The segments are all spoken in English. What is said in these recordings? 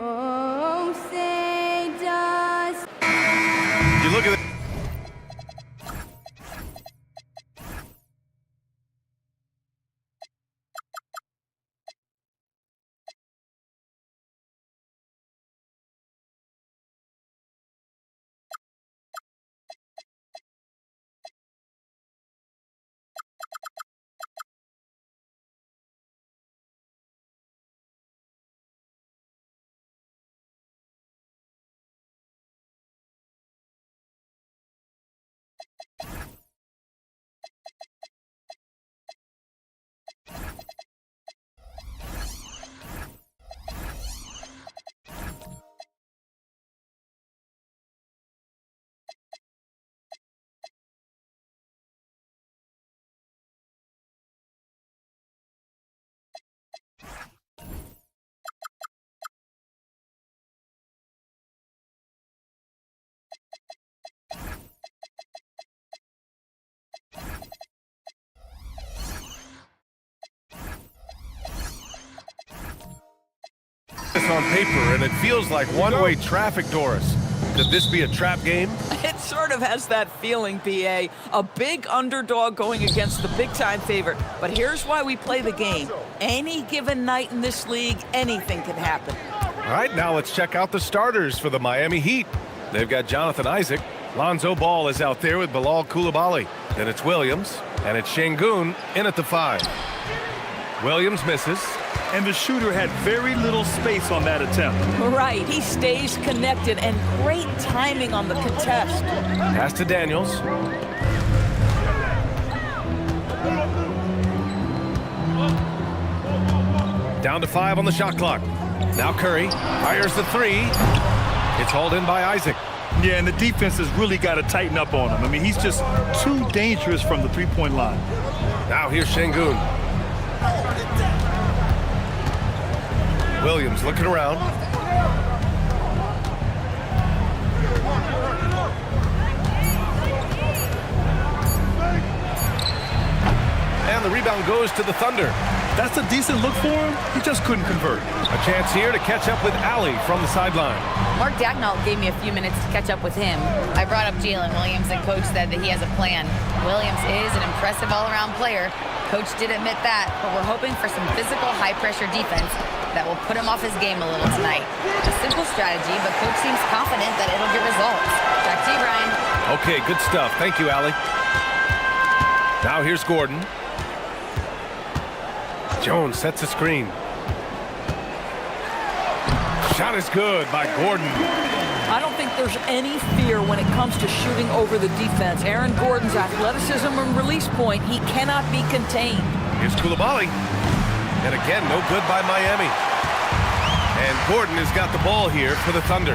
Oh, say does. You look at it. On paper, and it feels like one-way traffic, Doris. Could this be a trap game? It sort of has that feeling, PA. A big underdog going against the big-time favorite. But here's why we play the game. Any given night in this league, anything can happen. All right, now let's check out the starters for the Miami Heat. They've got Jonathan Isaac. Lonzo Ball is out there with Bilal Coulibaly. Then it's Williams, and it's Şengün in at the 5. Williams misses. And the shooter had very little space on that attempt. Right, he stays connected, and great timing on the contest. Pass to Daniels. Down to 5 on the shot clock. Now Curry fires the 3. It's hauled in by Isaac. Yeah, and the defense has really got to tighten up on him. I mean, he's just too dangerous from the three-point line. Now here's Şengün. Williams looking around. And the rebound goes to the Thunder. That's a decent look for him. He just couldn't convert. A chance here to catch up with Allie from the sideline. Mark Dagnall gave me a few minutes to catch up with him. I brought up Jalen Williams, and Coach said that he has a plan. Williams is an impressive all-around player. Coach did admit that, but we're hoping for some physical, high-pressure defense that will put him off his game a little tonight. A simple strategy, but Coach seems confident that it'll get results. Back to you, Brian. Okay, good stuff. Thank you, Allie. Now here's Gordon. Jones sets a screen. Shot is good by Gordon. I don't think there's any fear when it comes to shooting over the defense. Aaron Gordon's athleticism and release point, he cannot be contained. Here's Coulibaly. And again, no good by Miami. And Gordon has got the ball here for the Thunder.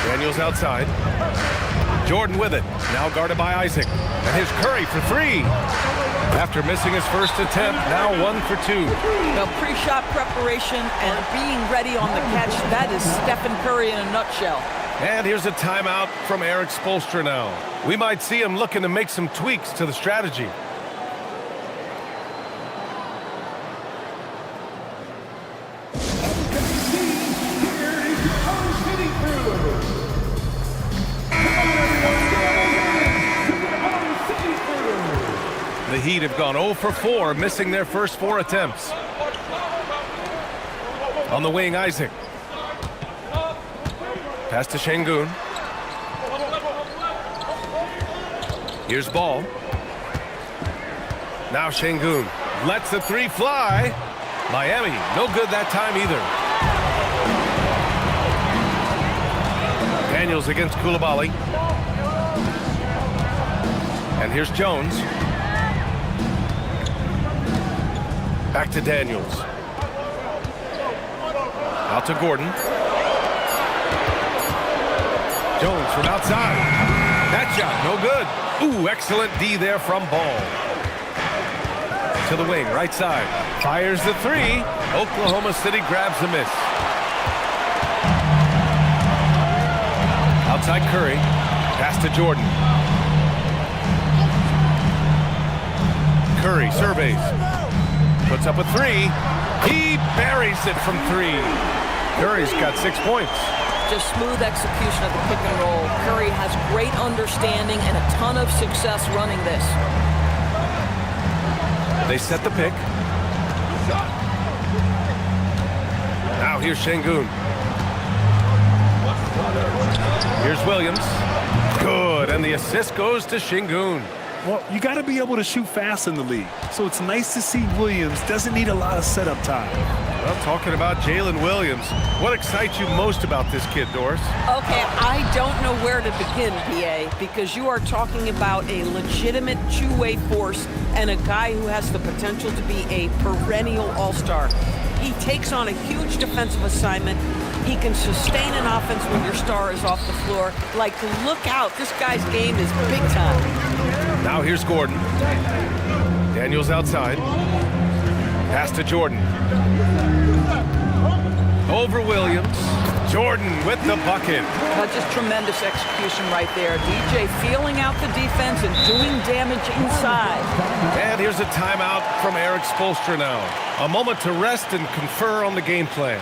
Daniels outside. Jordan with it. Now guarded by Isaac. And here's Curry for three. After missing his first attempt, now 1 for 2. Now, pre-shot preparation and being ready on the catch, that is Stephen Curry in a nutshell. And here's a timeout from Eric Spoelstra now. We might see him looking to make some tweaks to the strategy. The Heat have gone 0 for 4, missing their first 4 attempts. On the wing, Isaac. Pass to Şengün. Here's Ball. Now Şengün lets the three fly. Miami, no good that time either. Daniels against Coulibaly. And here's Jones. Back to Daniels. Out to Gordon. Jones from outside. That shot, no good. Ooh, excellent D there from Ball. To the wing, right side. Fires the three. Oklahoma City grabs the miss. Outside Curry. Pass to Jordan. Curry surveys. Puts up a three. He buries it from 3. Curry's got 6 points. Just smooth execution of the pick and roll. Curry has great understanding and a ton of success running this. They set the pick. Now here's Şengün. Here's Williams. Good, and the assist goes to Şengün. Well, you got to be able to shoot fast in the league. So it's nice to see Williams doesn't need a lot of setup time. Well, talking about Jalen Williams, what excites you most about this kid, Doris? Okay, I don't know where to begin, PA, because you are talking about a legitimate two-way force and a guy who has the potential to be a perennial all-star. He takes on a huge defensive assignment. He can sustain an offense when your star is off the floor. Like, look out, this guy's game is big time. Now here's Gordon. Daniels outside. Pass to Jordan. Over Williams. Jordan with the bucket. Just tremendous execution right there. DJ feeling out the defense and doing damage inside. And here's a timeout from Eric Spoelstra now. A moment to rest and confer on the game plan.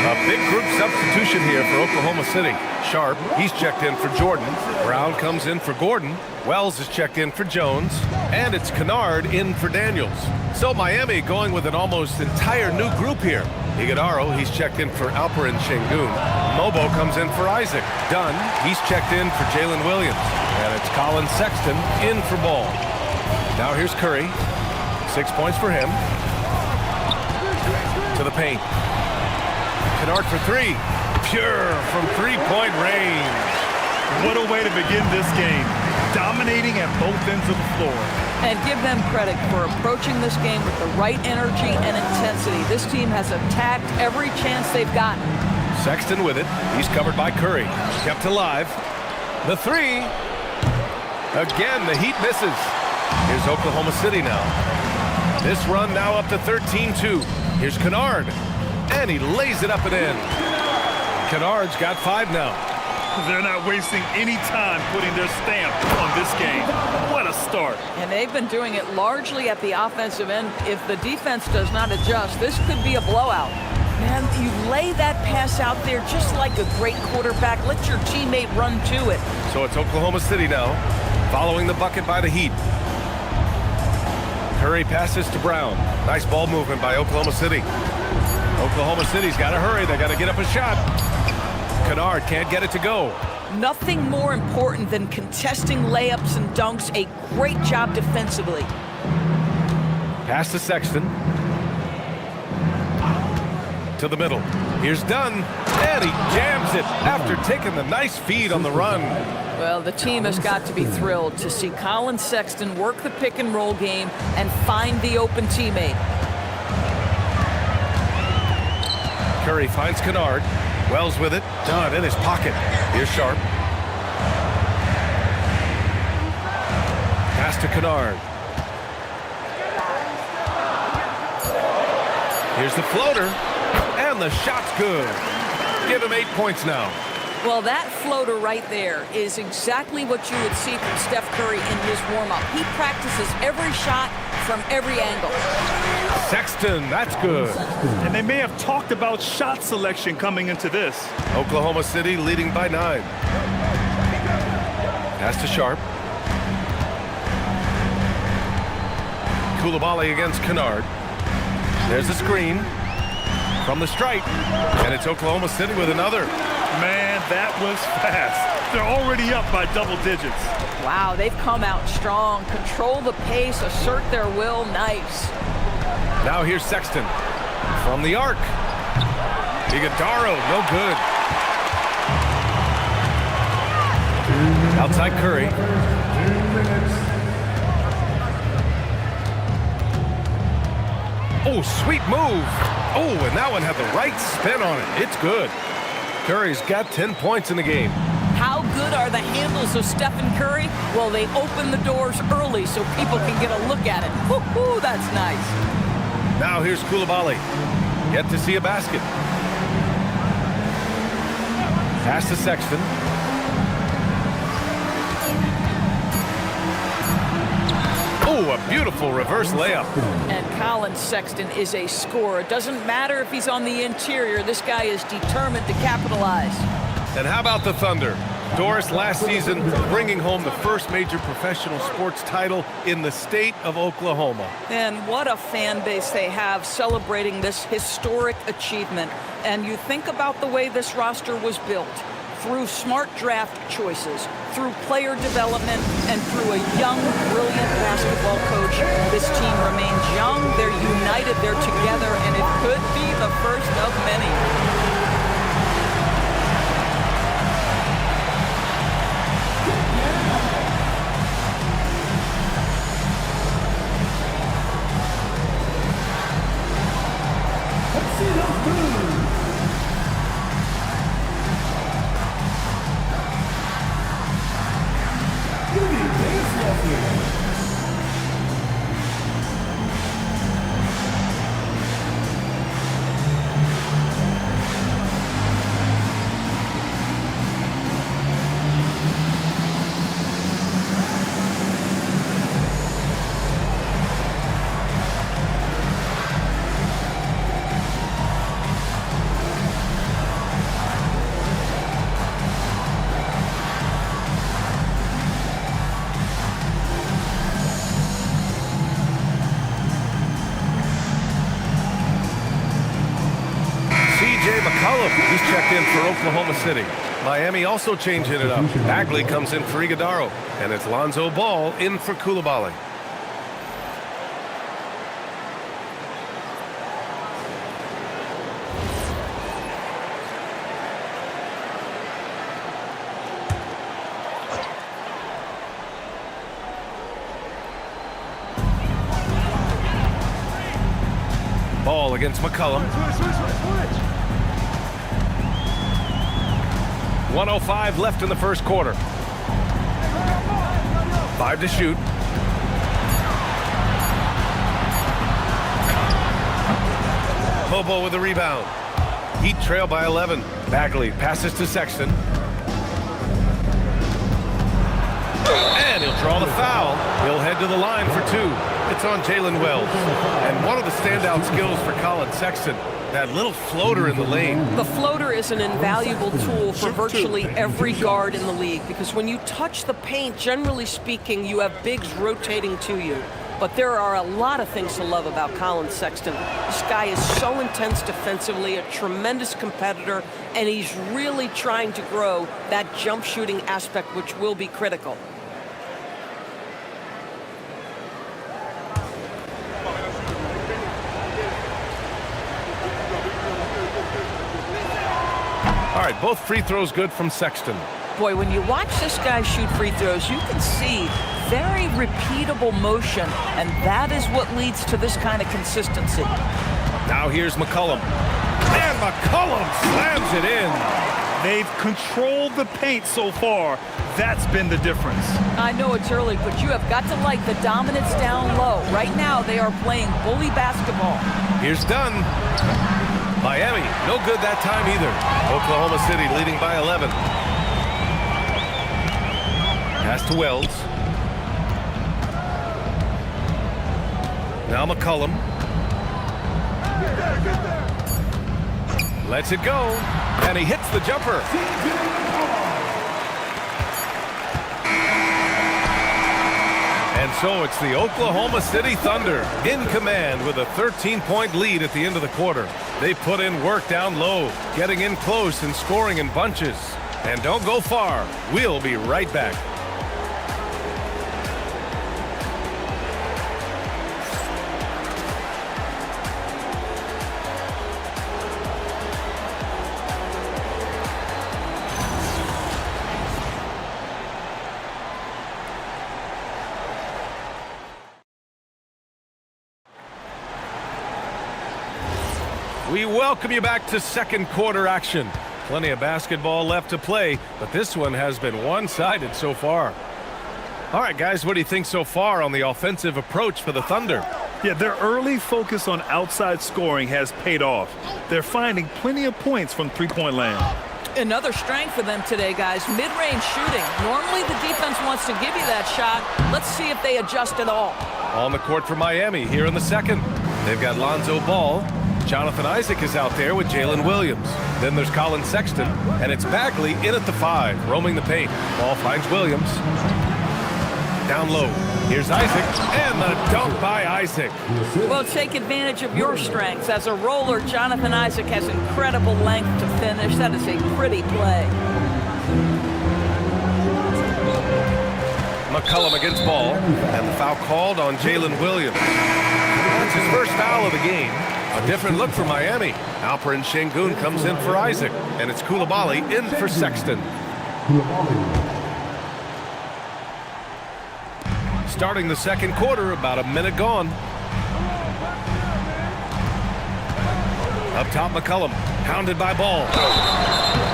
A big group substitution here for Oklahoma City. Sharp, he's checked in for Jordan. Brown comes in for Gordon. Wells is checked in for Jones. And it's Kennard in for Daniels. So Miami going with an almost entire new group here. Iguodaro, he's checked in for Alperen Şengün. Mobo comes in for Isaac. Dunn, he's checked in for Jalen Williams. And it's Colin Sexton in for Ball. Now here's Curry. 6 points for him. To the paint. Kennard for three. Pure from three-point range. What a way to begin this game. Dominating at both ends of the floor. And give them credit for approaching this game with the right energy and intensity. This team has attacked every chance they've gotten. Sexton with it. He's covered by Curry. Kept alive. The three. Again, the Heat misses. Here's Oklahoma City now. This run now up to 13-2. Here's Kennard. and he lays it up and in. Kennard's got 5 now. They're not wasting any time putting their stamp on this game. What a start. And they've been doing it largely at the offensive end. If the defense does not adjust, this could be a blowout. Man, you lay that pass out there just like a great quarterback. Let your teammate run to it. So it's Oklahoma City now, following the bucket by the Heat. Curry passes to Brown. Nice ball movement by Oklahoma City. Oklahoma City's got to hurry. They got to get up a shot. Kennard can't get it to go. Nothing more important than contesting layups and dunks. A great job defensively. Pass to Sexton. To the middle. Here's Dunn. And he jams it after taking the nice feed on the run. Well, the team has got to be thrilled to see Collin Sexton work the pick and roll game and find the open teammate. Curry finds Kennard. Wells with it. Dunn in his pocket. Here's Sharp. Pass to Kennard. Here's the floater. And the shot's good. Give him 8 points now. Well, that floater right there is exactly what you would see from Steph Curry in his warm-up. He practices every shot from every angle. Sexton, that's good. And they may have talked about shot selection coming into this. Oklahoma City leading by 9. Pass to Sharp. Coulibaly against Kennard. There's a screen from the stripe. And it's Oklahoma City with another. Man, that was fast. They're already up by double digits. Wow, they've come out strong. Control the pace, assert their will. Nice. Now here's Sexton from the arc. Iguodaro, no good. Outside Curry. Oh, sweet move. Oh, and that one had the right spin on it. It's good. Curry's got 10 points in the game. How good are the handles of Stephen Curry? Well, they open the doors early so people can get a look at it. Woo-hoo, that's nice. Now here's Coulibaly. Yet to see a basket. Pass to Sexton. Oh, a beautiful reverse layup. And Collin Sexton is a scorer. It doesn't matter if he's on the interior. This guy is determined to capitalize. And how about the Thunder? Doris, last season bringing home the first major professional sports title in the state of Oklahoma. And what a fan base they have celebrating this historic achievement. And you think about the way this roster was built. Through smart draft choices, through player development, and through a young, brilliant basketball coach. This team remains young, they're united, they're together, and it could be the first of many. McCollum, he's checked in for Oklahoma City. Miami also changing it up. Bagley comes in for Iguodaro. And it's Lonzo Ball in for Coulibaly. Ball against McCollum. 1:05 left in the first quarter. 5 to shoot. Bobo with the rebound. Heat trail by 11. Bagley passes to Sexton. And he'll draw the foul. He'll head to the line for 2. It's on Jalen Wells. And one of the standout skills for Colin Sexton, that little floater in the lane. The floater is an invaluable tool for virtually every guard in the league because when you touch the paint, generally speaking, you have bigs rotating to you. But there are a lot of things to love about Colin Sexton. This guy is so intense defensively, a tremendous competitor, and he's really trying to grow that jump shooting aspect, which will be critical. All right, both free throws good from Sexton. Boy, when you watch this guy shoot free throws, you can see very repeatable motion, and that is what leads to this kind of consistency. Now here's McCollum. And McCollum slams it in. They've controlled the paint so far. That's been the difference. I know it's early, but you have got to like the dominance down low. Right now, they are playing bully basketball. Here's Dunn. Miami, no good that time either. Oklahoma City leading by 11. Pass to Wells. Now McCollum. Lets it go. And he hits the jumper. And so it's the Oklahoma City Thunder in command with a 13-point lead at the end of the quarter. They put in work down low, getting in close and scoring in bunches. And don't go far. We'll be right back. We welcome you back to second quarter action. Plenty of basketball left to play, but this one has been one-sided so far. All right, guys, what do you think so far on the offensive approach for the Thunder? Yeah, their early focus on outside scoring has paid off. They're finding plenty of points from three-point land. Another strength for them today, guys, mid-range shooting. Normally the defense wants to give you that shot. Let's see if they adjust at all. On the court for Miami here in the second. They've got Lonzo Ball. Jonathan Isaac is out there with Jalen Williams. Then there's Colin Sexton, and it's Bagley in at the 5, roaming the paint. Ball finds Williams. Down low. Here's Isaac, and the dunk by Isaac. Well, take advantage of your strengths. As a roller, Jonathan Isaac has incredible length to finish. That is a pretty play. McCollum against Ball, and the foul called on Jalen Williams. That's his first foul of the game. A different look for Miami. Alperen Sengun comes in for Isaac, and it's Coulibaly in for Sexton. Starting the second quarter, about a minute gone. Up top, McCollum, pounded by Ball.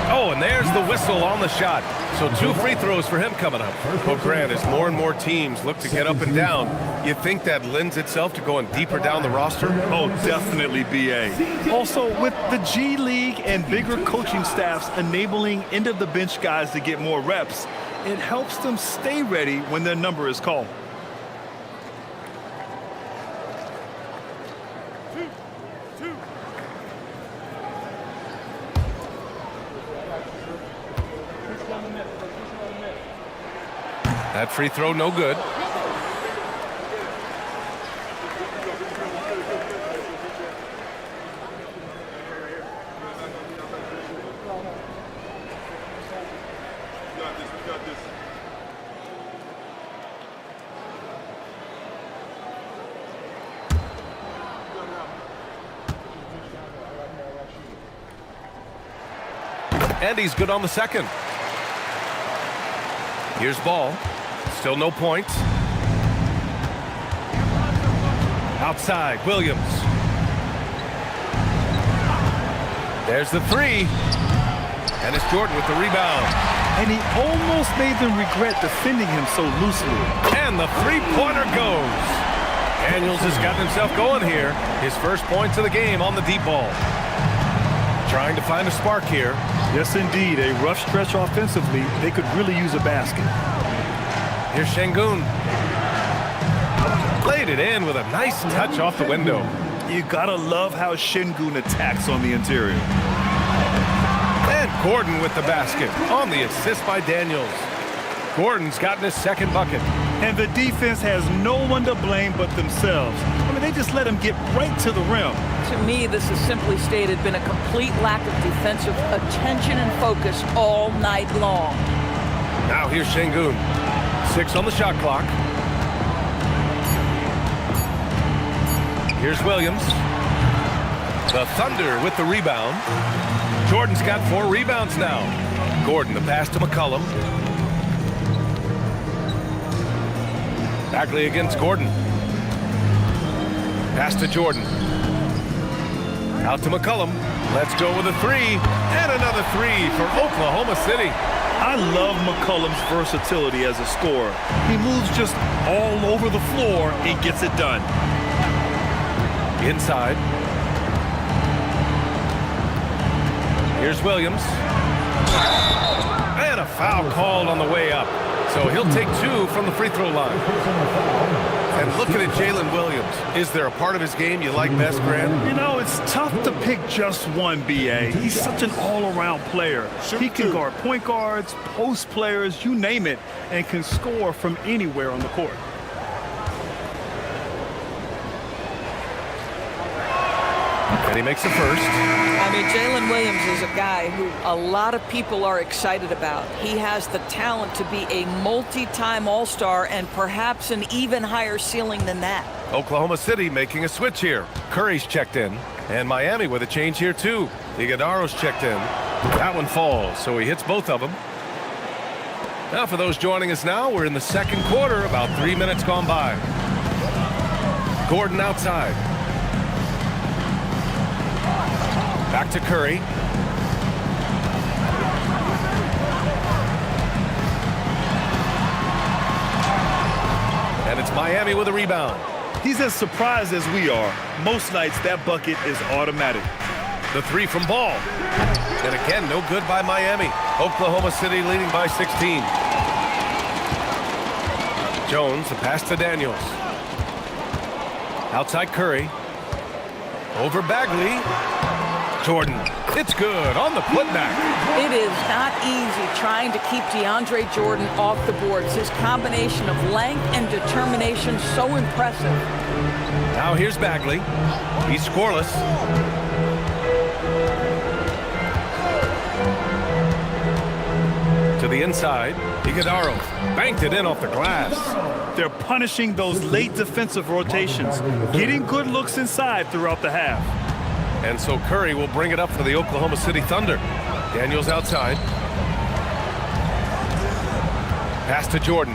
Oh, and there's the whistle on the shot. So 2 free throws for him coming up. Coach Grant, as more and more teams look to get up and down, you think that lends itself to going deeper down the roster? Oh, definitely, B.A. Also, with the G League and bigger coaching staffs enabling end-of-the-bench guys to get more reps, it helps them stay ready when their number is called. That free throw, no good. And he's good on the second. Here's Ball. Still no points. Outside, Williams. There's the 3. And it's Jordan with the rebound. And he almost made them regret defending him so loosely. And the three-pointer goes. Daniels has gotten himself going here. His first points of the game on the deep ball. trying to find a spark here. Yes, indeed. A rough stretch offensively. They could really use a basket. Here's Şengün. Played it in with a nice touch off the window. You gotta love how Şengün attacks on the interior. And Gordon with the basket on the assist by Daniels. Gordon's gotten his second bucket. And the defense has no one to blame but themselves. I mean, they just let him get right to the rim. To me, this has simply stated been a complete lack of defensive attention and focus all night long. Now here's Şengün. 6 on the shot clock. Here's Williams. The Thunder with the rebound. Jordan's got 4 rebounds now. Gordon, the pass to McCollum. Bagley against Gordon. Pass to Jordan. Out to McCollum. Let's go with a 3. And another 3 for Oklahoma City. I love McCollum's versatility as a scorer. He moves just all over the floor and gets it done. Inside. Here's Williams. And a foul called on the way up. So he'll take 2 from the free throw line. And looking at Jalen Williams, is there a part of his game you like best, Grant? You know, it's tough to pick just one, B.A. He's such an all-around player. He can guard point guards, post players, you name it, and can score from anywhere on the court. And he makes the first. I mean, Jalen Williams is a guy who a lot of people are excited about. He has the talent to be a multi-time All-Star and perhaps an even higher ceiling than that. Oklahoma City making a switch here. Curry's checked in. And Miami with a change here, too. Iguodaro's checked in. That one falls, so he hits both of them. Now, for those joining us now, we're in the second quarter, about 3 minutes gone by. Gordon outside. Back to Curry. And it's Miami with a rebound. He's as surprised as we are. Most nights, that bucket is automatic. The 3 from Ball. And again, no good by Miami. Oklahoma City leading by 16. Jones, the pass to Daniels. Outside Curry. Over Bagley. Jordan, it's good on the putback. It is not easy trying to keep DeAndre Jordan off the boards. His combination of length and determination so impressive. Now here's Bagley. He's scoreless. To the inside, Iguodaro banked it in off the glass. They're punishing those late defensive rotations, getting good looks inside throughout the half. And so Curry will bring it up for the Oklahoma City Thunder. Daniels outside. Pass to Jordan.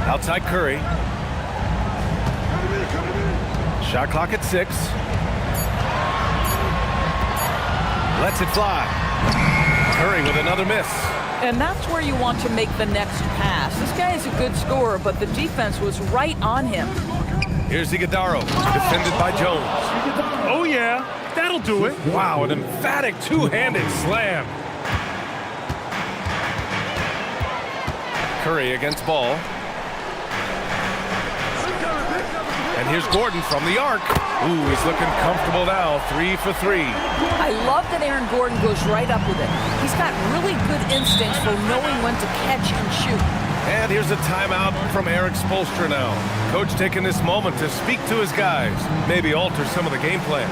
Outside Curry. Shot clock at 6. Lets it fly. Curry with another miss. And that's where you want to make the next pass. This guy is a good scorer, but the defense was right on him. Here's Iguodaro, defended by Jones. Oh, yeah, that'll do it. Wow, an emphatic two-handed slam. Curry against Ball. And here's Gordon from the arc. Ooh, he's looking comfortable now, 3 for 3. I love that Aaron Gordon goes right up with it. He's got really good instincts for knowing when to catch and shoot. And here's a timeout from Eric Spoelstra now. Coach taking this moment to speak to his guys, maybe alter some of the game plan.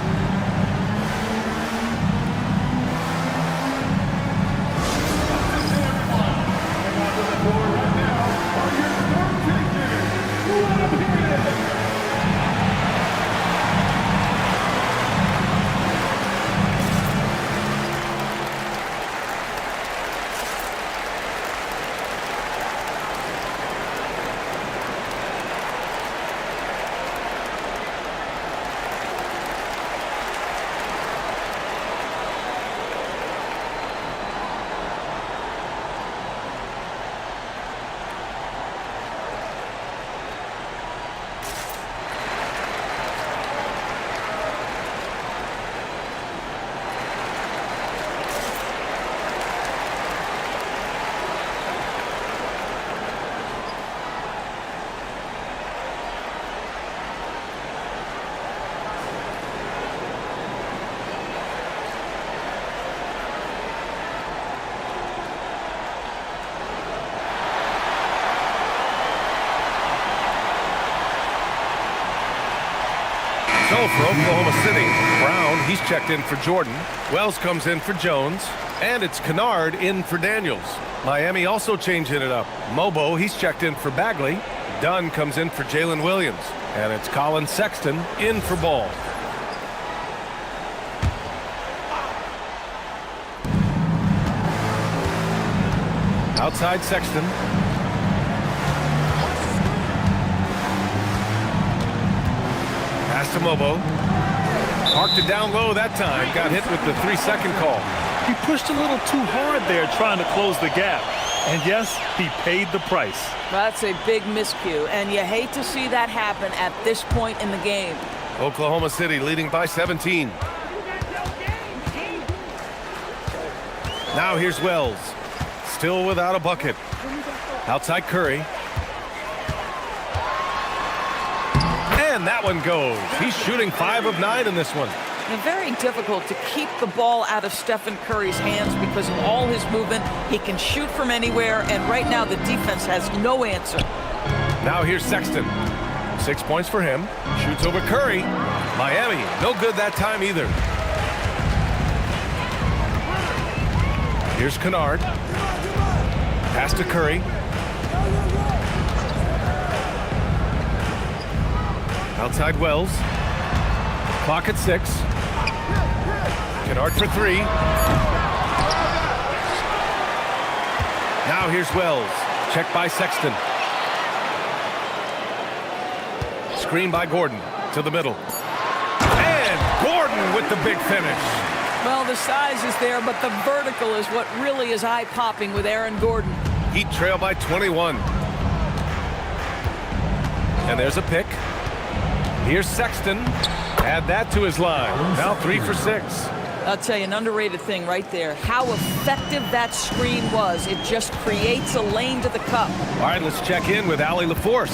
So for Oklahoma City, Brown, he's checked in for Jordan. Wells comes in for Jones. And it's Kennard in for Daniels. Miami also changing it up. Mobo, he's checked in for Bagley. Dunn comes in for Jalen Williams. And it's Colin Sexton in for Ball. Outside Sexton. Pass to Mobo. Parked it down low that time. Got hit with the 3-second call. He pushed a little too hard there trying to close the gap. And yes, he paid the price. That's a big miscue, and you hate to see that happen at this point in the game. Oklahoma City leading by 17. Now here's Wells. Still without a bucket. Outside Curry. And that one goes. He's shooting 5 of 9 in this one. And very difficult to keep the ball out of Stephen Curry's hands because of all his movement. He can shoot from anywhere, and right now the defense has no answer. Now here's Sexton. 6 points for him. Shoots over Curry. Miami, no good that time either. Here's Kennard. Pass to Curry. Outside Wells. Clock at 6. Kennard for 3. Now here's Wells. Checked by Sexton. Screen by Gordon to the middle. And Gordon with the big finish. Well, the size is there, but the vertical is what really is eye-popping with Aaron Gordon. Heat trail by 21. And there's a pick. Here's Sexton. Add that to his line. Now 3 for 6. I'll tell you, an underrated thing right there. How effective that screen was. It just creates a lane to the cup. All right, let's check in with Allie LaForce.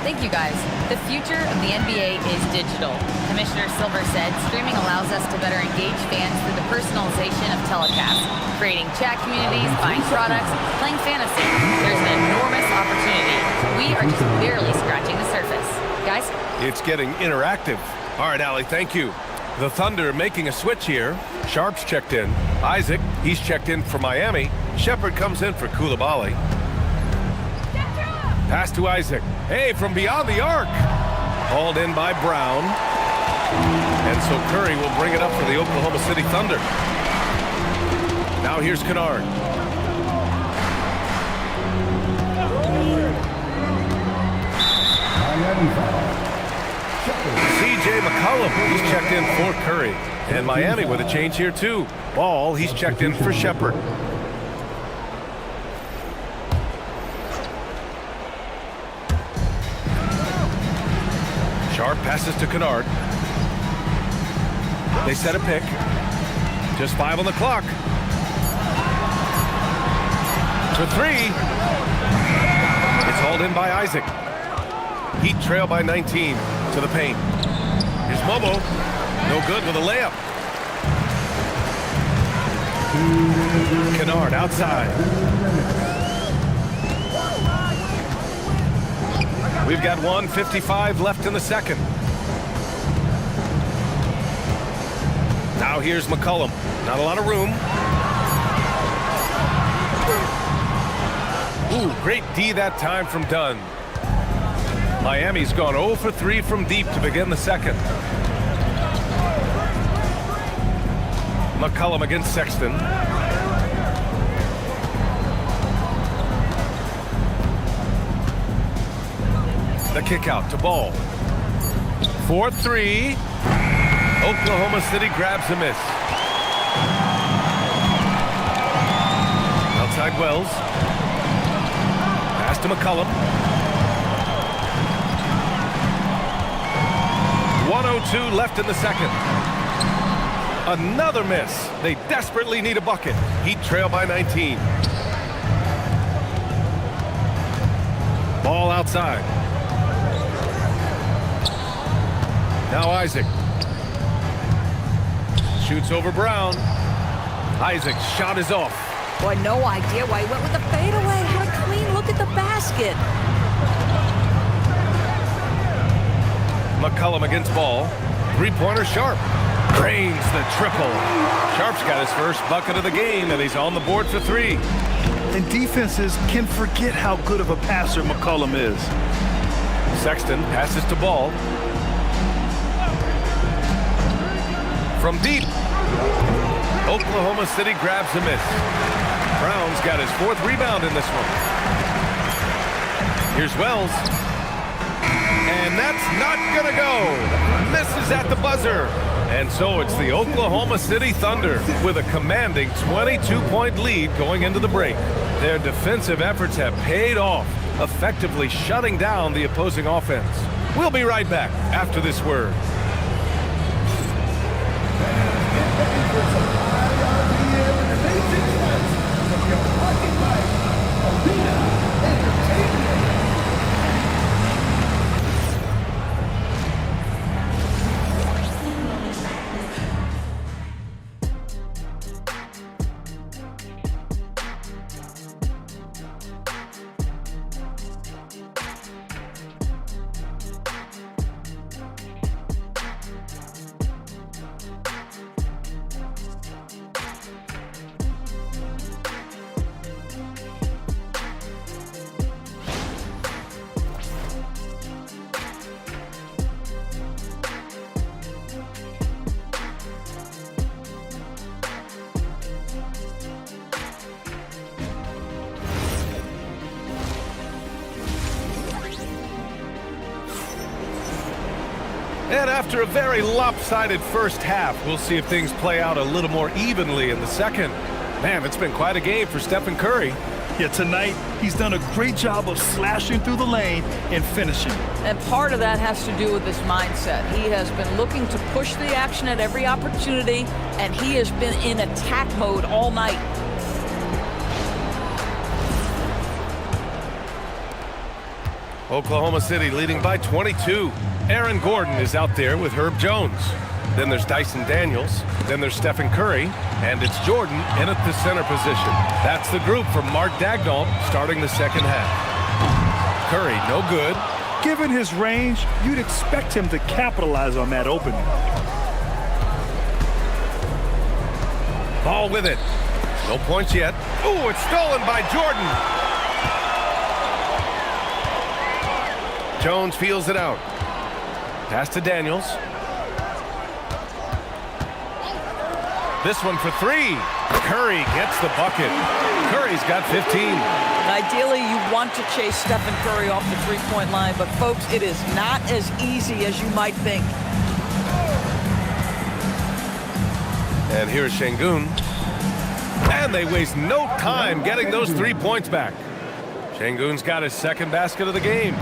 Thank you, guys. The future of the NBA is digital. Commissioner Silver said streaming allows us to better engage fans through the personalization of telecasts, creating chat communities, buying products, playing fantasy. There's an enormous opportunity. We are just barely scratching the surface. Guys? It's getting interactive. All right, Allie, thank you. The Thunder making a switch here. Sharp's checked in. Isaac, he's checked in for Miami. Shepard comes in for Coulibaly. Pass to Isaac. Hey, from beyond the arc. Hauled in by Brown. And so Curry will bring it up for the Oklahoma City Thunder. Now here's Kennard. C.J. McCollum, he's checked in for Curry. And Miami with a change here too. Ball, he's checked in for Shepard. Sharp passes to Kennard. They set a pick. Just 5 on the clock. For 3. It's hauled in by Isaac. Heat trail by 19 to the paint. Here's Mobo. No good with a layup. Kennard outside. We've got 1:55 left in the second. Now here's McCollum. Not a lot of room. Ooh, great D that time from Dunn. Miami's gone 0 for 3 from deep to begin the second. McCollum against Sexton. The kick out to Ball. 4-3. Oklahoma City grabs a miss. Outside Wells. Pass to McCollum. 1:02 left in the second. Another miss. They desperately need a bucket. Heat trail by 19. Ball outside. Now Isaac. Shoots over Brown. Isaac's shot is off. Boy, no idea why he went with the fadeaway. What a clean look at the basket. McCollum against Ball. Three-pointer Sharp. Drains the triple. Sharp's got his first bucket of the game, and he's on the board for three. And defenses can forget how good of a passer McCollum is. Sexton passes to Ball. From deep. Oklahoma City grabs a miss. Brown's got his fourth rebound in this one. Here's Wells. And that's not gonna go. Misses at the buzzer. And so it's the Oklahoma City Thunder with a commanding 22-point lead going into the break. Their defensive efforts have paid off, effectively shutting down the opposing offense. We'll be right back after this word. And after a very lopsided first half, we'll see if things play out a little more evenly in the second. Man, it's been quite a game for Stephen Curry. Yeah, tonight he's done a great job of slashing through the lane and finishing. And part of that has to do with his mindset. He has been looking to push the action at every opportunity, and he has been in attack mode all night. Oklahoma City leading by 22. Aaron Gordon is out there with Herb Jones. Then there's Dyson Daniels. Then there's Stephen Curry. And it's Jordan in at the center position. That's the group from Mark Daigneault starting the second half. Curry, no good. Given his range, you'd expect him to capitalize on that opening. Ball with it. No points yet. Ooh, it's stolen by Jordan. Jones feels it out. Pass to Daniels. This one for three. Curry gets the bucket. Curry's got 15. Ideally, you want to chase Stephen Curry off the three-point line, but folks, it is not as easy as you might think. And here's Şengün. And they waste no time getting those 3 points back. Şengün's got his second basket of the game.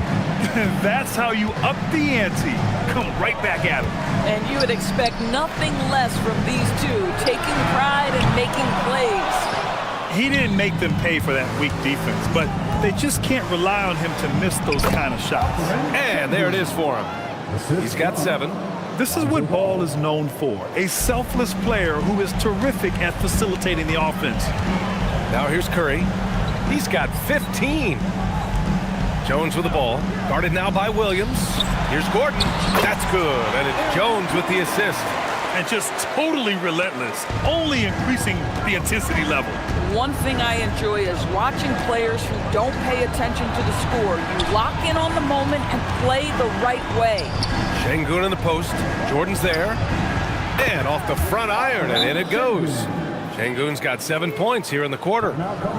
That's how you up the ante. Come right back at him. And you would expect nothing less from these two, taking pride and making plays. He didn't make them pay for that weak defense, but they just can't rely on him to miss those kind of shots. And there it is for him. He's got 7. This is what Ball is known for, a selfless player who is terrific at facilitating the offense. Now here's Curry. He's got 15. Jones with the ball. Guarded now by Williams. Here's Gordon. That's good. And it's Jones with the assist. And just totally relentless, only increasing the intensity level. One thing I enjoy is watching players who don't pay attention to the score. You lock in on the moment and play the right way. Şengün in the post. Jordan's there. And off the front iron, and in it goes. Şengün's got 7 points here in the quarter.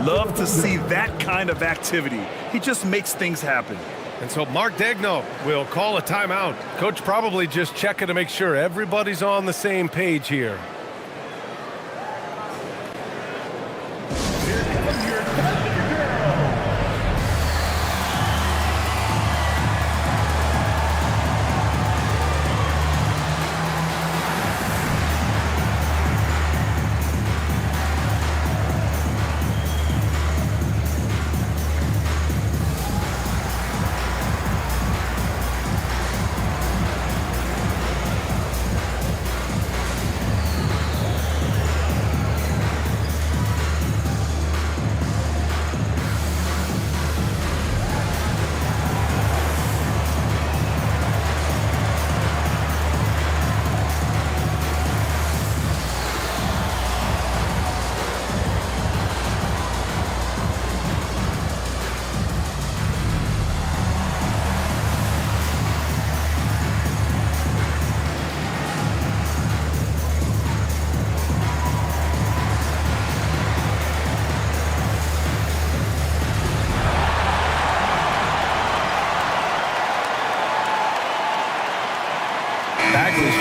Love to see that kind of activity. He just makes things happen. And so Mark Daigneault will call a timeout. Coach probably just checking to make sure everybody's on the same page here.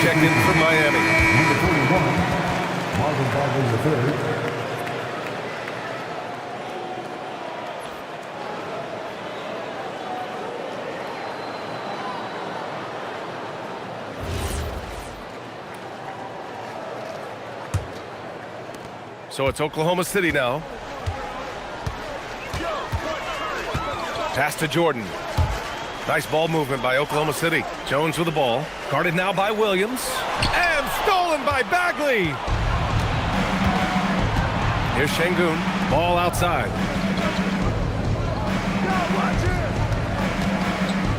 checked in for Miami. Marvin Bagley III. So it's Oklahoma City now. Pass to Jordan. Nice ball movement by Oklahoma City. Jones with the ball. Guarded now by Williams. And stolen by Bagley. Here's Şengün. Ball outside.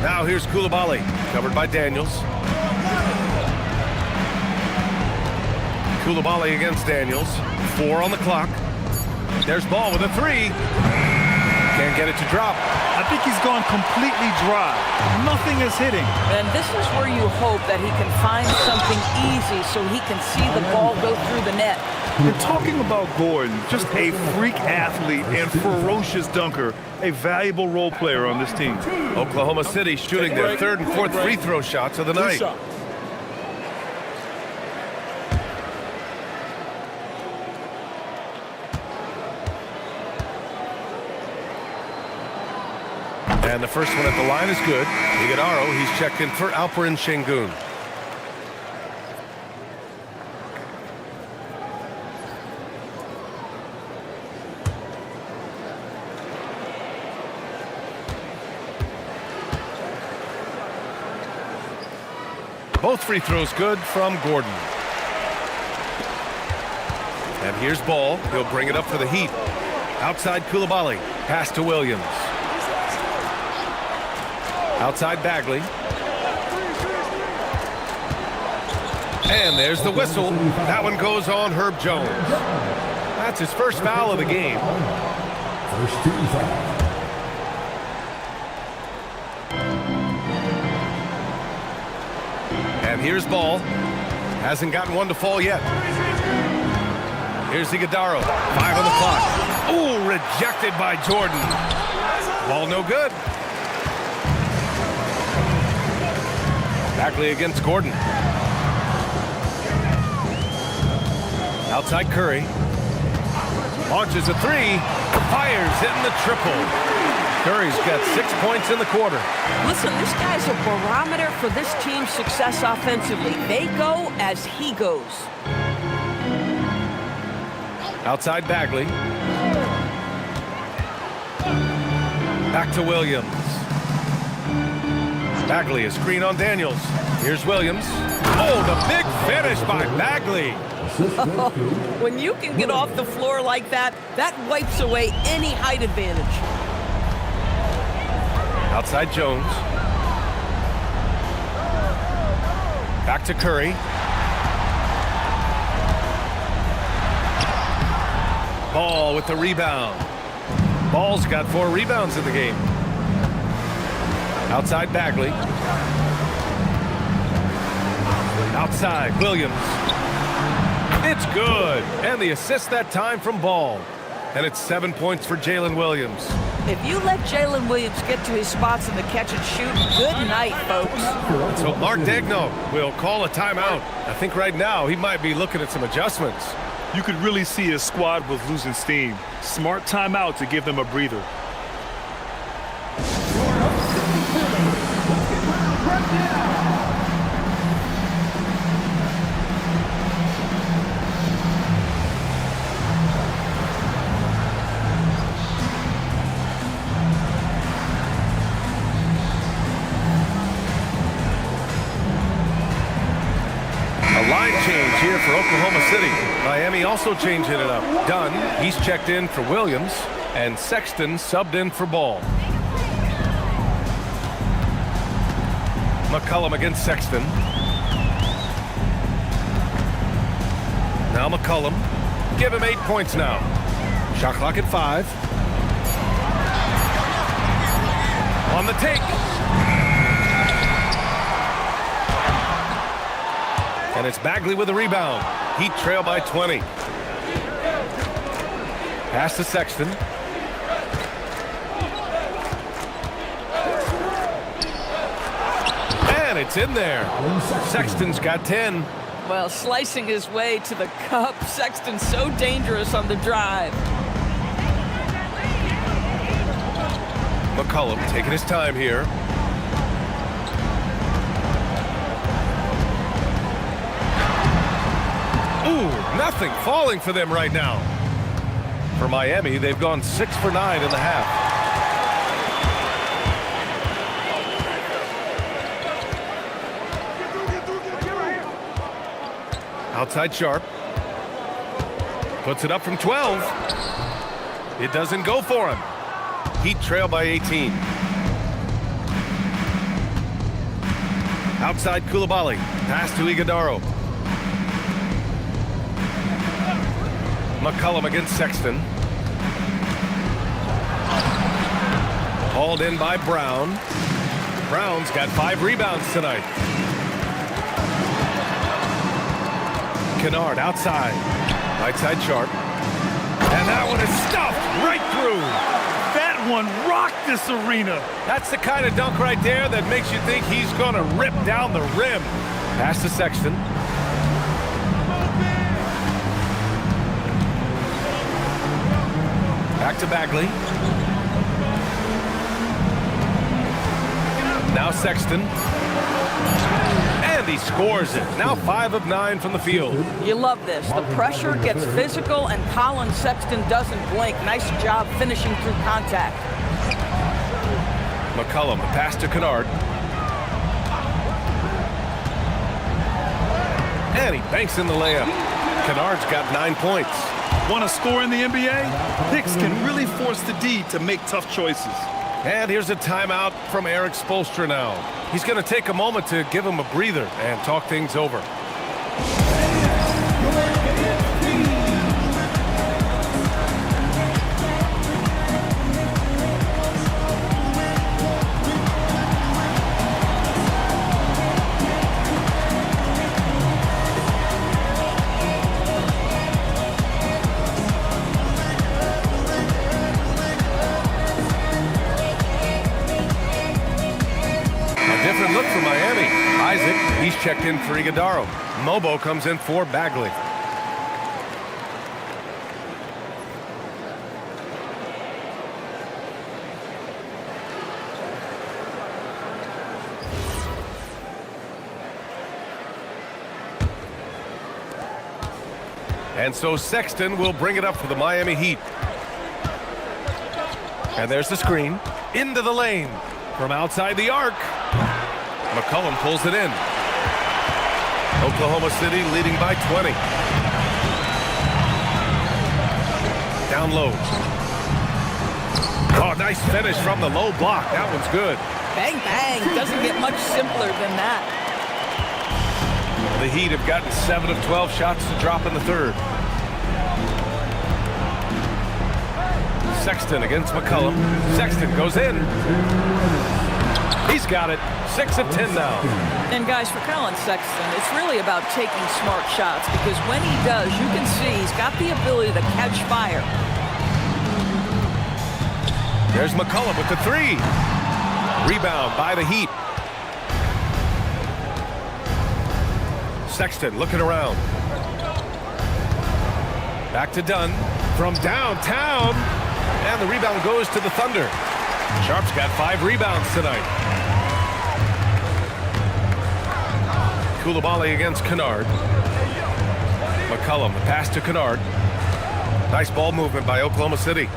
Now here's Coulibaly. Covered by Daniels. Coulibaly against Daniels. 4 on the clock. There's Ball with a 3. Can't get it to drop. I think he's gone completely dry. Nothing is hitting. And this is where you hope that he can find something easy so he can see the ball go through the net. We're talking about Gordon, just a freak athlete and ferocious dunker, a valuable role player on this team. Oklahoma City shooting their 3rd and 4th free throw shots of the night. And the first one at the line is good. Iguodaro, he's checked in for Alperen Şengün. Both free throws good from Gordon. And here's Ball. He'll bring it up for the Heat. Outside Coulibaly. Pass to Williams. Outside Bagley. And there's the whistle. That one goes on Herb Jones. That's his first foul of the game. First team foul. And here's Ball. Hasn't gotten one to fall yet. Here's Iguodaro. 5 on the clock. Ooh, rejected by Jordan. Ball no good. Bagley against Gordon. Outside Curry. Launches a 3. Fires, hitting the triple. Curry's got 6 points in the quarter. Listen, this guy's a barometer for this team's success offensively. They go as he goes. Outside Bagley. Back to Williams. Bagley, a screen on Daniels. Here's Williams. Oh, the big finish by Bagley. When you can get off the floor like that, that wipes away any height advantage. Outside Jones. Back to Curry. Ball with the rebound. Ball's got 4 rebounds in the game. Outside Bagley. Outside Williams. It's good. And the assist that time from Ball. And it's 7 points for Jalen Williams. If you let Jalen Williams get to his spots in the catch and shoot, good night, folks. So Mark Daigneault will call a timeout. I think right now he might be looking at some adjustments. You could really see his squad was losing steam. Smart timeout to give them a breather. Line change here for Oklahoma City. Miami also changing it up. Dunn, he's checked in for Williams, and Sexton subbed in for Ball. McCollum against Sexton. Now McCollum. Give him 8 points now. Shot clock at 5. On the take. And it's Bagley with the rebound. Heat trail by 20. Pass to Sexton. And it's It's in there. Sexton's got 10. Well, slicing his way to the cup. Sexton's so dangerous on the drive. McCollum taking his time here. Ooh, nothing falling for them right now. For Miami, they've gone 6 for 9 in the half. Outside Sharp. Puts it up from 12. It doesn't go for him. Heat trail by 18. Outside Koulibaly. Pass to Iguodaro. McCollum against Sexton. Hauled in by Brown. Brown's got 5 rebounds tonight. Kennard outside. Right side Sharp. And that one is stuffed right through. That one rocked this arena. That's the kind of dunk right there that makes you think he's going to rip down the rim. Pass to Sexton. Back to Bagley. Now Sexton. And he scores it. Now 5 of 9 from the field. You love this. The pressure gets physical, and Colin Sexton doesn't blink. Nice job finishing through contact. McCollum, pass to Kennard. And he banks in the layup. Kennard's got 9 points. Want to score in the NBA? Hicks can really force the D to make tough choices. And here's a timeout from Eric Spoelstra now. He's going to take a moment to give him a breather and talk things over. Different look for Miami. Isaac, he's checked in for Iguodaro. Mobo comes in for Bagley. And so Sexton will bring it up for the Miami Heat. And there's the screen. Into the lane. From outside the arc. McCollum pulls it in. Oklahoma City leading by 20. Down low. Oh, nice finish from the low block. That one's good. Bang, bang. Doesn't get much simpler than that. The Heat have gotten 7 of 12 shots to drop in the third. Sexton against McCollum. Sexton goes in. He's got it. 6 of 10 now. And guys, for Colin Sexton, it's really about taking smart shots, because when he does, you can see he's got the ability to catch fire. There's McCollum with the 3. Rebound by the Heat. Sexton looking around. Back to Dunn from downtown. And the rebound goes to the Thunder. Sharp's got 5 rebounds tonight. Koulibaly against Kennard. McCollum, the pass to Kennard. Nice ball movement by Oklahoma City.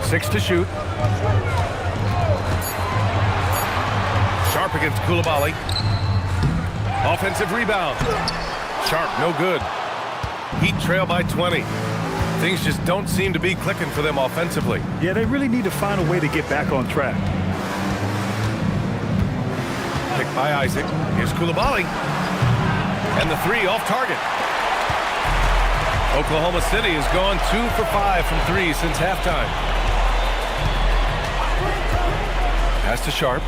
6 to shoot. Sharp against Koulibaly. Offensive rebound. Sharp, no good. Heat trail by 20. Things just don't seem to be clicking for them offensively. Yeah, they really need to find a way to get back on track. Picked by Isaac. Here's Koulibaly. And the 3 off target. Oklahoma City has gone 2 for 5 from 3 since halftime. Pass to Sharp.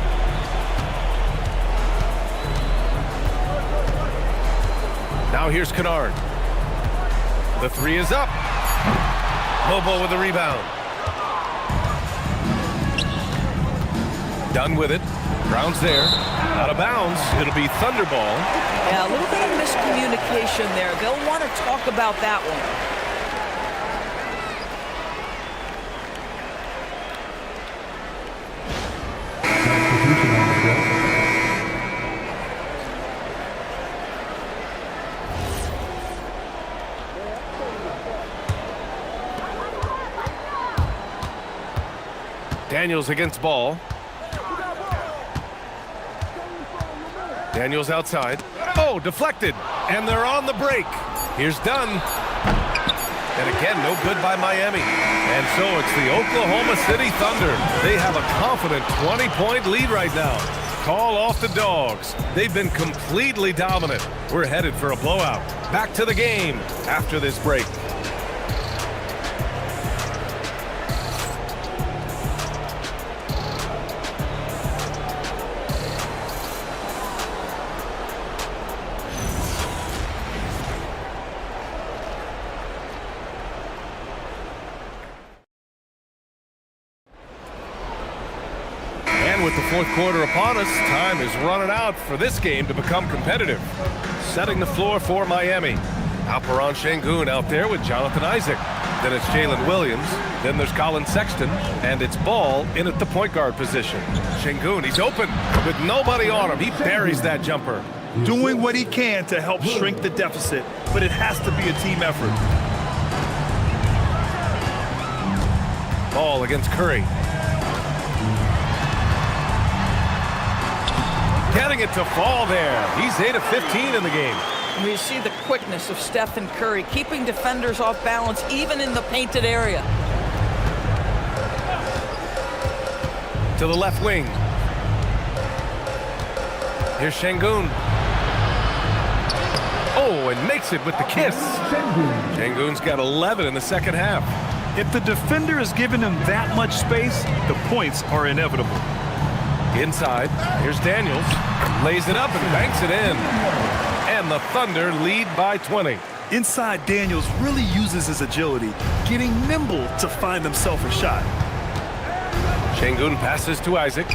Now here's Kennard. The 3 is up. Mobo with the rebound. Done with it. Grounds there. Out of bounds. It'll be Thunderball. Yeah, a little bit of miscommunication there. They'll want to talk about that one. Daniels against Ball. Daniels outside. Oh, deflected. And they're on the break. Here's Dunn. And again, no good by Miami. And so it's the Oklahoma City Thunder. They have a confident 20-point lead right now. Call off the Dogs. They've been completely dominant. We're headed for a blowout. Back to the game after this break. With the fourth quarter upon us, time is running out for this game to become competitive. Setting the floor for Miami. Alperen Sengun out there with Jonathan Isaac. Then it's Jalen Williams. Then there's Colin Sexton. And it's Ball in at the point guard position. Sengun, he's open with nobody on him. He buries that jumper. Doing what he can to help shrink the deficit, but it has to be a team effort. Ball against Curry. Getting it to fall there. He's 8 of 15 in the game. You see the quickness of Stephen Curry, keeping defenders off balance even in the painted area. To the left wing. Here's Sengun. Oh, and makes it with the kiss. Sengun's got 11 in the second half. If the defender is giving him that much space, the points are inevitable. Inside, here's Daniels. Lays it up and banks it in. And the Thunder lead by 20. Inside, Daniels really uses his agility, getting nimble to find himself a shot. Sengun passes to Isaac.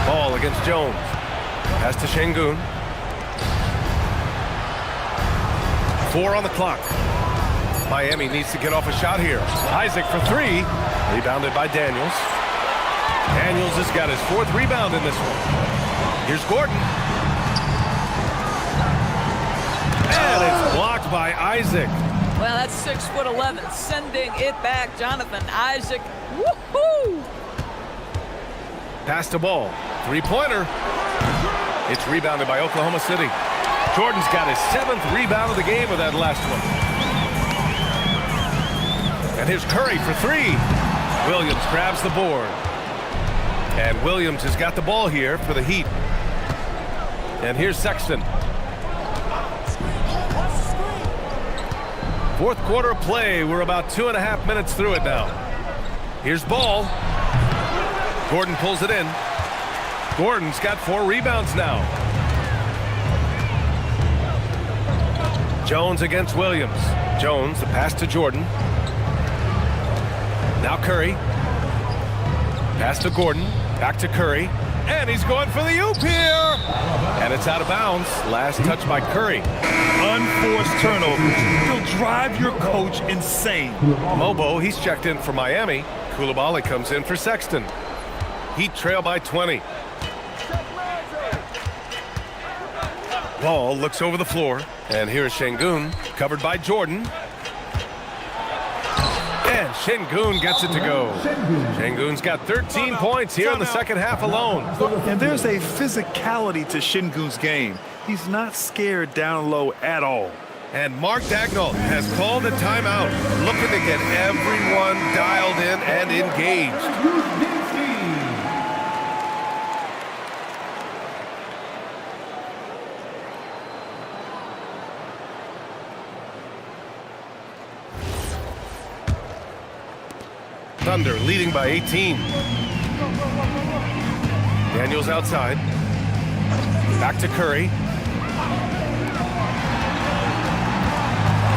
Ball against Jones. Pass to Sengun. 4 on the clock. Miami needs to get off a shot here. Isaac for 3. Rebounded by Daniels. Daniels has got his 4th rebound in this one. Here's Gordon. And it's blocked by Isaac. Well, that's 6'11", sending it back. Jonathan Isaac. Woohoo! Pass to Ball. 3-pointer. It's rebounded by Oklahoma City. Jordan's got his 7th rebound of the game with that last one. And here's Curry for 3. Williams grabs the board. And Williams has got the ball here for the Heat. And here's Sexton. 4th quarter of play. We're about 2.5 minutes through it now. Here's Ball. Gordon pulls it in. Gordon's got 4 rebounds now. Jones against Williams. Jones, the pass to Jordan. Now Curry. Pass to Gordon. Back to Curry. And he's going for the oop here. And it's out of bounds. Last touch by Curry. Unforced turnovers. He'll drive your coach insane. Mobo, he's checked in for Miami. Coulibaly comes in for Sexton. Heat trail by 20. Ball looks over the floor. And here's Sengun, covered by Jordan. And Sengun gets it to go. Sengun's got 13 points here in the second half alone. And there's a physicality to Sengun's game. He's not scared down low at all. And Mark Daigneault has called a timeout, looking to get everyone dialed in and engaged. Thunder leading by 18. Daniels outside. Back to Curry.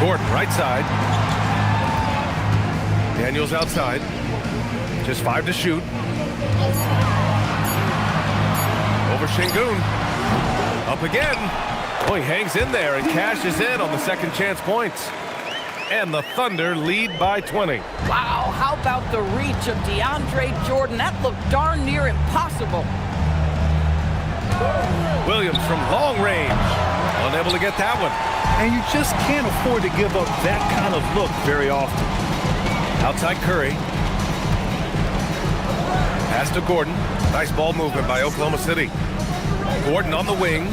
Gordon right side. Daniels outside. Just 5 to shoot. Over Şengün. Up again. Oh, he hangs in there and cashes in on the second chance points. And the Thunder lead by 20. Wow, how about the reach of DeAndre Jordan? That looked darn near impossible. Williams from long range. Unable to get that one. And you just can't afford to give up that kind of look very often. Outside Curry. Pass to Gordon. Nice ball movement by Oklahoma City. Gordon on the wing.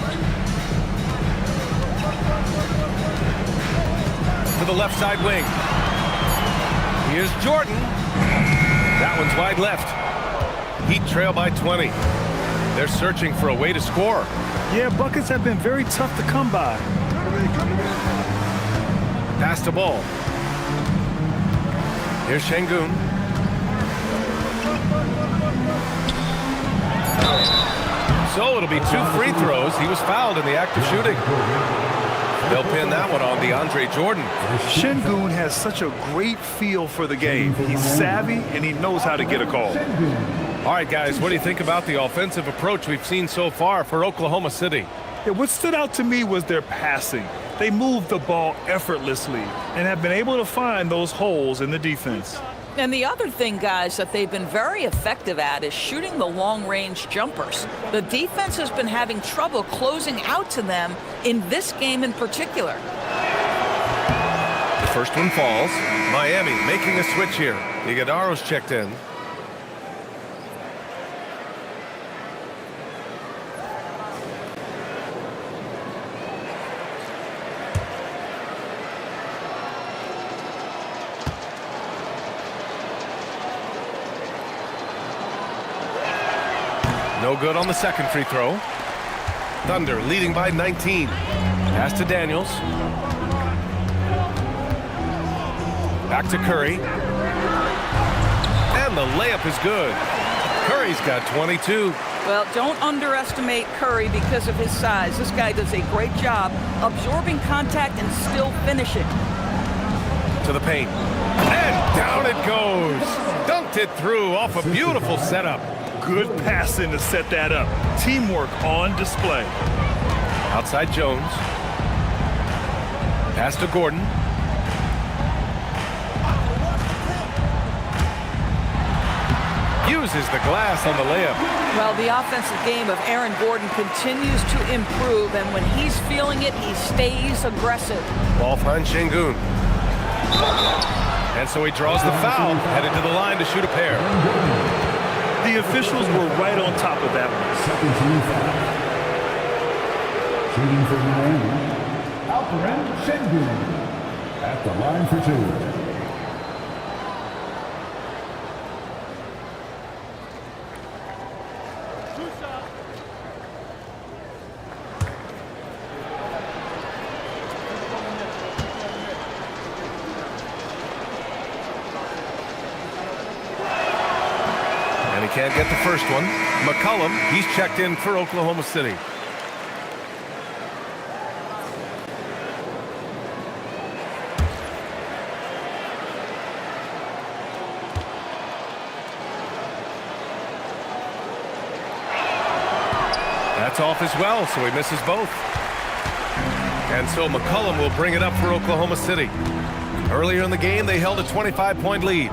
To the left side wing. Here's Jordan. That one's wide left. Heat trail by 20. They're searching for a way to score. Yeah, buckets have been very tough to come by. Pass the ball. Here's Şengün. So it'll be 2 free throws. He was fouled in the act of shooting. They'll pin that one on DeAndre Jordan. Şengün has such a great feel for the game. He's savvy and he knows how to get a call. All right, guys, what do you think about the offensive approach we've seen so far for Oklahoma City? Yeah, what stood out to me was their passing. They moved the ball effortlessly and have been able to find those holes in the defense. And the other thing, guys, that they've been very effective at is shooting the long-range jumpers. The defense has been having trouble closing out to them in this game in particular. The first one falls. Miami making a switch here. Iguodaro's checked in. No good on the second free throw. Thunder leading by 19. Pass to Daniels. Back to Curry. And the layup is good. Curry's got 22. Well, don't underestimate Curry because of his size. This guy does a great job absorbing contact and still finishing. To the paint. And down it goes. Dunked it through off a beautiful setup. Good passing to set that up. Teamwork on display. Outside Jones. Pass to Gordon. Uses the glass on the layup. Well, the offensive game of Aaron Gordon continues to improve, and when he's feeling it, he stays aggressive. Ball finds Şengün. And so he draws the foul, headed to the line to shoot a pair. The officials were right on top of that one. Second team foul. Shooting for Miami, Alperen Şengün at the line for 2. Can't get the first one. McCollum, he's checked in for Oklahoma City. That's off as well, so he misses both. And so McCollum will bring it up for Oklahoma City. Earlier in the game, they held a 25-point lead.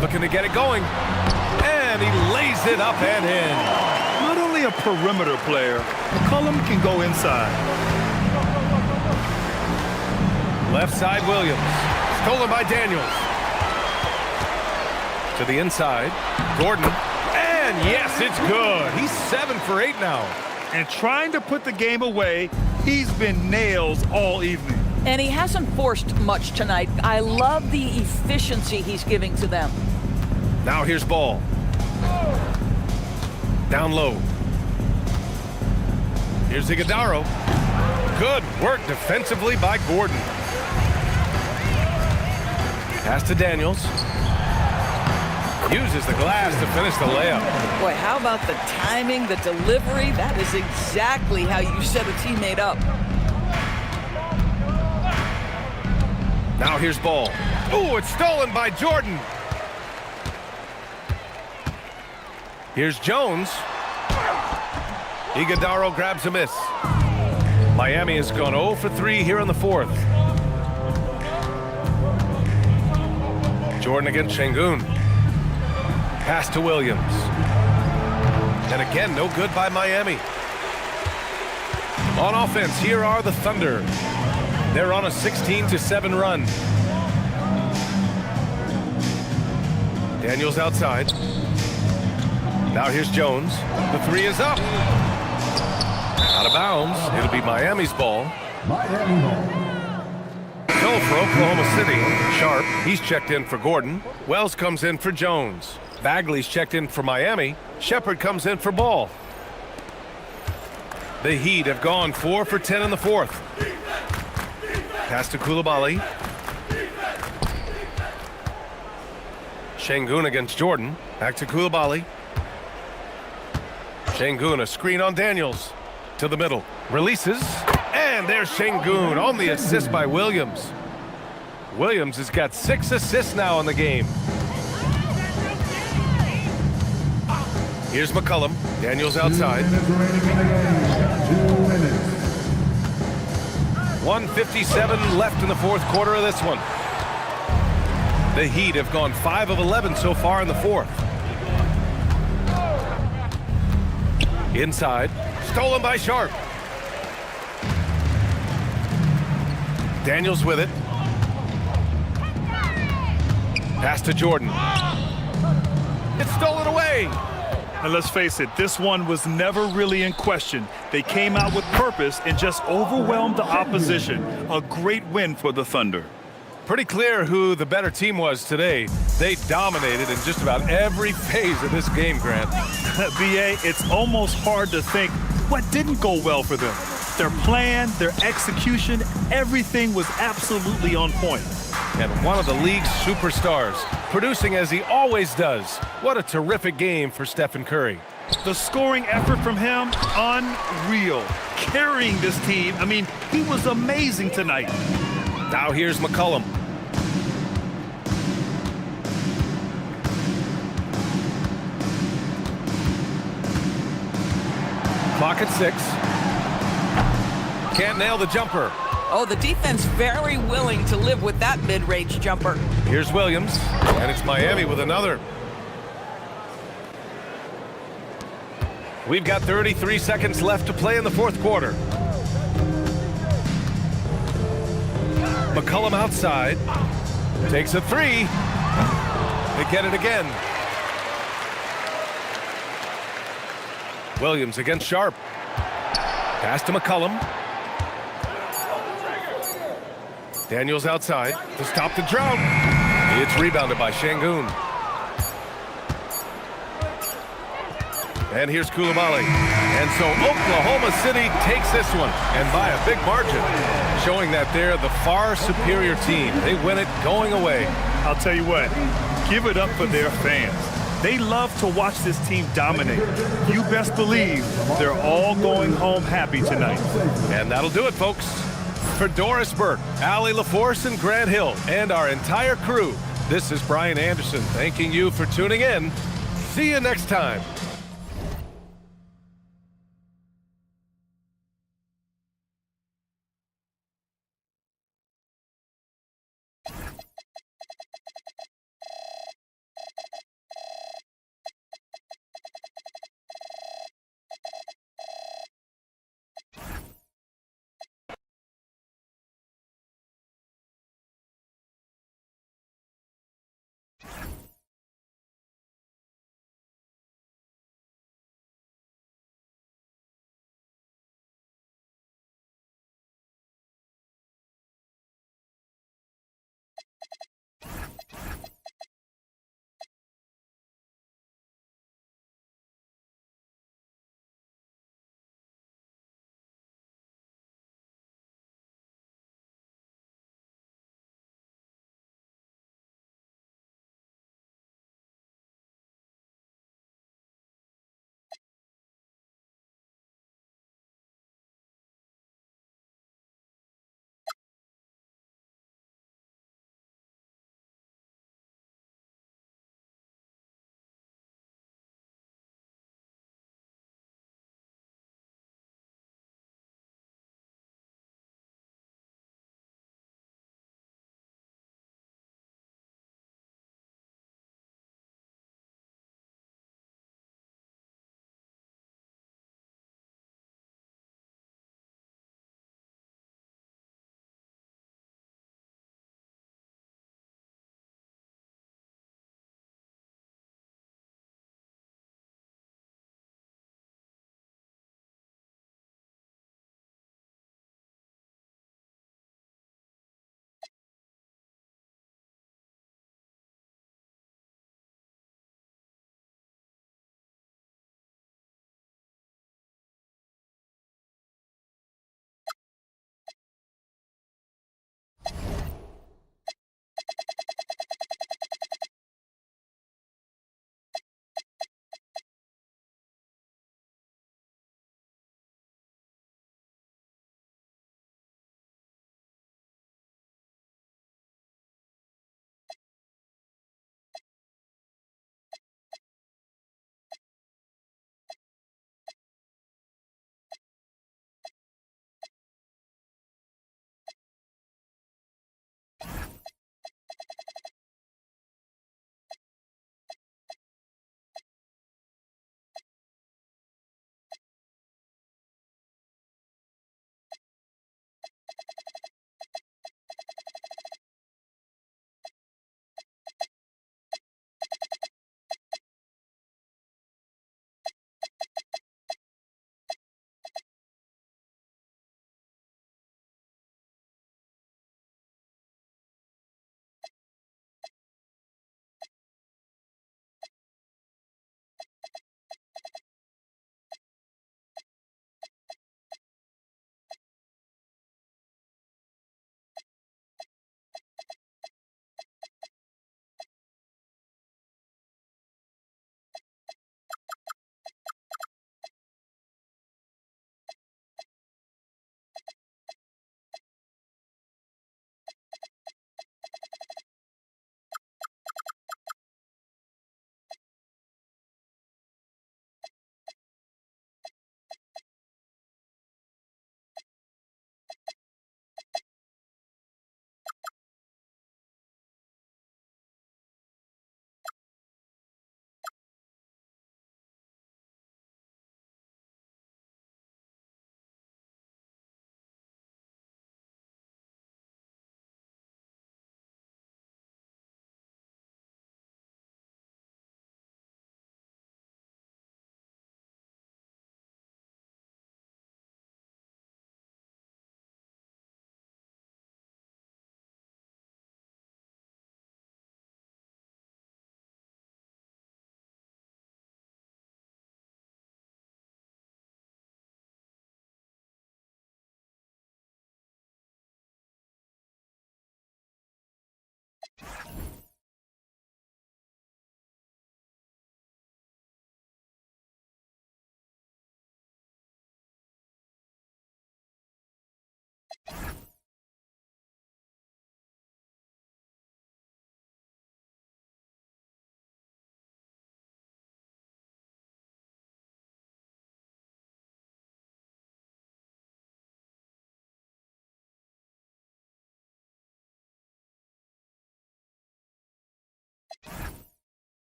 Looking to get it going. And he lays it up and in. Not only a perimeter player, McCollum can go inside. Left side Williams. Stolen by Daniels. To the inside. Gordon. And yes, it's good. He's 7 for 8 now. And trying to put the game away, he's been nails all evening. And he hasn't forced much tonight. I love the efficiency he's giving to them. Now here's Ball. Down low. Here's Iguodaro. Good work defensively by Gordon. Pass to Daniels. Uses the glass to finish the layup. Boy, how about the timing, the delivery? That is exactly how you set a teammate up. Now here's Ball. Oh, it's stolen by Jordan. Here's Jones. Iguodaro grabs a miss. Miami has gone 0 for 3 here in the fourth. Jordan against Şengün. Pass to Williams. And again, no good by Miami. On offense, here are the Thunder. They're on a 16-7 run. Daniels outside. Now here's Jones. The three is up. Out of bounds. It'll be Miami's ball. Miami ball. So for Oklahoma City, Sharp, he's checked in for Gordon. Wells comes in for Jones. Bagley's checked in for Miami. Shepherd comes in for Ball. The Heat have gone 4 for 10 in the fourth. Pass to Coulibaly. Şengün against Jordan. Back to Coulibaly. Şengün, a screen on Daniels. To the middle. Releases. And there's Şengün on the assist by Williams. Williams has got 6 assists now in the game. Here's McCollum. Daniels outside. 2 minutes remaining in the game. 2 minutes. 1:57 left in the fourth quarter of this one. The Heat have gone 5 of 11 so far in the fourth. Inside. Stolen by Sharp. Daniels with it. Pass to Jordan. It's stolen away. And let's face it, this one was never really in question. They came out with purpose and just overwhelmed the opposition. A great win for the Thunder. Pretty clear who the better team was today. They dominated in just about every phase of this game, Grant. BA, it's almost hard to think what didn't go well for them. Their plan, their execution, everything was absolutely on point. And one of the league's superstars, producing as he always does. What a terrific game for Stephen Curry. The scoring effort from him, unreal. Carrying this team, I mean, he was amazing tonight. Now here's McCollum. Clock at 6. Can't nail the jumper. Oh, the defense very willing to live with that mid-range jumper. Here's Williams, and it's Miami with another. We've got 33 seconds left to play in the fourth quarter. McCollum outside. Takes a three. They get it again. Williams against Sharp. Pass to McCollum. Daniels outside to stop the drought. It's rebounded by Şengün. And here's Coulibaly. And so Oklahoma City takes this one, and by a big margin, showing that they're the far superior team. They win it going away. I'll tell you what, give it up for their fans. They love to watch this team dominate. You best believe they're all going home happy tonight. And that'll do it, folks. For Doris Burke, Allie LaForce, and Grant Hill, and our entire crew, this is Brian Anderson thanking you for tuning in. See you next time.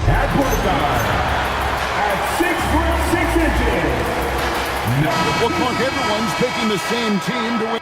At point guard, at 6'6". Now it looks like everyone's picking the same team to win.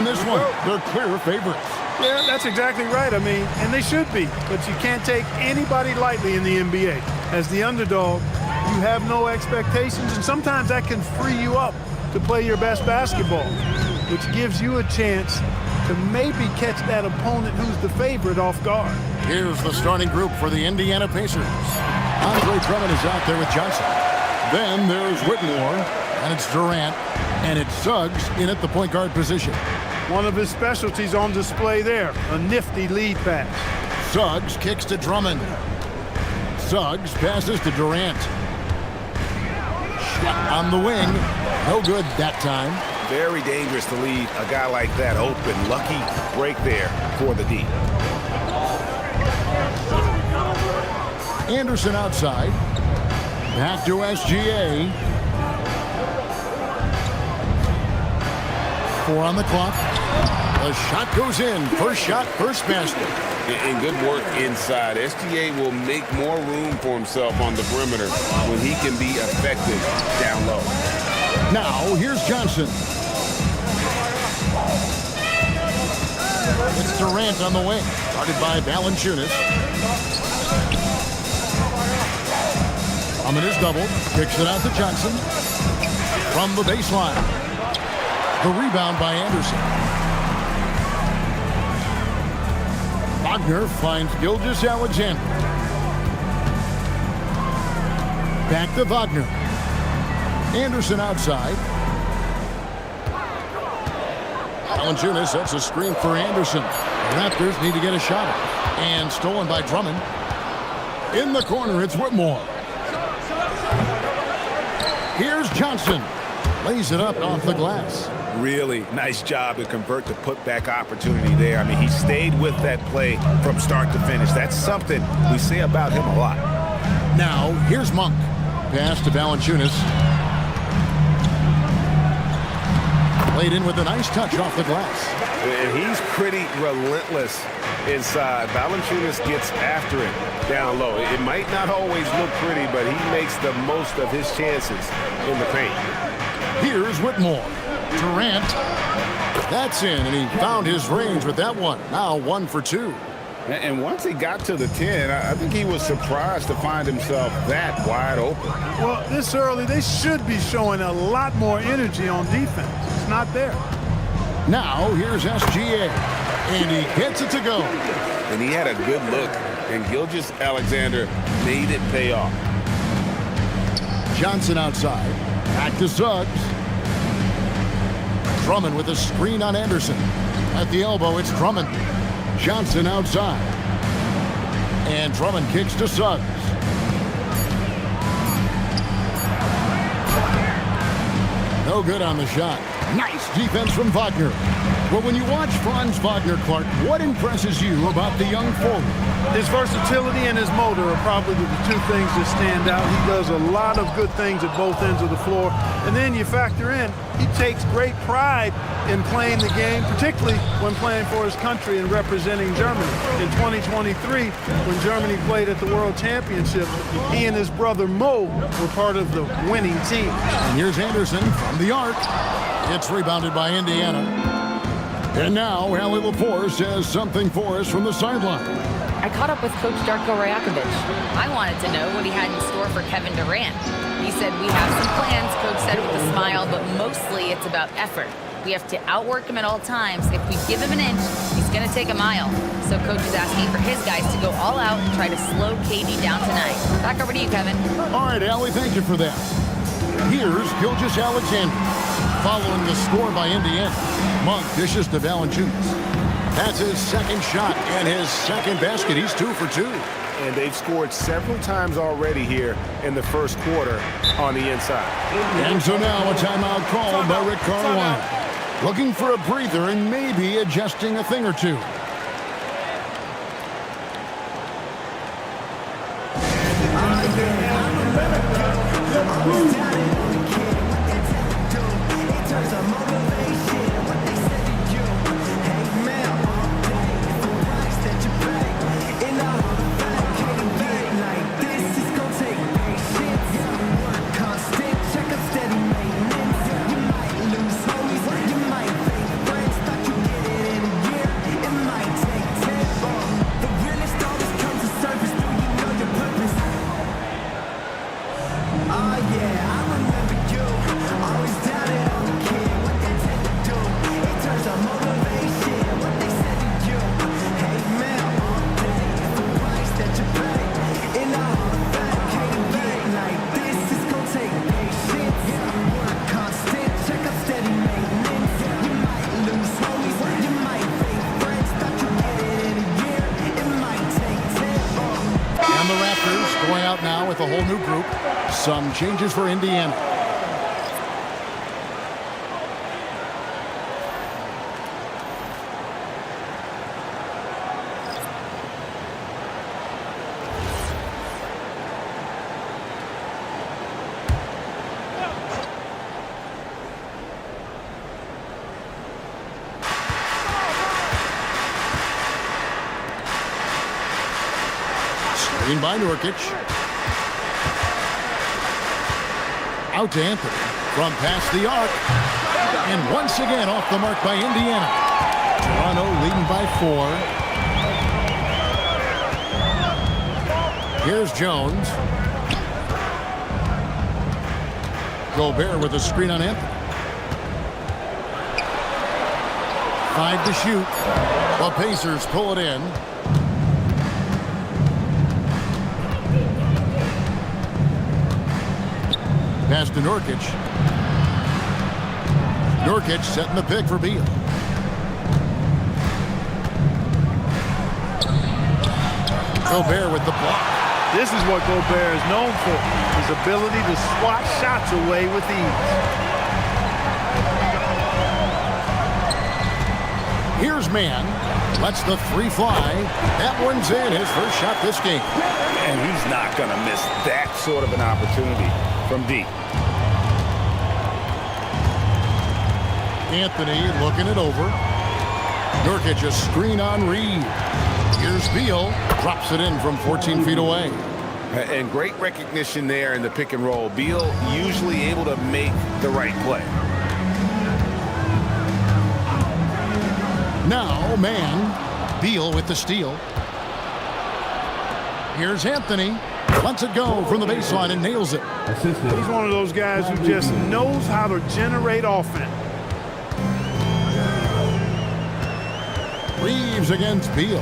in this one. They're clear favorites. Yeah, that's exactly right. I mean, and they should be. But you can't take anybody lightly in the NBA. As the underdog, you have no expectations, and sometimes that can free you up to play your best basketball, which gives you a chance to maybe catch that opponent who's the favorite off guard. Here's the starting group for the Indiana Pacers. Andre Drummond is out there with Johnson. Then there's Whitmore, and it's Durant, and it's Suggs in at the point guard position. One of his specialties on display there, a nifty lead pass. Suggs kicks to Drummond. Suggs passes to Durant. Shot on the wing. No good that time. Very dangerous to leave a guy like that open. Lucky break there for the D. Anderson outside. Back to SGA. 4 on the clock. The shot goes in. First shot, first basket. And good work inside. SGA will make more room for himself on the perimeter when he can be effective down low. Now, here's Johnson. It's Durant on the wing. Started by Valanciunas. Drummond is doubled. Kicks it out to Johnson. From the baseline. The rebound by Anderson. Wagner finds Gilgeous-Alexander. Back to Wagner. Anderson outside. Valanciunas sets a screen for Anderson. The Raptors need to get a shot at it. And stolen by Drummond. In the corner, it's Whitmore. Here's Johnson. Lays it up off the glass. Really nice job to convert the putback opportunity there. I mean, he stayed with that play from start to finish. That's something we say about him a lot. Now, here's Monk. Pass to Valanciunas. Played in with a nice touch off the glass. And he's pretty relentless inside. Valanciunas gets after it down low. It might not always look pretty, but he makes the most of his chances in the paint. Here's Whitmore. Durant. That's in, and he found his range with that one. Now 1 for 2. And once he got to the 10, I think he was surprised to find himself that wide open. Well, this early, they should be showing a lot more energy on defense. It's not there. Now, here's SGA. And he gets it to go. And he had a good look, and Gilgeous-Alexander made it pay off. Johnson outside. Back to Suggs. Drummond with a screen on Anderson. At the elbow, it's Drummond. Johnson outside. And Drummond kicks to Suggs. No good on the shot. Nice defense from Wagner. Well, when you watch Franz Wagner, Clark, what impresses you about the young forward? His versatility and his motor are probably the two things that stand out. He does a lot of good things at both ends of the floor. And then you factor in, he takes great pride in playing the game, particularly when playing for his country and representing Germany. In 2023, when Germany played at the World Championship, he and his brother Mo were part of the winning team. And here's Anderson from the arc. It's rebounded by Indiana. And now, Allie Lepore says something for us from the sideline. I caught up with Coach Darko Rajakovic. I wanted to know what he had in store for Kevin Durant. He said, we have some plans, Coach said with a smile, but mostly it's about effort. We have to outwork him at all times. If we give him an inch, he's going to take a mile. So Coach is asking for his guys to go all out and try to slow KD down tonight. Back over to you, Kevin. All right, Allie, thank you for that. Here's Gilgeous-Alexander. Following the score by Indiana, Monk dishes to Valanciunas. That's his second shot and his second basket. He's 2 for 2. And they've scored several times already here in the first quarter on the inside. And so now a timeout called by Rick Carlisle. Looking for a breather and maybe adjusting a thing or two. And the Raptors going out now with a whole new group. Some changes for Indiana. Screen by Nurkic. Out to Anthony. From past the arc. And once again off the mark by Indiana. Toronto leading by 4. Here's Jones. Gobert with a screen on Anthony. 5 to shoot. The Pacers pull it in. Pass to Nurkic. Nurkic setting the pick for Beal. Gobert with the block. This is what Gobert is known for, his ability to swat shots away with ease. Here's Mann. Lets the three fly. That one's in. His first shot this game. And he's not going to miss that sort of an opportunity from deep. Anthony looking it over. Nurkic a screen on Reed. Here's Beal. Drops it in from 14 feet away. And great recognition there in the pick and roll. Beal usually able to make the right play. Now Mann. Beal with the steal. Here's Anthony. Lets it go from the baseline and nails it. He's one of those guys who just knows how to generate offense. Reeves against Beal.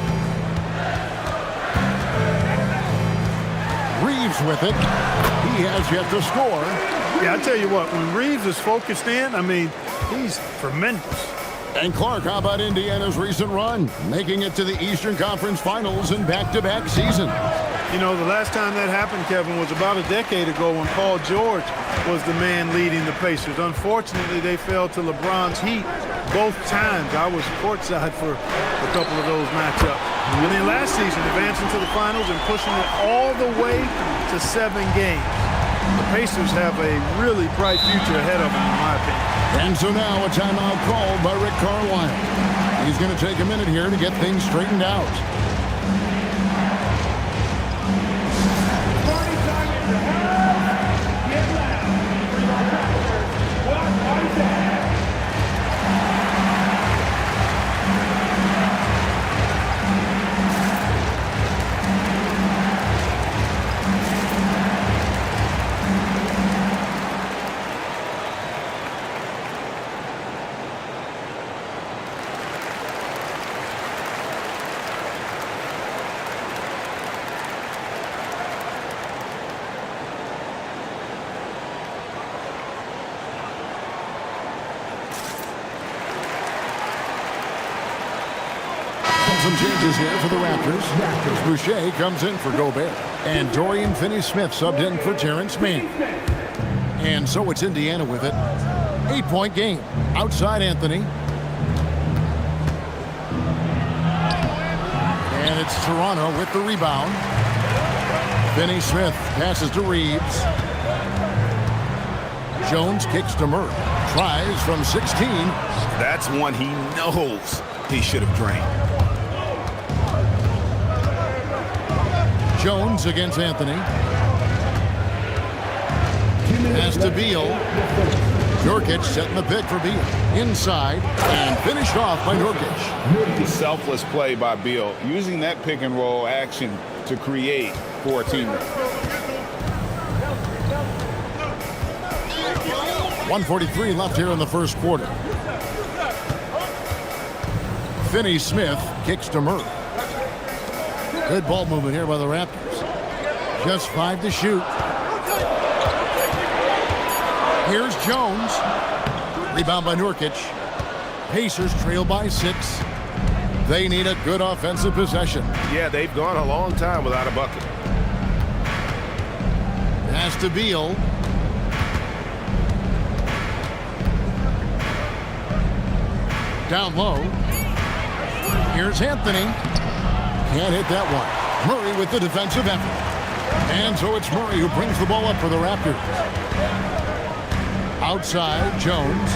Reeves with it. He has yet to score. Yeah, I tell you what, when Reeves is focused in, I mean, he's tremendous. And Clark, how about Indiana's recent run? Making it to the Eastern Conference Finals in back-to-back seasons. You know, the last time that happened, Kevin, was about a decade ago when Paul George was the man leading the Pacers. Unfortunately, they fell to LeBron's Heat both times. I was courtside for a couple of those matchups. And then last season, advancing to the finals and pushing it all the way to 7 games. The Pacers have a really bright future ahead of them, in my opinion. And so now a timeout called by Rick Carlisle. He's going to take a minute here to get things straightened out. Some changes here for the Raptors. Boucher comes in for Gobert. And Dorian Finney-Smith subbed in for Terrence Mann. And so it's Indiana with it. 8-point game. Outside Anthony. And it's Toronto with the rebound. Finney-Smith passes to Reeves. Jones kicks to Murray. Tries from 16. That's one he knows he should have drained. Jones against Anthony. Pass to Beal. Nurkic setting the pick for Beal. Inside and finished off by Nurkic. Selfless play by Beal, using that pick and roll action to create for a teammate. 1:43 left here in the first quarter. Finney-Smith kicks to Murray. Good ball movement here by the Raptors. Just 5 to shoot. Here's Jones. Rebound by Nurkic. Pacers trail by 6. They need a good offensive possession. Yeah, they've gone a long time without a bucket. Pass to Beal. Down low. Here's Anthony. Can't hit that one. Murray with the defensive effort. And so it's Murray who brings the ball up for the Raptors. Outside, Jones.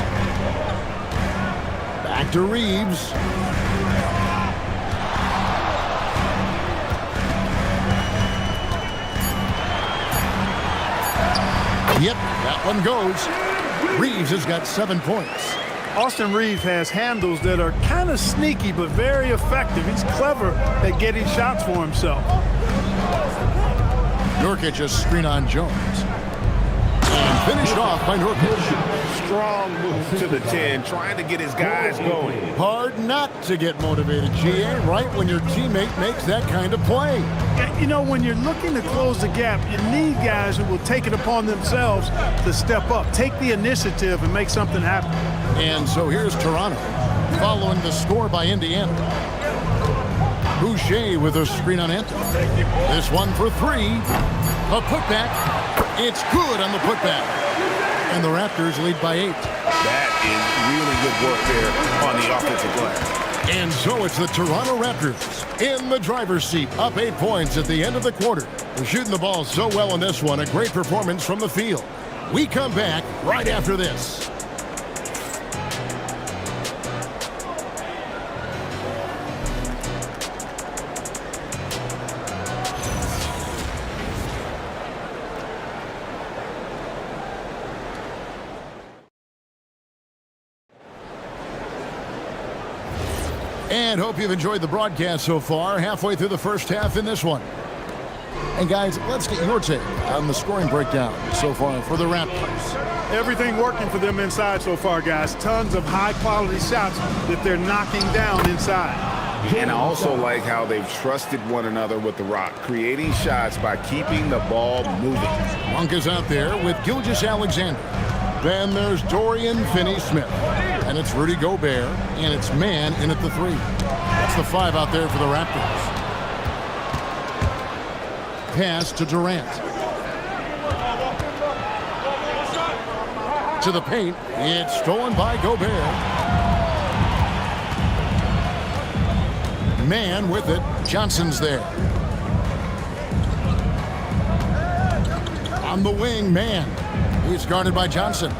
Back to Reeves. Yep, that one goes. Reeves has got 7 points. Austin Reeves has handles that are kind of sneaky but very effective. He's clever at getting shots for himself. Nurkic just screen on Jones. And finished off by Nurkic. Strong move to the 10, trying to get his guys going. Hard not to get motivated, GA, right when your teammate makes that kind of play. You know, when you're looking to close the gap, you need guys who will take it upon themselves to step up, take the initiative, and make something happen. And so here's Toronto, following the score by Indiana. Boucher with a screen on Anthony. This one for 3. A putback. It's good on the putback. And the Raptors lead by 8. That is really good work there on the offensive glass. And so it's the Toronto Raptors in the driver's seat, up 8 points at the end of the quarter. They're shooting the ball so well in this one, a great performance from the field. We come back right after this. And hope you've enjoyed the broadcast so far. Halfway through the first half in this one. And guys, let's get your take on the scoring breakdown so far for the Raptors. Everything working for them inside so far, guys. Tons of high-quality shots that they're knocking down inside. And I also like how they've trusted one another with the rock, creating shots by keeping the ball moving. Monk is out there with Gilgeous-Alexander. Then there's Dorian Finney-Smith. And it's Rudy Gobert, and it's Man in at the 3. That's the 5 out there for the Raptors. Pass to Durant. To the paint. It's stolen by Gobert. Man with it. Johnson's there. On the wing, Man. He's guarded by Johnson.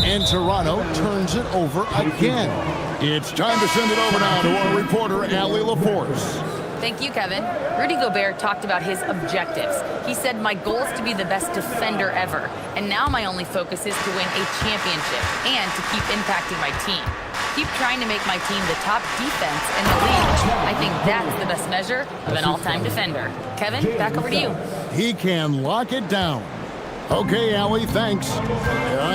And Toronto turns it over again. It's time to send it over now to our reporter, Allie LaForce. Thank you, Kevin. Rudy Gobert talked about his objectives. He said, my goal is to be the best defender ever. And now my only focus is to win a championship and to keep impacting my team. Keep trying to make my team the top defense in the league. I think that's the best measure of an all-time defender. Kevin, back over to you. He can lock it down. Okay, Allie, thanks.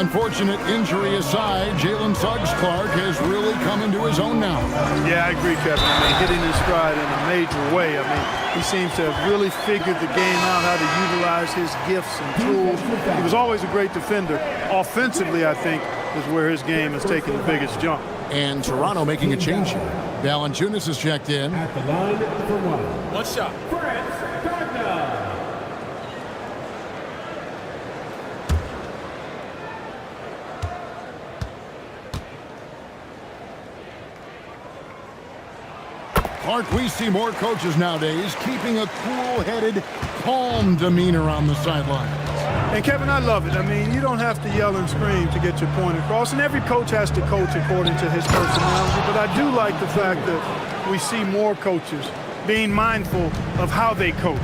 Unfortunate injury aside, Jalen Suggs-Clark has really come into his own now. Yeah, I agree, Kevin. I mean, hitting his stride in a major way. I mean, he seems to have really figured the game out, how to utilize his gifts and tools. He was always a great defender. Offensively, I think, is where his game has taken the biggest jump. And Toronto making a change here. Valanciunas is checked in. At the line for 1. One shot. Clark, we see more coaches nowadays keeping a cool-headed, calm demeanor on the sidelines. And, Kevin, I love it. I mean, you don't have to yell and scream to get your point across, and every coach has to coach according to his personality. But I do like the fact that we see more coaches being mindful of how they coach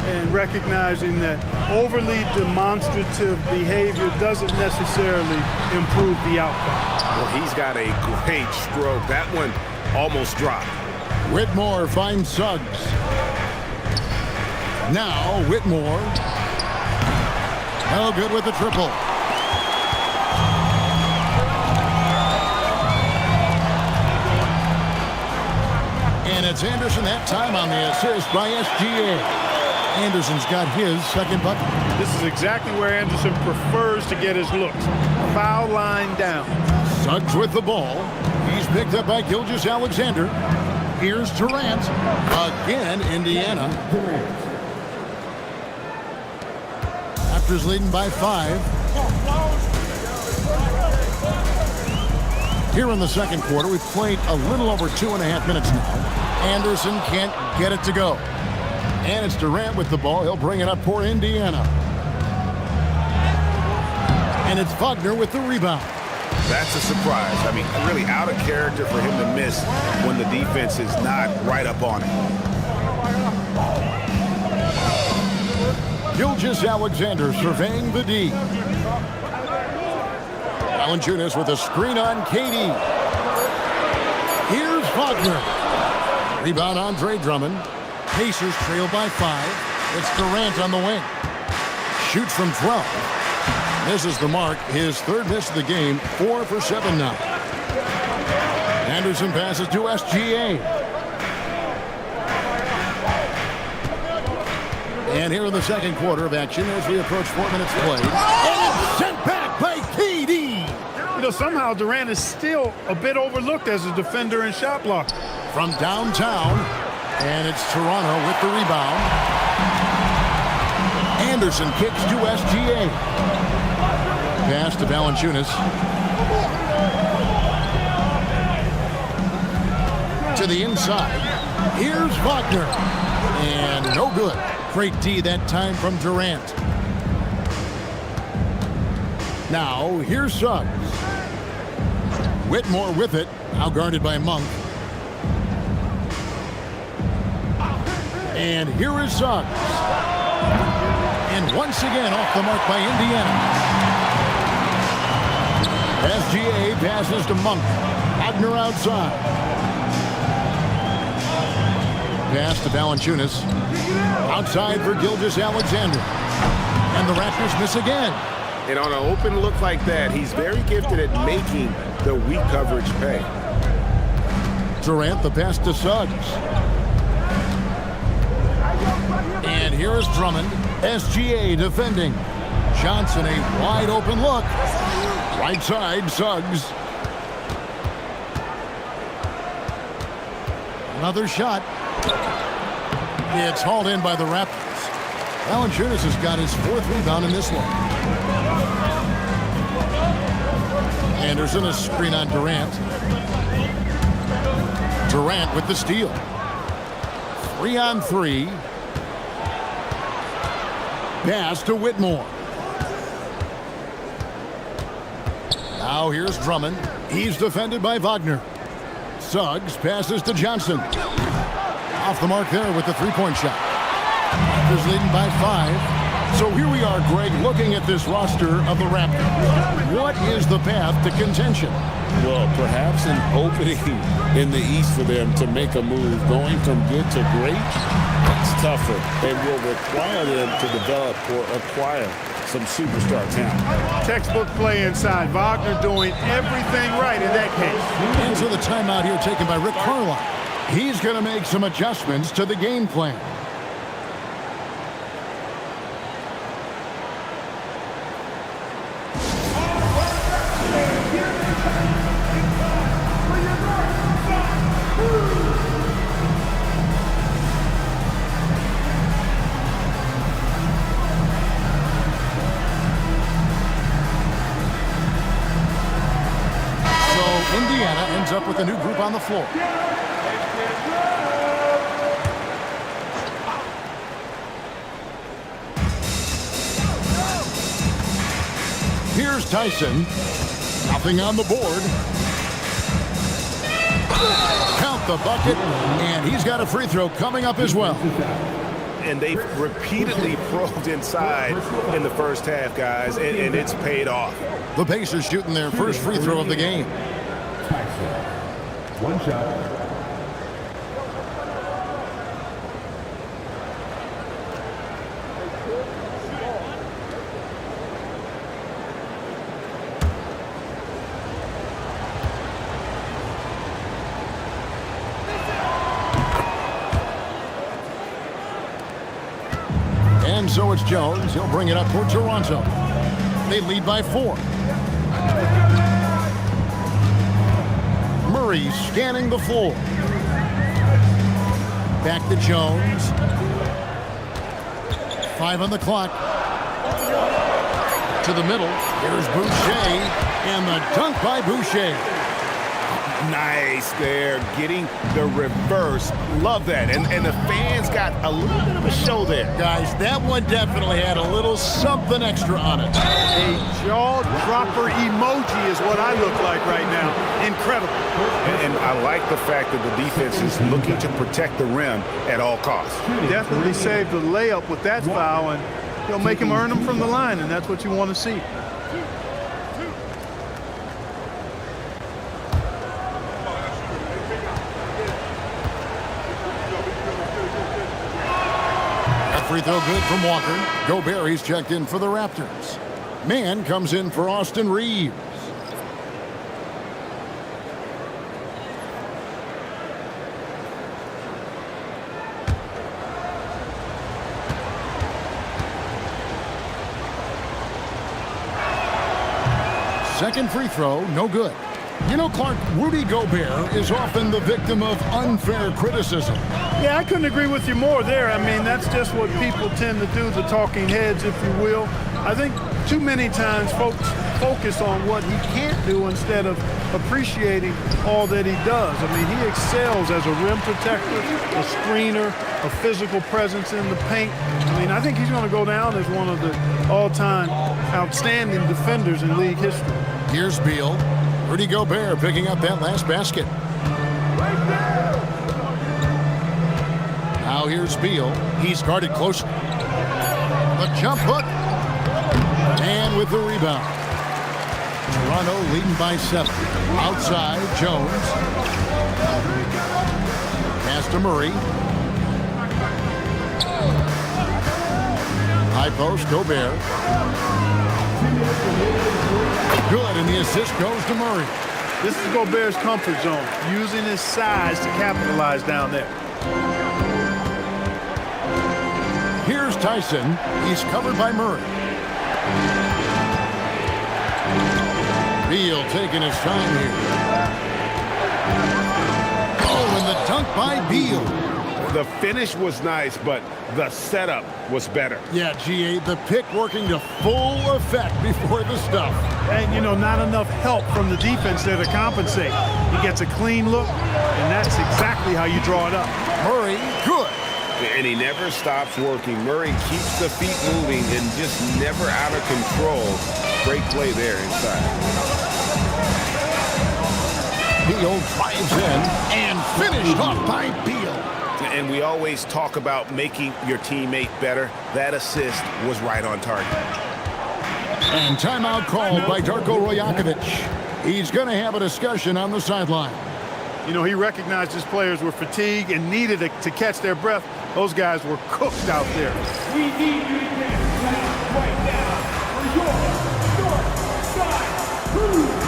and recognizing that overly demonstrative behavior doesn't necessarily improve the outcome. Well, he's got a great stroke. That one almost dropped. Whitmore finds Suggs. Now Whitmore. No good with the triple. And it's Anderson that time on the assist by SGA. Anderson's got his second bucket. This is exactly where Anderson prefers to get his looks. Foul line down. Suggs with the ball. He's picked up by Gilgeous-Alexander. Here's Durant. Again, Indiana. Raptors leading by 5. Here in the second quarter, we've played a little over 2.5 minutes now. Anderson can't get it to go. And it's Durant with the ball. He'll bring it up for Indiana. And it's Wagner with the rebound. That's a surprise. I mean, really out of character for him to miss when the defense is not right up on him. Gilgeous-Alexander surveying the D. Valanciunas with a screen on KD. Here's Wagner. Rebound Andre Drummond. Pacers trail by 5. It's Durant on the wing. Shoots from 12. Misses the mark. His third miss of the game. 4 for 7 now. Anderson passes to SGA. And here in the second quarter of action as we approach 4 minutes played. And it's sent back by KD. You know, somehow Durant is still a bit overlooked as a defender and shot blocker. From downtown. And it's Toronto with the rebound. Anderson kicks to SGA. Pass to Valanciunas. To the inside. Here's Wagner. And no good. Great D that time from Durant. Now, here's Suggs. Whitmore with it. Now guarded by Monk. And here is Suggs. And once again off the mark by Indiana. SGA passes to Monk. Wagner outside. Pass to Valanciunas. Outside for Gilgeous-Alexander. And the Raptors miss again. And on an open look like that, he's very gifted at making the weak coverage pay. Durant the pass to Suggs. And here is Drummond. SGA defending. Johnson a wide open look. Right side, Suggs. Another shot. It's hauled in by the Raptors. Valanciunas has got his 4th rebound in this one. Anderson a screen on Durant. Durant with the steal. 3-on-3. Pass to Whitmore. Now here's Drummond. He's defended by Wagner. Suggs passes to Johnson. Off the mark there with the three-point shot. Raptors leading by 5. So here we are, Greg, looking at this roster of the Raptors. What is the path to contention? Well, perhaps an opening in the East for them to make a move. Going from good to great, that's tougher and will require them to develop or acquire some superstar talent. Textbook play inside. Wagner doing everything right in that case. And so the timeout here taken by Rick Carlisle. He's going to make some adjustments to the game plan. Indiana ends up with a new group on the floor. Here's Tyson. Nothing on the board. Count the bucket, and he's got a free throw coming up as well. And they've repeatedly probed inside in the first half, guys, and it's paid off. The Pacers shooting their first free throw of the game. One shot. And so it's Jones. He'll bring it up for Toronto. They lead by 4. Murray scanning the floor. Back to Jones. 5 on the clock. to the middle. Here's Boucher, and the dunk by Boucher. Nice there, getting the reverse. Love that. And the fans got a little bit of a show there. Guys, that one definitely had a little something extra on it. A jaw-dropper emoji is what I look like right now. Incredible. And I like the fact that the defense is looking to protect the rim at all costs. Definitely saved the layup with that foul, and he'll make him earn them from the line, and that's what you want to see. Free throw good from Walker. Gobert, he's checked in for the Raptors. Mann comes in for Austin Reeves. Second free throw, no good. You know, Clark, Rudy Gobert is often the victim of unfair criticism. Yeah, I couldn't agree with you more there. I mean, that's just what people tend to do, the talking heads, if you will. I think too many times folks focus on what he can't do instead of appreciating all that he does. I mean, he excels as a rim protector, a screener, a physical presence in the paint. I mean, I think he's going to go down as one of the all-time outstanding defenders in league history. Here's Beal. Rudy Gobert picking up that last basket. Now here's Beal. He's guarded closely. The jump hook. And with the rebound. Toronto leading by 7. Outside, Jones. Pass to Murray. High post, Gobert. Good, and the assist goes to Murray. This is Gobert's comfort zone, using his size to capitalize down there. Here's Tyson. He's covered by Murray. Beal taking his time here. Oh, and the dunk by Beal. The finish was nice, but the setup was better. Yeah, GA, the pick working to full effect before the stuff. And, you know, not enough help from the defense there to compensate. He gets a clean look, and that's exactly how you draw it up. Murray, good. And he never stops working. Murray keeps the feet moving and just never out of control. Great play there inside. Beal drives in and finished off by Beal. And we always talk about making your teammate better. That assist was right on target. And timeout called by Darko Rajakovic. He's going to have a discussion on the sideline. You know, he recognized his players were fatigued and needed to catch their breath. Those guys were cooked out there. We need you to get right now for your North Side Crew.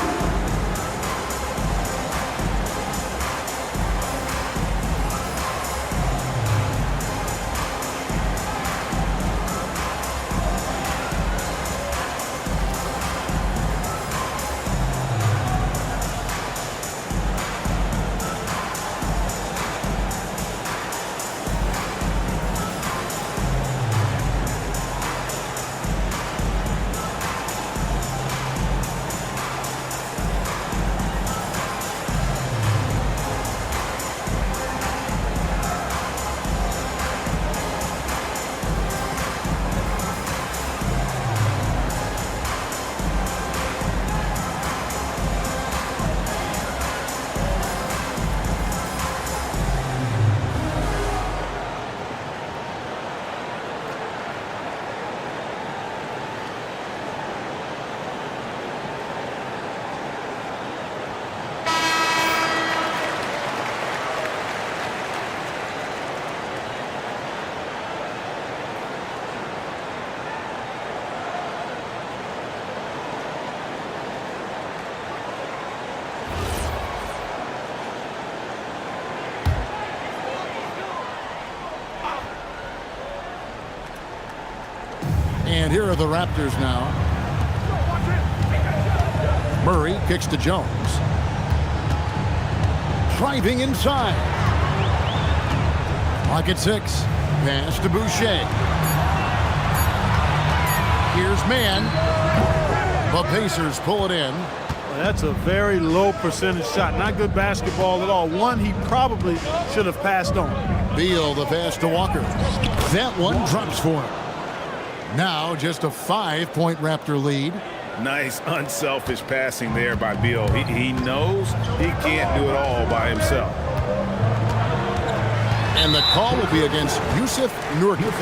And here are the Raptors now. Murray kicks to Jones. Driving inside. Clock at 6. Pass to Boucher. Here's Mann. The Pacers pull it in. Well, that's a very low percentage shot. Not good basketball at all. One he probably should have passed on. Beal, the pass to Walker. That one drops for him. Now just a 5-point Raptor lead. Nice unselfish passing there by Beal. He knows he can't do it all by himself. And the call will be against Yusuf Nurkic.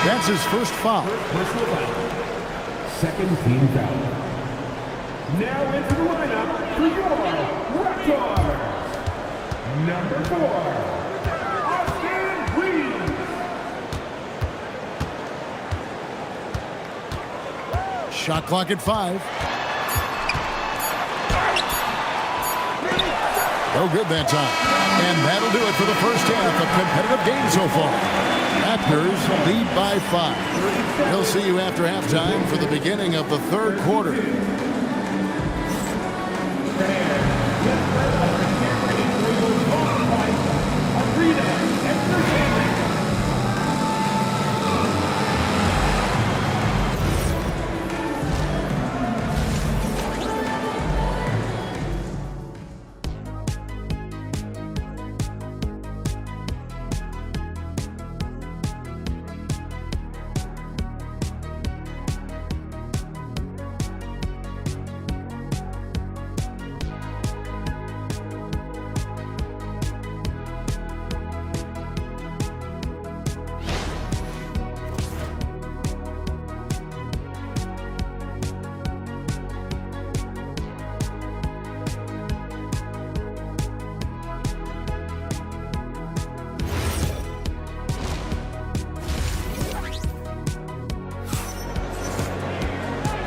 That's his first foul. Second team foul. Now into the lineup for your Raptors. Number 4, Austin Reeves. Shot clock at 5. No good that time. And that'll do it for the first half of competitive game so far. Raptors lead by 5. We'll see you after halftime for the beginning of the third quarter.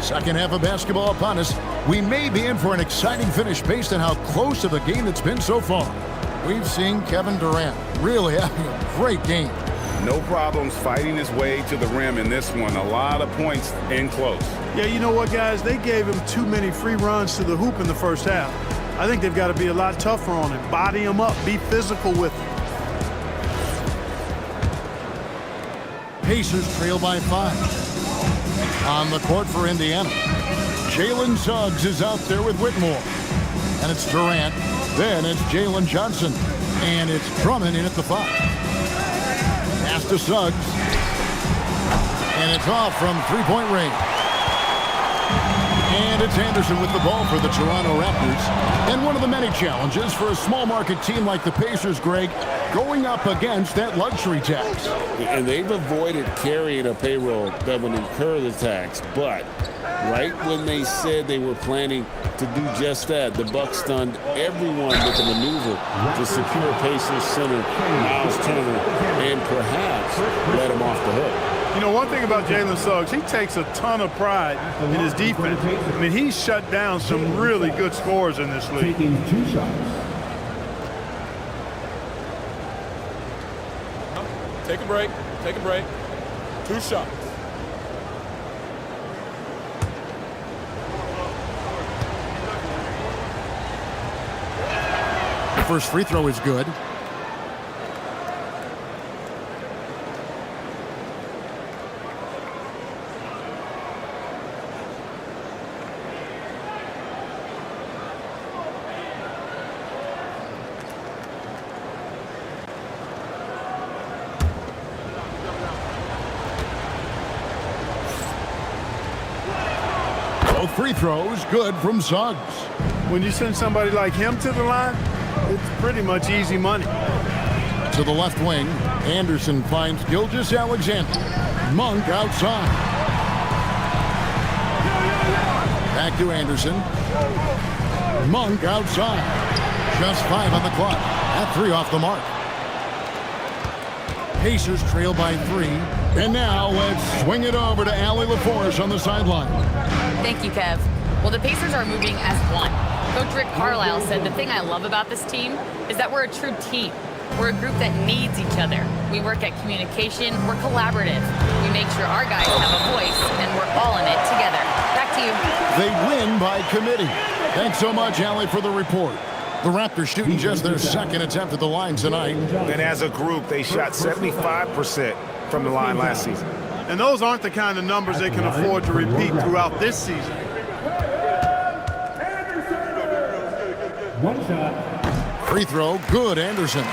Second half of basketball upon us. We may be in for an exciting finish based on how close of a game it's been so far. We've seen Kevin Durant really having a great game. No problems fighting his way to the rim in this one. A lot of points in close. Yeah, you know what, guys? They gave him too many free runs to the hoop in the first half. I think they've got to be a lot tougher on him. Body him up. Be physical with him. Pacers trail by 5. On the court for Indiana, Jalen Suggs is out there with Whitmore. And it's Durant. Then it's Jalen Johnson. And it's Drummond in at the 5. Pass to Suggs. And it's off from three-point range. And it's Anderson with the ball for the Toronto Raptors. And one of the many challenges for a small market team like the Pacers, Greg, going up against that luxury tax. And they've avoided carrying a payroll that would incur the tax. But right when they said they were planning to do just that, the Bucks stunned everyone with a maneuver to secure Pacers center Miles Turner and perhaps let him off the hook. You know, one thing about Jalen Suggs, he takes a ton of pride in his defense. I mean, he's shut down some really good scorers in this league. Taking 2 shots. Take a break. Take a break. 2 shots. The first free throw is good. Both free throws good from Suggs. When you send somebody like him to the line, it's pretty much easy money. To the left wing, Anderson finds Gilgeous-Alexander. Monk outside. Back to Anderson. Monk outside. Just 5 on the clock. At 3 off the mark. Pacers trail by 3. And now let's swing it over to Allie LaForce on the sideline. Thank you, Kev. Well, the Pacers are moving as one. Coach Rick Carlisle said the thing I love about this team is that we're a true team. We're a group that needs each other. We work at communication. We're collaborative. We make sure our guys have a voice, and we're all in it together. Back to you. They win by committee. Thanks so much, Allie, for the report. The Raptors shooting just their second attempt at the line tonight. And as a group, they shot 75% from the line last season. And those aren't the kind of numbers they can afford to repeat throughout this season. Free throw, good, Anderson.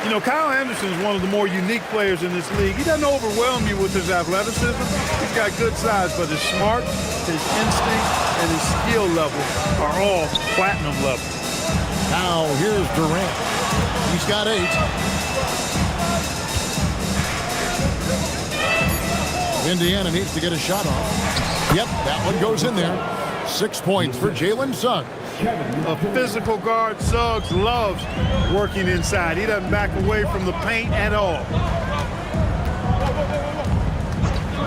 You know, Kyle Anderson is one of the more unique players in this league. He doesn't overwhelm you with his athleticism. He's got good size, but his smart, his instinct, and his skill level are all platinum level. Now here's Durant. He's got 8. Indiana needs to get a shot off. Yep, that one goes in there. 6 points for Jalen Suggs. A physical guard, Suggs loves working inside. He doesn't back away from the paint at all.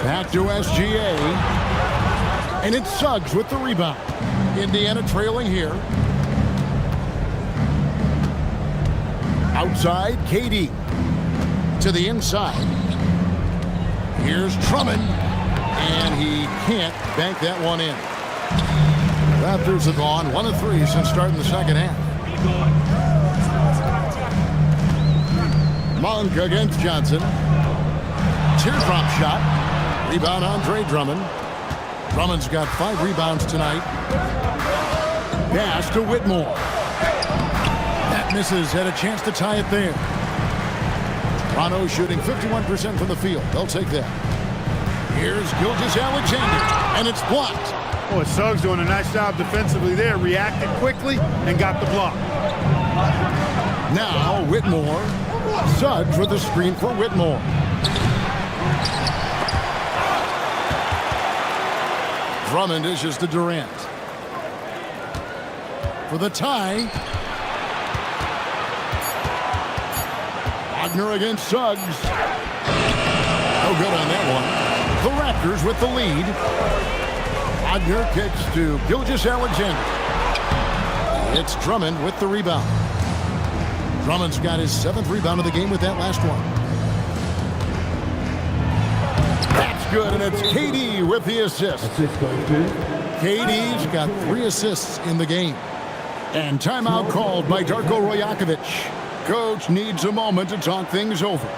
Back to SGA. And it's Suggs with the rebound. Indiana trailing here. Outside, KD. To the inside. Here's Drummond. And he can't bank that one in. Raptors have gone 1 of 3 since starting the second half. Monk against Johnson. Teardrop shot. Rebound Andre Drummond. Drummond's got 5 rebounds tonight. Pass to Whitmore. That misses. Had a chance to tie it there. Toronto shooting 51% from the field. They'll take that. Here's Gilgeous-Alexander. And it's blocked. Boy, Suggs doing a nice job defensively there. Reacted quickly and got the block. Now Whitmore. Suggs with a screen for Whitmore. Drummond dishes to Durant. For the tie. Wagner against Suggs. No good on that one. The Raptors with the lead. Wagner kicks to Gilgeous-Alexander. It's Drummond with the rebound. Drummond's got his 7th rebound of the game with that last one. That's good, and it's KD with the assist. KD's got 3 assists in the game. And timeout called by Darko Rajakovic. Coach needs a moment to talk things over.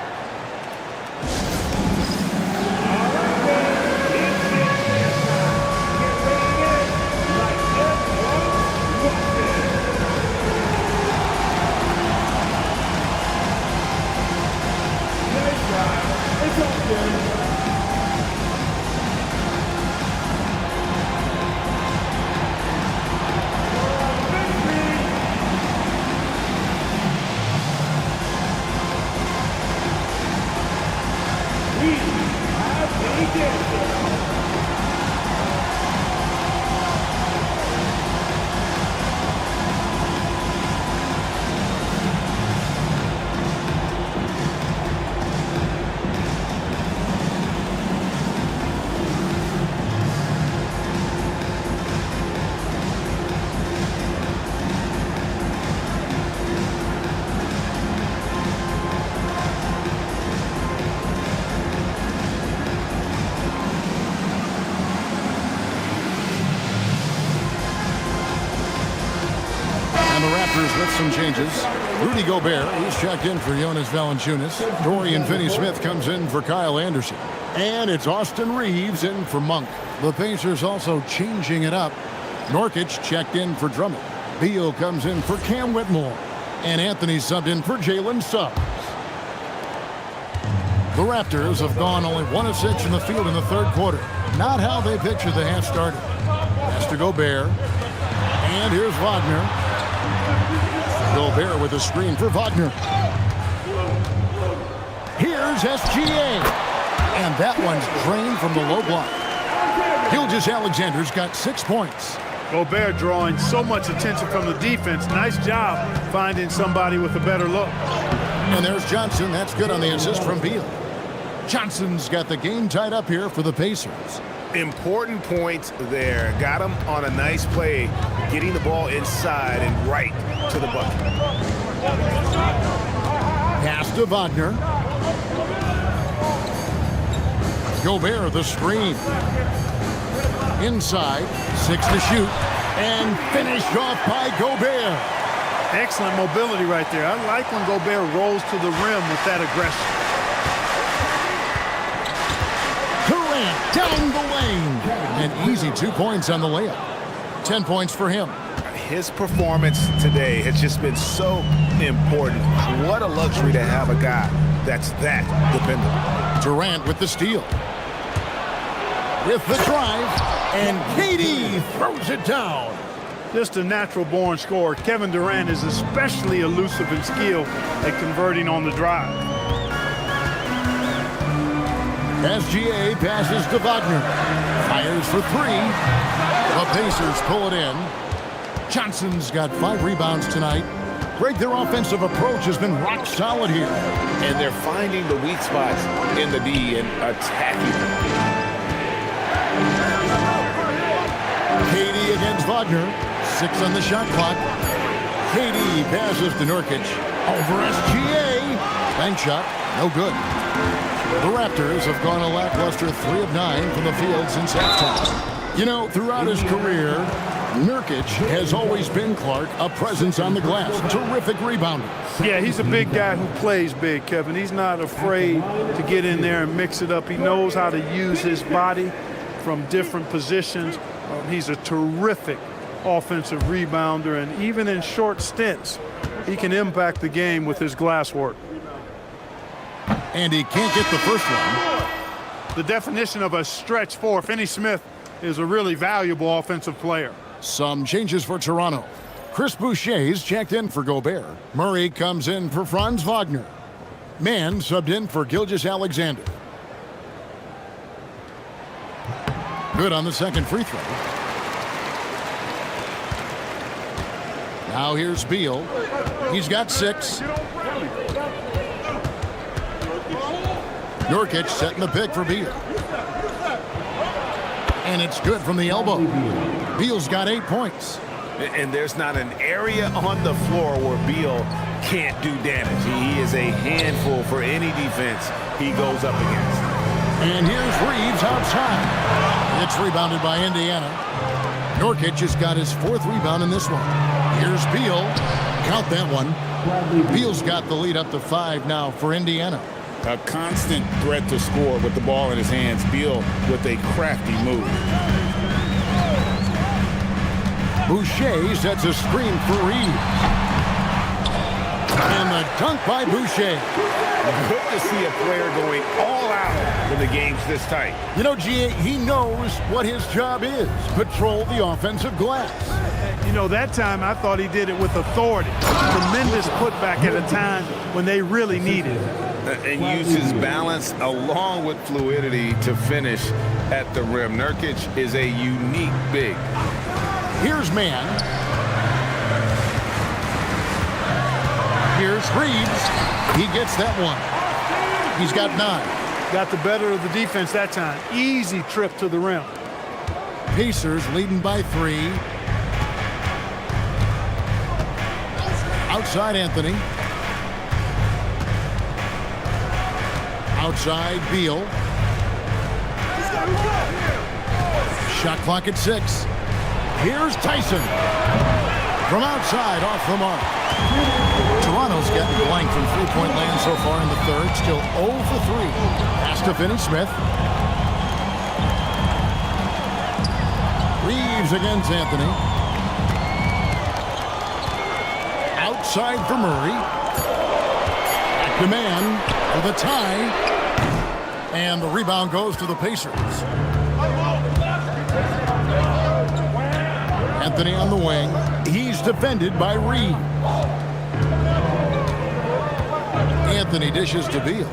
With some changes. Rudy Gobert, he's checked in for Jonas Valanciunas. Dorian Finney-Smith comes in for Kyle Anderson. And it's Austin Reeves in for Monk. The Pacers also changing it up. Nurkic checked in for Drummond. Beal comes in for Cam Whitmore. And Anthony subbed in for Jalen Suggs. The Raptors have gone only 1 of 6 in the field in the 3rd quarter. Not how they pictured the half started. Pass to Gobert. And here's Wagner. Gobert with a screen for Wagner. Here's SGA. And that one's drained from the low block. Gilgeous-Alexander's got 6 points. Gobert drawing so much attention from the defense. Nice job finding somebody with a better look. And there's Johnson. That's good on the assist from Beal. Johnson's got the game tied up here for the Pacers. Important points there. Got him on a nice play, getting the ball inside and right to the bucket. Pass to Wagner. Gobert the screen. Inside, 6 to shoot, and finished off by Gobert. Excellent mobility right there. I like when Gobert rolls to the rim with that aggression. Durant down the lane. An easy 2 points on the layup. 10 points for him. his performance today has just been so important. What a luxury to have a guy that's that dependable. Durant with the steal. With the drive, and KD throws it down. Just a natural-born scorer. Kevin Durant is especially elusive and skilled at converting on the drive. SGA passes to Wagner. Fires for three. The Pacers pull it in. Johnson's got 5 rebounds tonight. Greg, their offensive approach has been rock solid here. And they're finding the weak spots in the D and attacking them. KD against Wagner. 6 on the shot clock. KD passes to Nurkic. Over SGA. Bank shot. No good. The Raptors have gone a lackluster 3 of 9 from the field since halftime. You know, throughout his career, Nurkic has always been, Clark, a presence on the glass. Terrific rebounder. Yeah, he's a big guy who plays big, Kevin. He's not afraid to get in there and mix it up. He knows how to use his body from different positions. He's a terrific offensive rebounder, and even in short stints, he can impact the game with his glass work. And he can't get the first one. The definition of a stretch 4. Finney-Smith is a really valuable offensive player. Some changes for Toronto. Chris Boucher's checked in for Gobert. Murray comes in for Franz Wagner. Mann subbed in for Gilgeous-Alexander. Good on the second free throw. Now here's Beal. He's got 6. Nurkic setting the pick for Beal. And it's good from the elbow. Beal's got 8 points. And there's not an area on the floor where Beal can't do damage. He is a handful for any defense he goes up against. And here's Reeves outside. It's rebounded by Indiana. Nurkic has got his 4th rebound in this one. Here's Beal. Count that one. Beal's got the lead up to 5 now for Indiana. A constant threat to score with the ball in his hands. Beal with a crafty move. Boucher sets a screen for Reeves. And the dunk by Boucher. Good to see a player going all out when the game's this tight. You know, G.A., he knows what his job is. Patrol the offensive glass. You know, that time I thought he did it with authority. Tremendous putback at a time when they really needed it. And uses balance along with fluidity to finish at the rim. Nurkic is a unique big. Here's Mann. Here's Reeves. He gets that one. He's got 9. Got the better of the defense that time. Easy trip to the rim. Pacers leading by 3. Outside Anthony. Outside Beal. Shot clock at 6. Here's Tyson. From outside, off the mark. Toronto's getting blank from three-point land so far in the third. Still 0 for 3. Pass to Finney-Smith. Reeves against Anthony. Outside for Murray. Back to Mann for the tie. And the rebound goes to the Pacers. Anthony on the wing. He's defended by Reeves. Anthony dishes to Beal.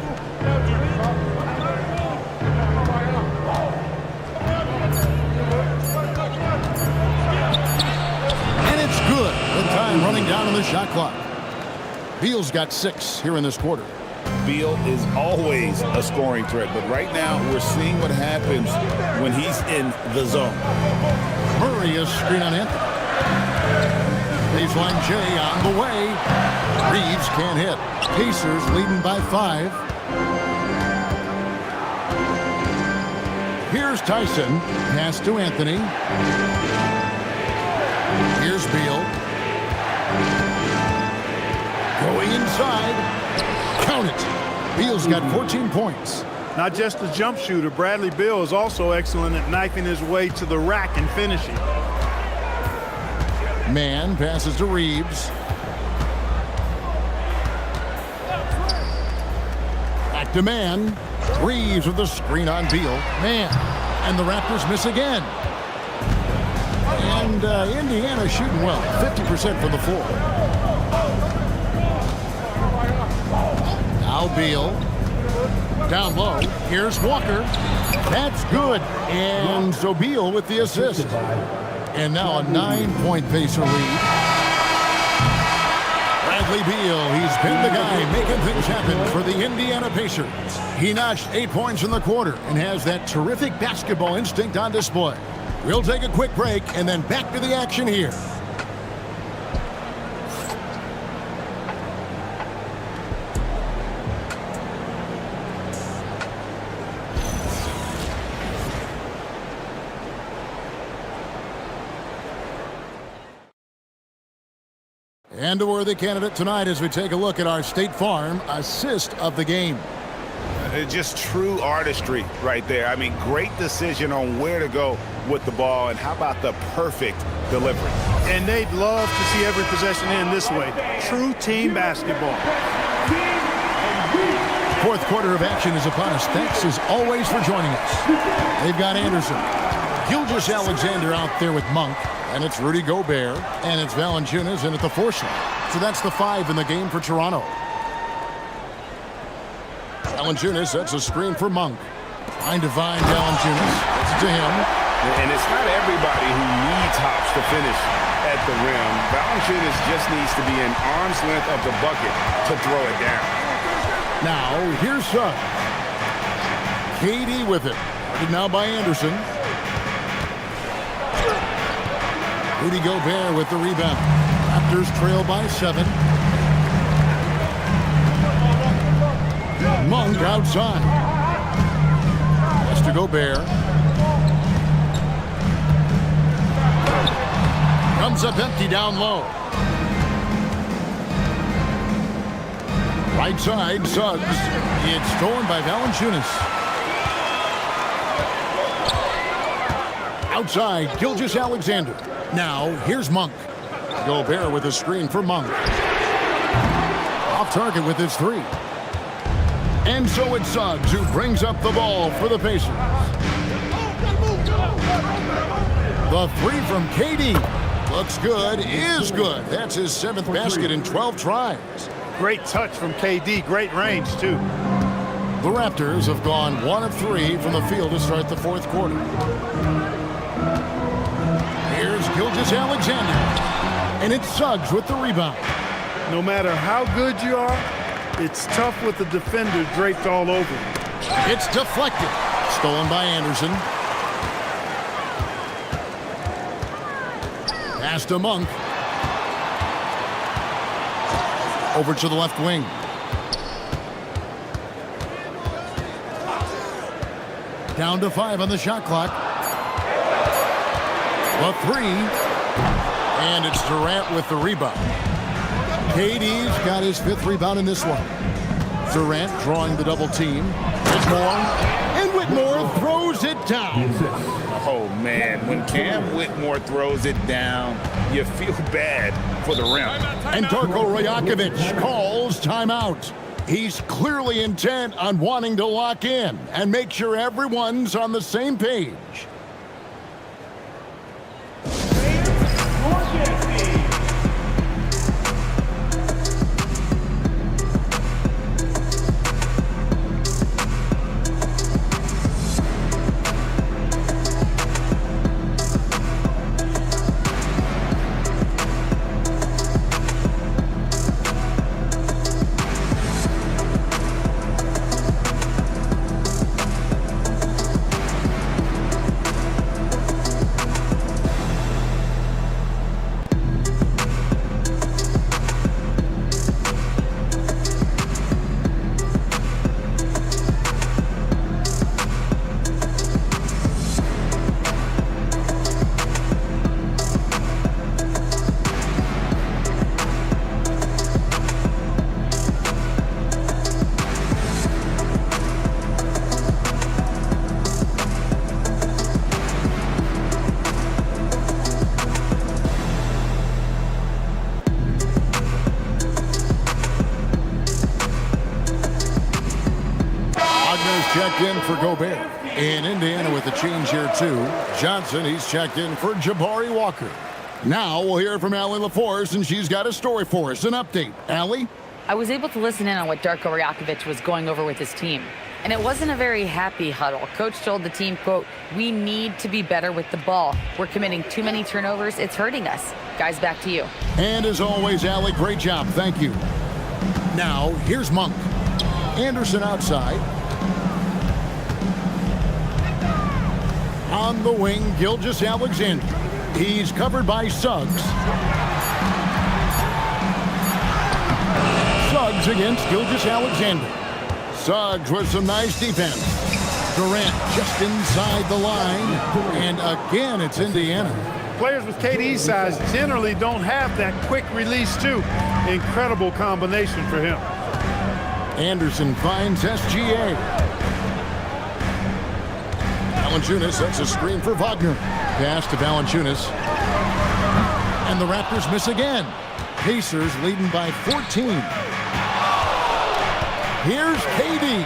And it's good. The time running down on the shot clock. Beal's got 6 here in this quarter. Beal is always a scoring threat, but right now we're seeing what happens when he's in the zone. Murray is screen on Anthony. Baseline J on the way. Reeves can't hit. Pacers leading by 5. Here's Tyson. Pass to Anthony. Here's Beal. Going inside. Count it. Beal's got 14 points. Not just a jump shooter, Bradley Beal is also excellent at knifing his way to the rack and finishing. Man passes to Reeves. Back to Man. Reeves with the screen on Beal. Man. And the Raptors miss again. And Indiana shooting well. 50% from the floor. Now Beal. Down low. Here's Walker. That's good. And so Beal with the assist. And now a 9-point Pacer lead. Bradley Beal, he's been the guy making things happen for the Indiana Pacers. He notched 8 points in the quarter and has that terrific basketball instinct on display. We'll take a quick break and then back to the action here. And a worthy candidate tonight as we take a look at our State Farm assist of the game. Just true artistry right there. I mean, great decision on where to go with the ball, and how about the perfect delivery. And they'd love to see every possession end this way. True team basketball. Fourth quarter of action is upon us. Thanks as always for joining us. They've got Anderson. Gilgeous-Alexander out there with Monk. And it's Rudy Gobert. And it's Valanciunas in at the 4 slot. So that's the 5 in the game for Toronto. Valanciunas sets a screen for Monk. Trying to find Valanciunas. It's to him. And it's not everybody who needs hops to finish at the rim. Valanciunas just needs to be an arm's length of the bucket to throw it down. Now, here's Suggs. KD with it. Guarded now by Anderson. Rudy Gobert with the rebound. Raptors trail by 7. Monk outside. Pass to Gobert. Comes up empty down low. Right side, Suggs. It's stolen by Valanciunas. Outside, Gilgeous-Alexander. Now, here's Monk. Gobert with a screen for Monk. Off target with his 3. And so it's Suggs who brings up the ball for the Pacers. The 3 from KD. Looks good, is good. That's his 7th basket in 12 tries. Great touch from KD. Great range, too. The Raptors have gone 1 of 3 from the field to start the 4th quarter. Here's Gilgeous-Alexander. And it's Suggs with the rebound. No matter how good you are, it's tough with the defender draped all over. It's deflected. Stolen by Anderson. Pass to Monk. Over to the left wing. Down to 5 on the shot clock. A 3. And it's Durant with the rebound. KD's got his 5th rebound in this one. Durant drawing the double team. Whitmore. And Whitmore throws it down. Oh, man. When Cam Whitmore throws it down, you feel bad for the rim. And Darko Rajakovic calls timeout. He's clearly intent on wanting to lock in and make sure everyone's on the same page. checked in for Gobert. In Indiana with the change here, too. Johnson, he's checked in for Jabari Walker. Now we'll hear from Allie LaForce, and she's got a story for us. An update. Allie? I was able to listen in on what Darko Rajakovic was going over with his team. And it wasn't a very happy huddle. Coach told the team, quote, "We need to be better with the ball. We're committing too many turnovers. It's hurting us." Guys, back to you. And as always, Allie, great job. Thank you. Now, here's Monk. Anderson outside. On the wing, Gilgeous-Alexander. He's covered by Suggs. Suggs against Gilgeous-Alexander. Suggs with some nice defense. Durant just inside the line. And again, it's Indiana. Players with KD's size generally don't have that quick release, too. Incredible combination for him. Anderson finds SGA. Valanciunas sets a screen for Wagner. Pass to Valanciunas. And the Raptors miss again. Pacers leading by 14. Here's KD.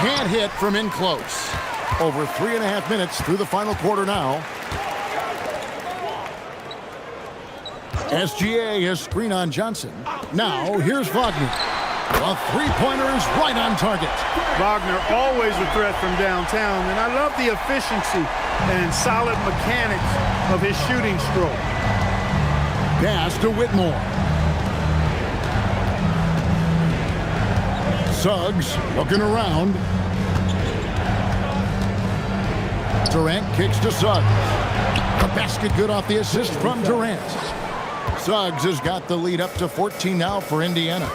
Can't hit from in close. Over 3.5 minutes through the final quarter now. SGA has screen on Johnson. Now here's Wagner. A three-pointer is right on target. Wagner always a threat from downtown, and I love the efficiency and solid mechanics of his shooting stroke. Pass to Whitmore. Suggs looking around. Durant kicks to Suggs. The basket good off the assist from Durant. Suggs has got the lead up to 14 now for Indiana.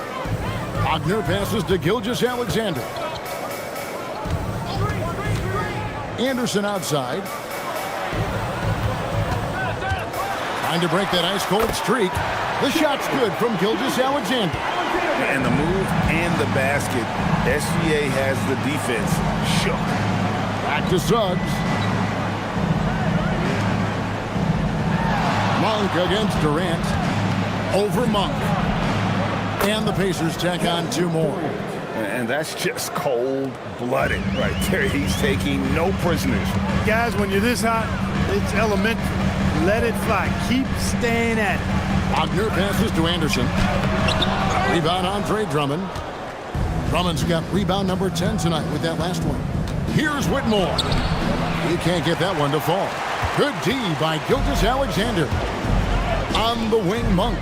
Wagner passes to Gilgeous-Alexander. Anderson outside. Trying to break that ice-cold streak. The shot's good from Gilgeous-Alexander. And the move and the basket. SGA has the defense shook. Back to Suggs. Monk against Durant. Over Monk. And the Pacers tack on two more. And that's just cold-blooded right there. He's taking no prisoners. Guys, when you're this hot, it's elementary. Let it fly. Keep staying at it. Wagner passes to Anderson. Rebound Andre Drummond. Drummond's got rebound number 10 tonight with that last one. Here's Whitmore. He can't get that one to fall. Good D by Gilgeous-Alexander. On the wing, Monk.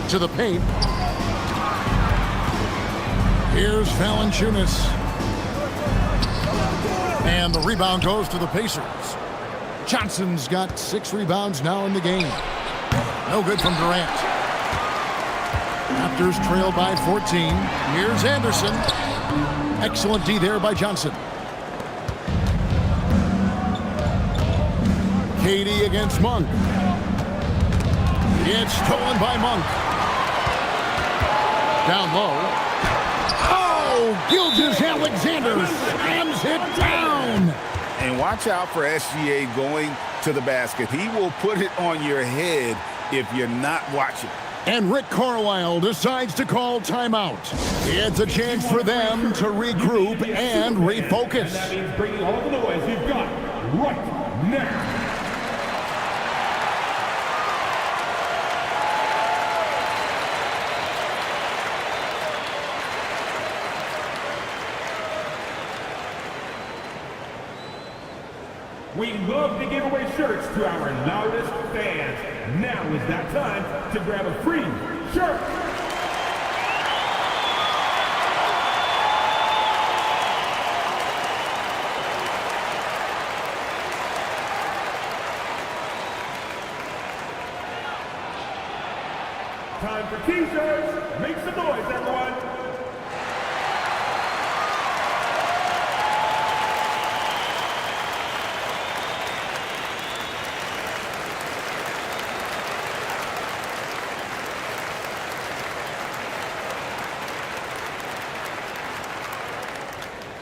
To the paint. Here's Valanciunas. And the rebound goes to the Pacers. Johnson's got 6 rebounds now in the game. No good from Durant. Raptors trail by 14. Here's Anderson. Excellent D there by Johnson. KD against Monk. It's stolen by Monk. Down low. Oh, Gilgeous-Alexander slams it down. And watch out for SGA going to the basket. He will put it on your head if you're not watching. And Rick Carlisle decides to call timeout. It's a chance for them to regroup and refocus. That means bringing all the noise you've got right now. We love to give away shirts to our loudest fans. Now is that time to grab a free shirt. Time for t-shirts. Make some noise, everyone.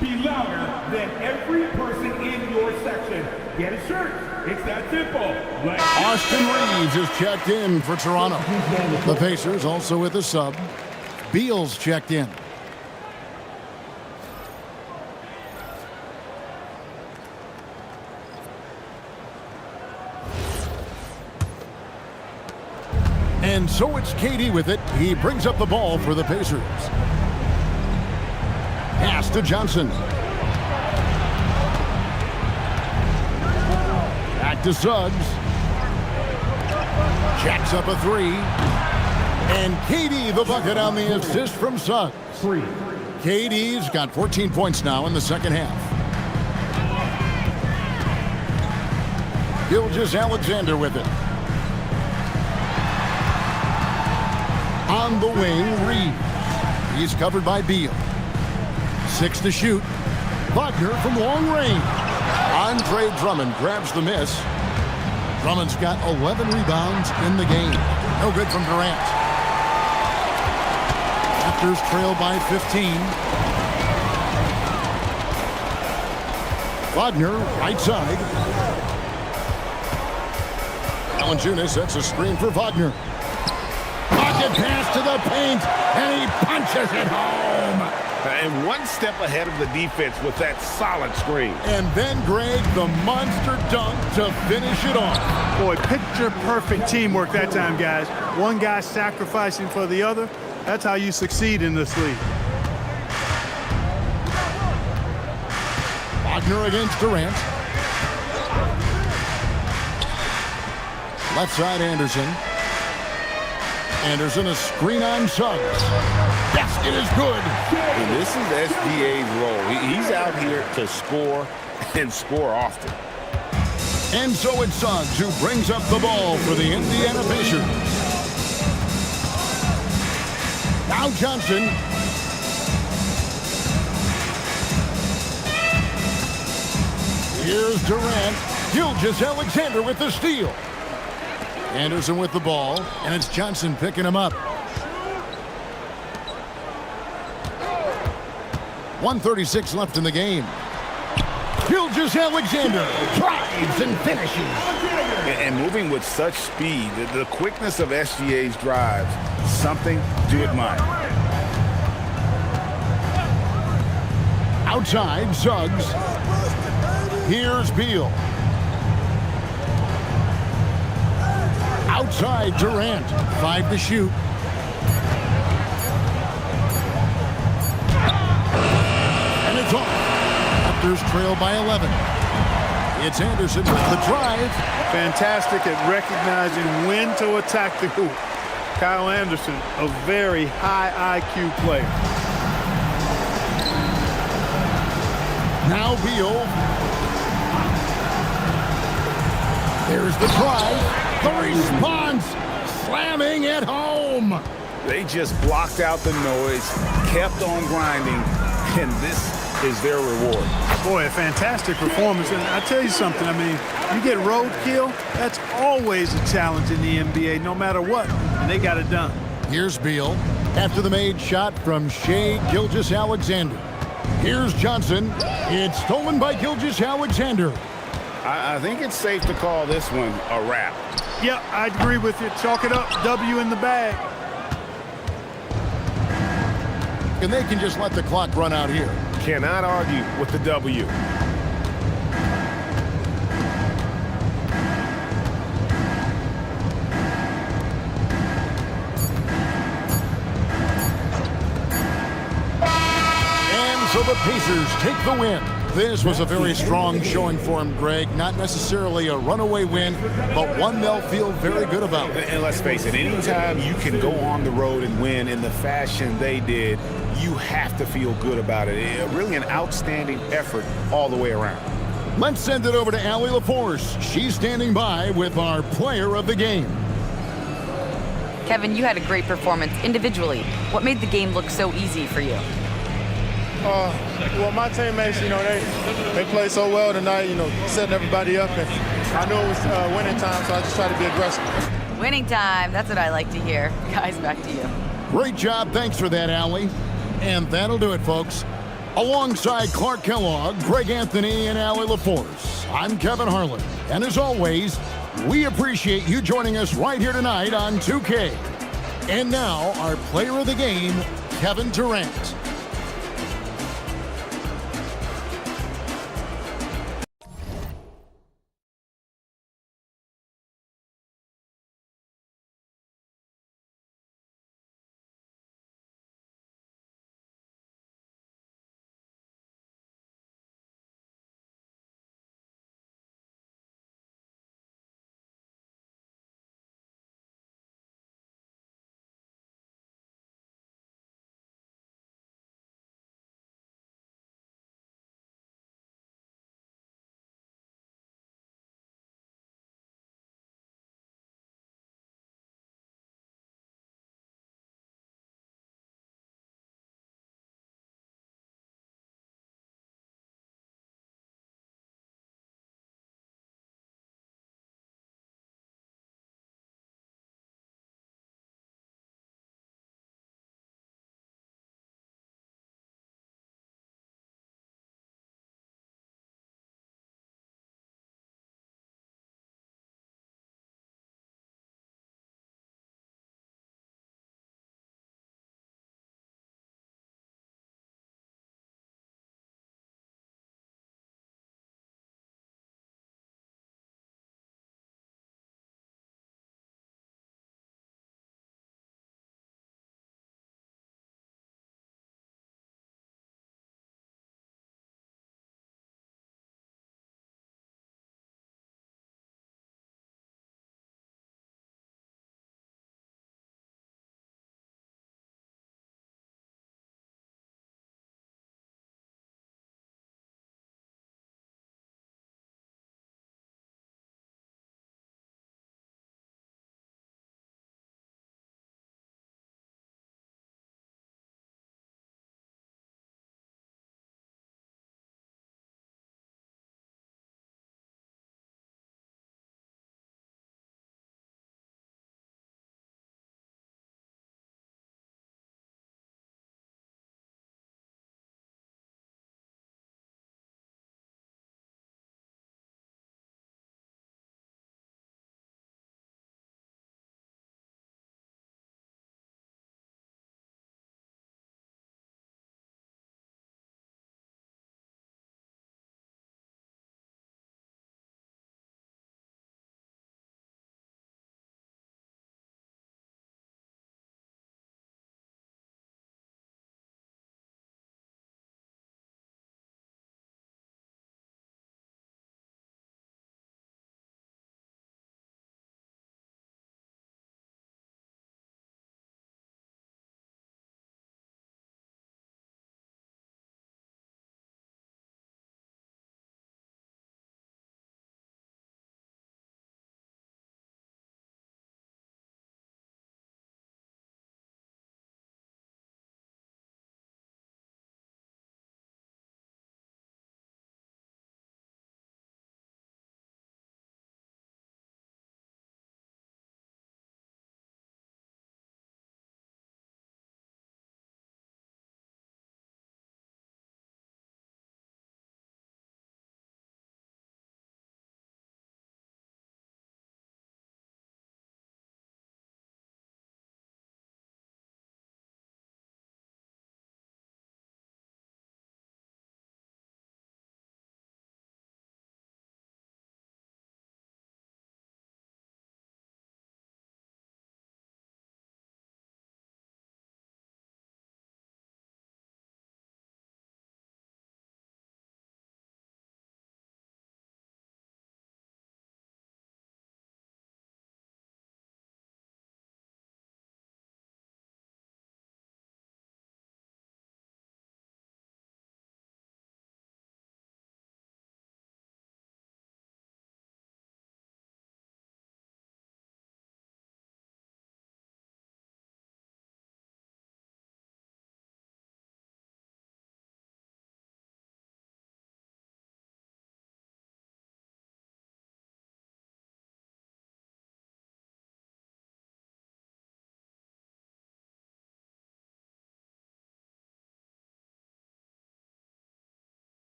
Be louder than every person in your section. Get a shirt. It's that simple. Austin Reeves is checked in for Toronto. The Pacers also with a sub. Beals checked in. And so it's KD with it. He brings up the ball for the Pacers. Pass to Johnson. Back to Suggs. Jacks up a three. And KD the bucket on the assist from Suggs. KD's got 14 points now in the second half. Gilgeous-Alexander with it. On the wing, Reeves. He's covered by Beal. 6 to shoot. Wagner from long range. Andre Drummond grabs the miss. Drummond's got 11 rebounds in the game. No good from Durant. Raptors trail by 15. Wagner, right side. Valanciunas sets a screen for Wagner. Pocket pass to the paint, and he punches it home. And one step ahead of the defense with that solid screen. And then Greg, the monster dunk to finish it off. Boy, picture-perfect teamwork that time, guys. One guy sacrificing for the other. That's how you succeed in this league. Wagner against Durant. Left side, Anderson. Anderson, a screen on Suggs. Basket is good. And this is SGA's role. He's out here to score and score often. And so it's Suggs who brings up the ball for the Indiana Pacers. Now Johnson. Here's Durant. Gilgeous-Alexander with the steal. Anderson with the ball, and it's Johnson picking him up. 1:36 left in the game. Gilgeous-Alexander drives and finishes. And moving with such speed, the quickness of SGA's drives, something to admire. Outside, Suggs. Here's Beal. Outside, Durant. 5 to shoot. And it's off. Raptors trail by 11. It's Anderson with the drive. Fantastic at recognizing when to attack the hoop. Kyle Anderson, a very high IQ player. Now Beal. There's the drive. The response, slamming at home. They just blocked out the noise, kept on grinding, and this is their reward. Boy, a fantastic performance. And I tell you something, I mean, you get roadkill, that's always a challenge in the NBA, no matter what, and they got it done. Here's Beal after the made shot from Shai Gilgeous-Alexander. Here's Johnson. It's stolen by Gilgeous-Alexander. I think it's safe to call this one a wrap. Yeah, I agree with you. Chalk it up. W in the bag. And they can just let the clock run out here. Cannot argue with the W. And so the Pacers take the win. This was a very strong showing for him, Greg. Not necessarily a runaway win, but one they'll feel very good about. And let's face it, anytime you can go on the road and win in the fashion they did, you have to feel good about it. Really an outstanding effort all the way around. Let's send it over to Allie LaForce. She's standing by with our player of the game. Kevin, you had a great performance individually. What made the game look so easy for you? Well, my teammates, they played so well tonight, setting everybody up. And I knew it was winning time, so I just tried to be aggressive. Winning time. That's what I like to hear. Guys, back to you. Great job. Thanks for that, Allie. And that'll do it, folks. Alongside Clark Kellogg, Greg Anthony, and Allie LaForce, I'm Kevin Harlan. And as always, we appreciate you joining us right here tonight on 2K. And now, our player of the game, Kevin Durant.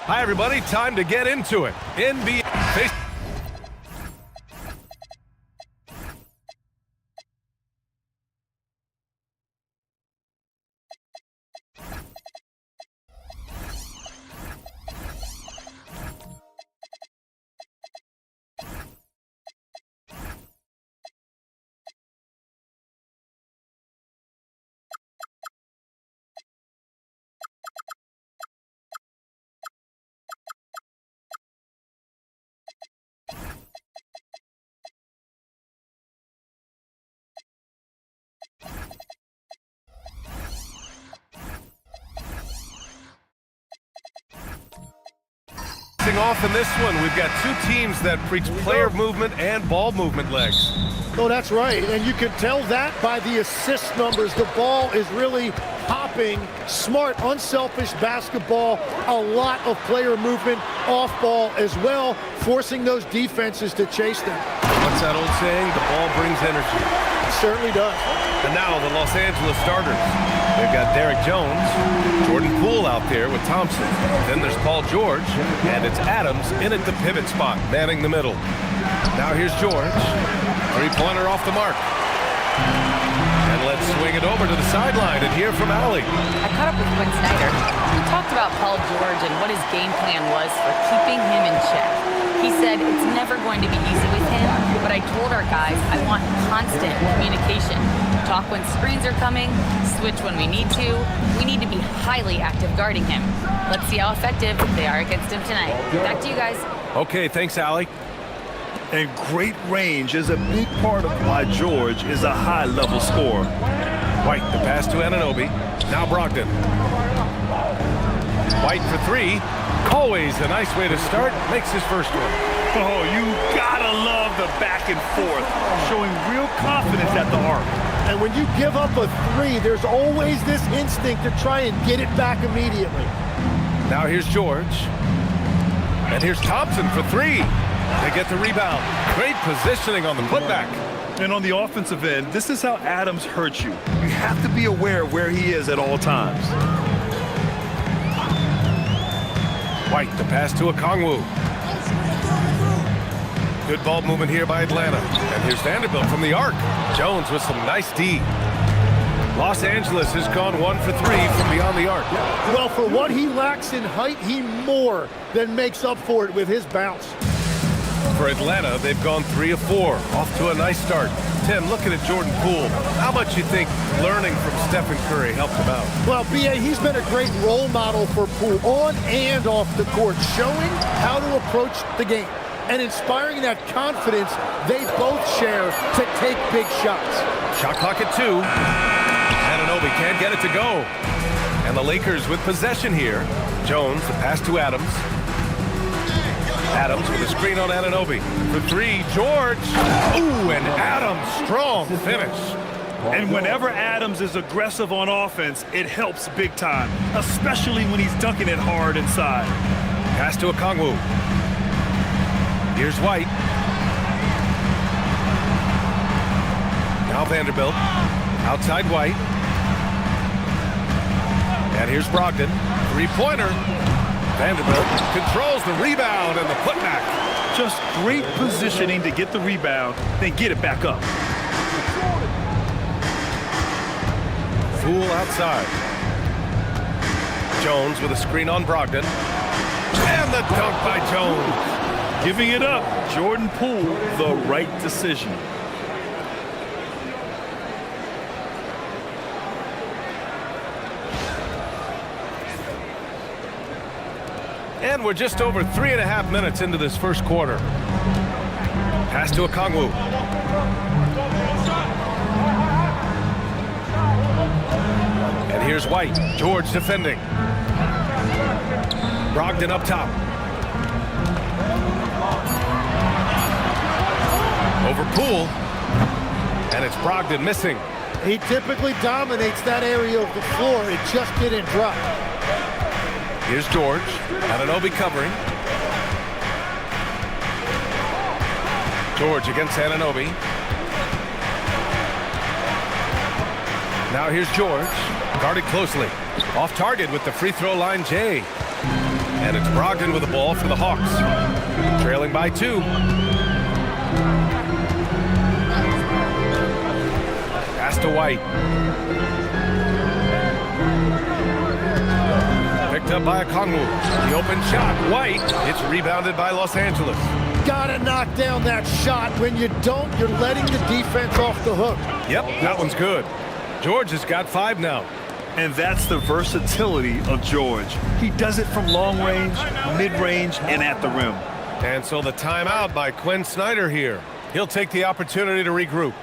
Hi, everybody. Time to get into it. NBA. Off in this one, we've got two teams that preach player movement and ball movement legs. Oh, that's right, and you can tell that by the assist numbers. The ball is really popping. Smart, unselfish basketball. A lot of player movement off ball as well, forcing those defenses to chase them. What's that old saying? The ball brings energy. It certainly does. And now the Los Angeles starters. They've got Derek Jones, Jordan Poole out there with Thompson. Then there's Paul George, and it's Adams in at the pivot spot, manning the middle. Now here's George. Three-pointer off the mark. And let's swing it over to the sideline and hear from Allie. I caught up with Quinn Snyder. He talked about Paul George and what his game plan was for keeping him in check. He said it's never going to be easy with him, but I told our guys I want constant communication. Talk when screens are coming, switch when we need to. We need to be highly active guarding him. Let's see how effective they are against him tonight. Back to you guys. Okay, thanks, Allie. And great range is a big part of why George is a high-level scorer. White, the pass to Anunoby. Now Brogdon. White for three. Always a nice way to start. Makes his first one. Oh, you gotta love the back and forth, showing real confidence at the arc. And when you give up a three, there's always this instinct to try and get it back immediately. Now here's George. And here's Thompson for three. They get the rebound. Great positioning on the putback. And on the offensive end, this is how Adams hurts you. You have to be aware of where he is at all times. White, the pass to Okongwu. Good ball movement here by Atlanta. And here's Vanderbilt from the arc. Jones with some nice D. Los Angeles has gone 1 for 3 from beyond the arc. Well, for what he lacks in height, he more than makes up for it with his bounce. For Atlanta, they've gone 3 of 4. Off to a nice start. Tim, looking at Jordan Poole, how much you think learning from Stephen Curry helped him out? Well, B.A., he's been a great role model for Poole on and off the court, showing how to approach the game and inspiring that confidence they both share to take big shots. Shot clock at 2. Anunoby can't get it to go. And the Lakers with possession here. Jones, the pass to Adams. Adams with a screen on Anunoby. For three, George. Ooh, and Adams, strong finish. And whenever Adams is aggressive on offense, it helps big time, especially when he's dunking it hard inside. Pass to Okongwu. Here's White. Now Vanderbilt. Outside White. And here's Brogdon. Three-pointer. Vanderbilt controls the rebound and the putback. Just great positioning to get the rebound, then get it back up. Poole outside. Jones with a screen on Brogdon. And the dunk by Jones. Giving it up, Jordan Poole, the right decision. And we're just over 3.5 minutes into this first quarter. Pass to Okongwu. And here's White. George defending. Brogdon up top. Over Poole. And it's Brogdon missing. He typically dominates that area of the floor. It just didn't drop. Here's George. Anunoby covering. George against Anunoby. Now here's George. Guarded closely. Off target with the free throw line, Jay. And it's Brogdon with the ball for the Hawks. Trailing by 2. Pass to White. Picked up by Okongwu. The open shot. White. It's rebounded by Los Angeles. Gotta knock down that shot. When you don't, you're letting the defense off the hook. Yep, that one's good. George has got 5 now. And that's the versatility of George. He does it from long range, mid-range, and at the rim. And so the timeout by Quinn Snyder here. He'll take the opportunity to regroup.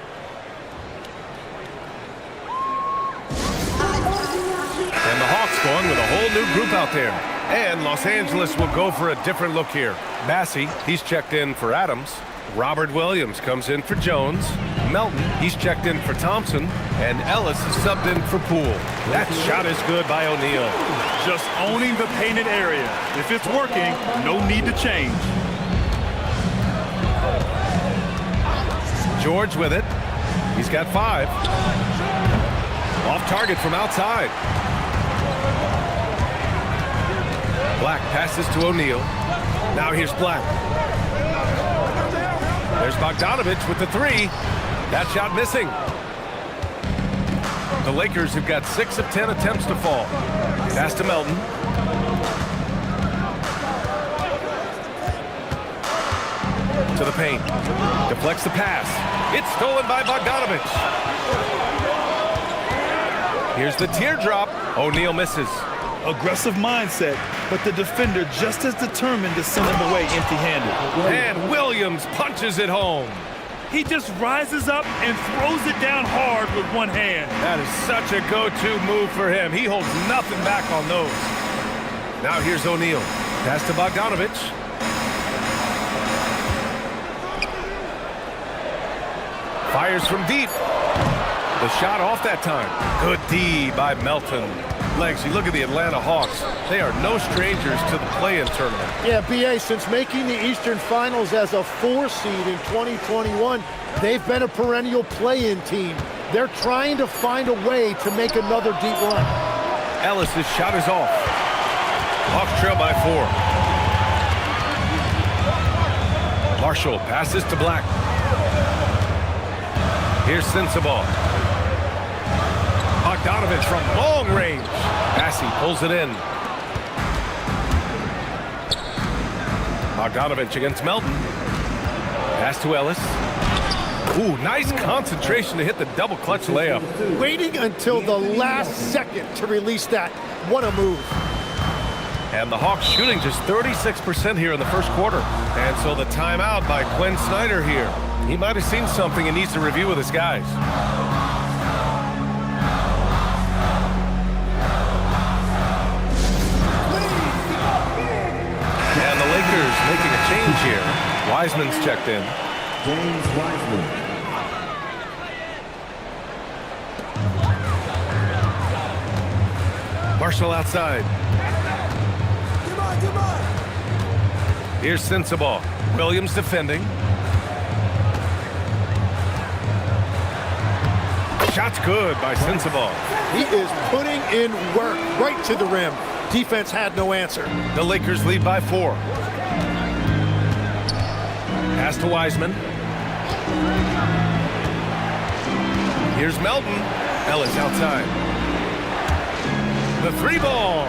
And the Hawks going with a whole new group out there. And Los Angeles will go for a different look here. Massey, he's checked in for Adams. Robert Williams comes in for Jones. Melton, he's checked in for Thompson. And Ellis is subbed in for Poole. That shot is good by O'Neal. Just owning the painted area. If it's working, no need to change. George with it. He's got 5. Off target from outside. Black passes to O'Neal. Now here's Black. There's Bogdanovich with the 3. That shot missing. The Lakers have got 6 of 10 attempts to fall. Pass to Melton. To the paint. Deflects the pass. It's stolen by Bogdanovich. Here's the teardrop. O'Neal misses. Aggressive mindset, but the defender just as determined to send him away empty-handed. And Williams punches it home. He just rises up and throws it down hard with one hand. That is such a go-to move for him. He holds nothing back on those. Now here's O'Neal. Pass to Bogdanovich. Fires from deep. The shot off that time. Good D by Melton. Legs, you look at the Atlanta Hawks. They are no strangers to the play-in tournament. Yeah, BA, since making the Eastern Finals as a 4 seed in 2021, they've been a perennial play-in team. They're trying to find a way to make another deep run. Ellis' shot is off. Hawks trail by 4. Marshall passes to Black. Here's Sensabaugh. Bogdanovich from long range. Passy pulls it in. Bogdanovich against Melton. Pass to Ellis. Ooh, nice concentration to hit the double clutch layup. Waiting until the last second to release that. What a move. And the Hawks shooting just 36% here in the first quarter. And so the timeout by Quinn Snyder here. He might have seen something and needs to review with his guys. And the Lakers making a change here. Wiseman's checked in. James Wiseman. Marshall outside. Here's Sensabaugh. Williams defending. Shot's good by Sensabaugh. He is putting in work right to the rim. Defense had no answer. The Lakers lead by 4. Pass to Wiseman. Here's Melton. Ellis outside. The 3 ball.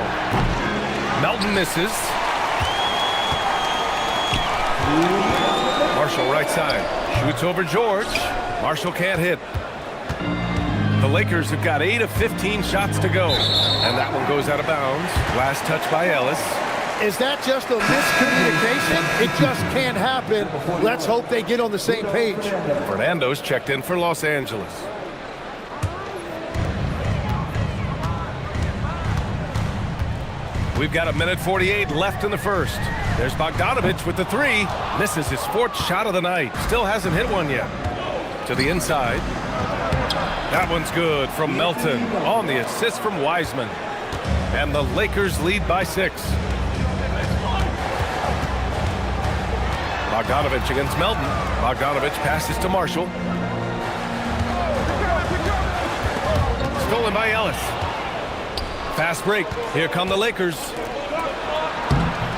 Melton misses. Marshall right side. Shoots over George. Marshall can't hit. The Lakers have got 8 of 15 shots to go. And that one goes out of bounds. Last touch by Ellis. Is that just a miscommunication? It just can't happen. Let's hope they get on the same page. Fernando's checked in for Los Angeles. We've got 1:48 left in the first. There's Bogdanovich with the 3. Misses his 4th shot of the night. Still hasn't hit one yet. To the inside. That one's good from Melton on the assist from Wiseman. And the Lakers lead by 6. Bogdanovich against Melton. Bogdanovich passes to Marshall. Stolen by Ellis. Fast break. Here come the Lakers.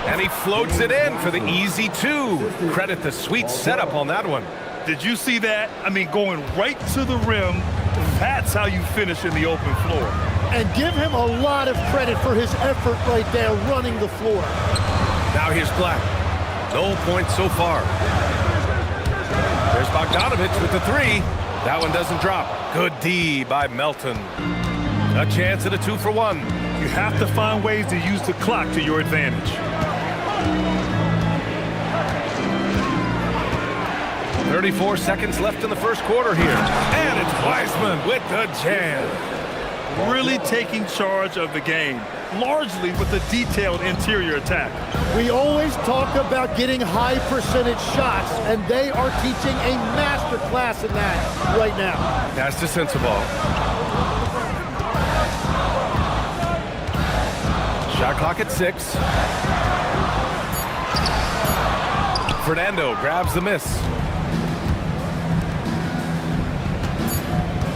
And he floats it in for the easy 2. Credit the sweet setup on that one. Did you see that? I mean, going right to the rim. That's how you finish in the open floor. And give him a lot of credit for his effort right there running the floor. Now here's Black. No points so far. There's Bogdanovich with the 3. That one doesn't drop. Good D by Melton. A chance at a 2-for-1. You have to find ways to use the clock to your advantage. 34 seconds left in the first quarter here. And it's Wiseman with the jam. Really taking charge of the game, largely with a detailed interior attack. We always talk about getting high percentage shots, and they are teaching a master class in that right now. Pass to Sensabaugh. Shot clock at 6. Fernando grabs the miss.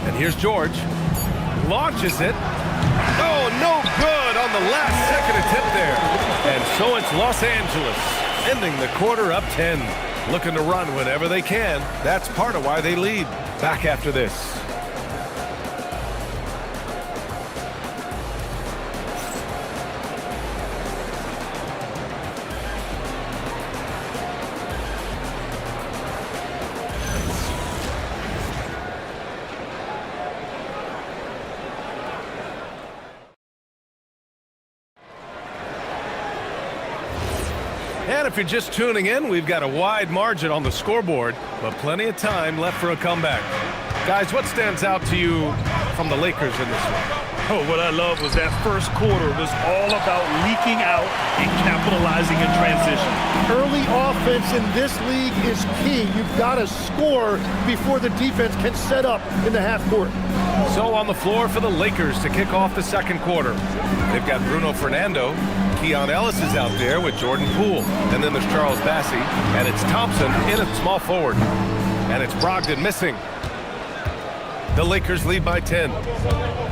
And here's George. Launches it. Oh, no good on the last second attempt there. And so it's Los Angeles, ending the quarter up 10. Looking to run whenever they can. That's part of why they lead. Back after this. And if you're just tuning in, we've got a wide margin on the scoreboard, but plenty of time left for a comeback. Guys, what stands out to you from the Lakers in this one? Oh, what I love was that first quarter was all about leaking out and capitalizing in transition. Early offense in this league is key. You've got to score before the defense can set up in the half court. So on the floor for the Lakers to kick off the second quarter. They've got Bruno Fernando. Keon Ellis is out there with Jordan Poole. And then there's Charles Bassey. And it's Thompson in at small forward. And it's Brogdon missing. The Lakers lead by 10.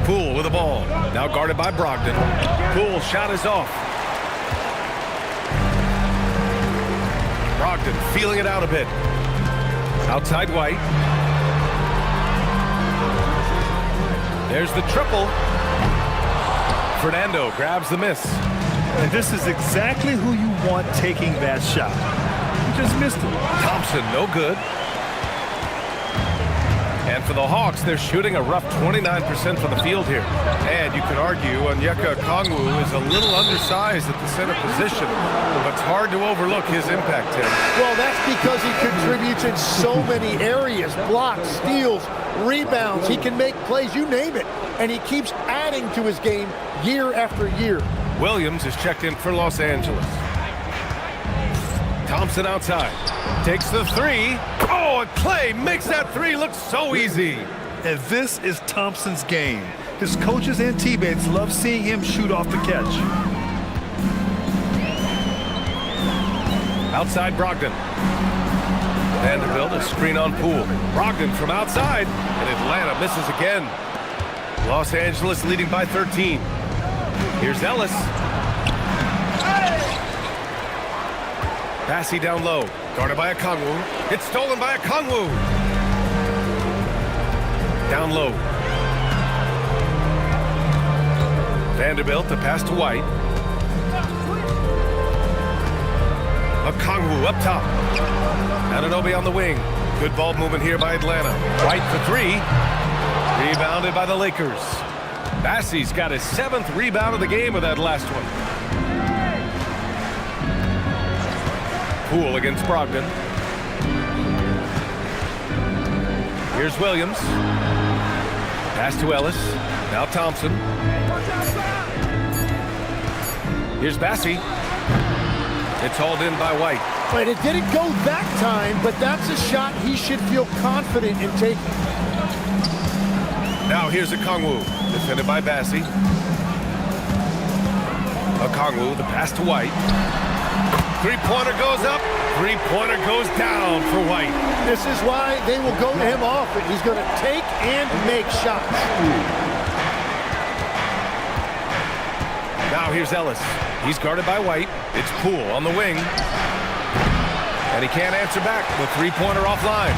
Poole with the ball. Now guarded by Brogdon. Poole's shot is off. Brogdon feeling it out a bit. Outside White. There's the triple. Fernando grabs the miss. And this is exactly who you want taking that shot. You just missed it. Thompson, no good. And for the Hawks, they're shooting a rough 29% from the field here. And you could argue Onyeka Okongwu is a little undersized at the center position, but it's hard to overlook his impact, Tim. Well, that's because he contributes in so many areas. Blocks, steals, rebounds. He can make plays, you name it. And he keeps adding to his game year after year. Williams is checked in for Los Angeles. Thompson outside. Takes the three. Oh, and Clay makes that three look so easy. And this is Thompson's game. His coaches and teammates love seeing him shoot off the catch. Outside Brogdon. Vanderbilt a screen on Poole. Brogdon from outside, and Atlanta misses again. Los Angeles leading by 13. Here's Ellis. Bassey down low. Guarded by Okongwu. It's stolen by Okongwu. Down low. Vanderbilt the pass to White. Okongwu up top. Anunoby on the wing. Good ball movement here by Atlanta. White for three. Rebounded by the Lakers. Bassey's got his 7th rebound of the game with that last one. Poole against Brogdon. Here's Williams. Pass to Ellis. Now Thompson. Here's Bassey. It's hauled in by White. But it didn't go that time, but that's a shot he should feel confident in taking. Now here's Okongwu, defended by Bassey. Okongwu, the pass to White. Three-pointer goes up. Three-pointer goes down for White. This is why they will go to him often. He's going to take and make shots. Now here's Ellis. He's guarded by White. It's Poole on the wing. And he can't answer back. The three-pointer offline.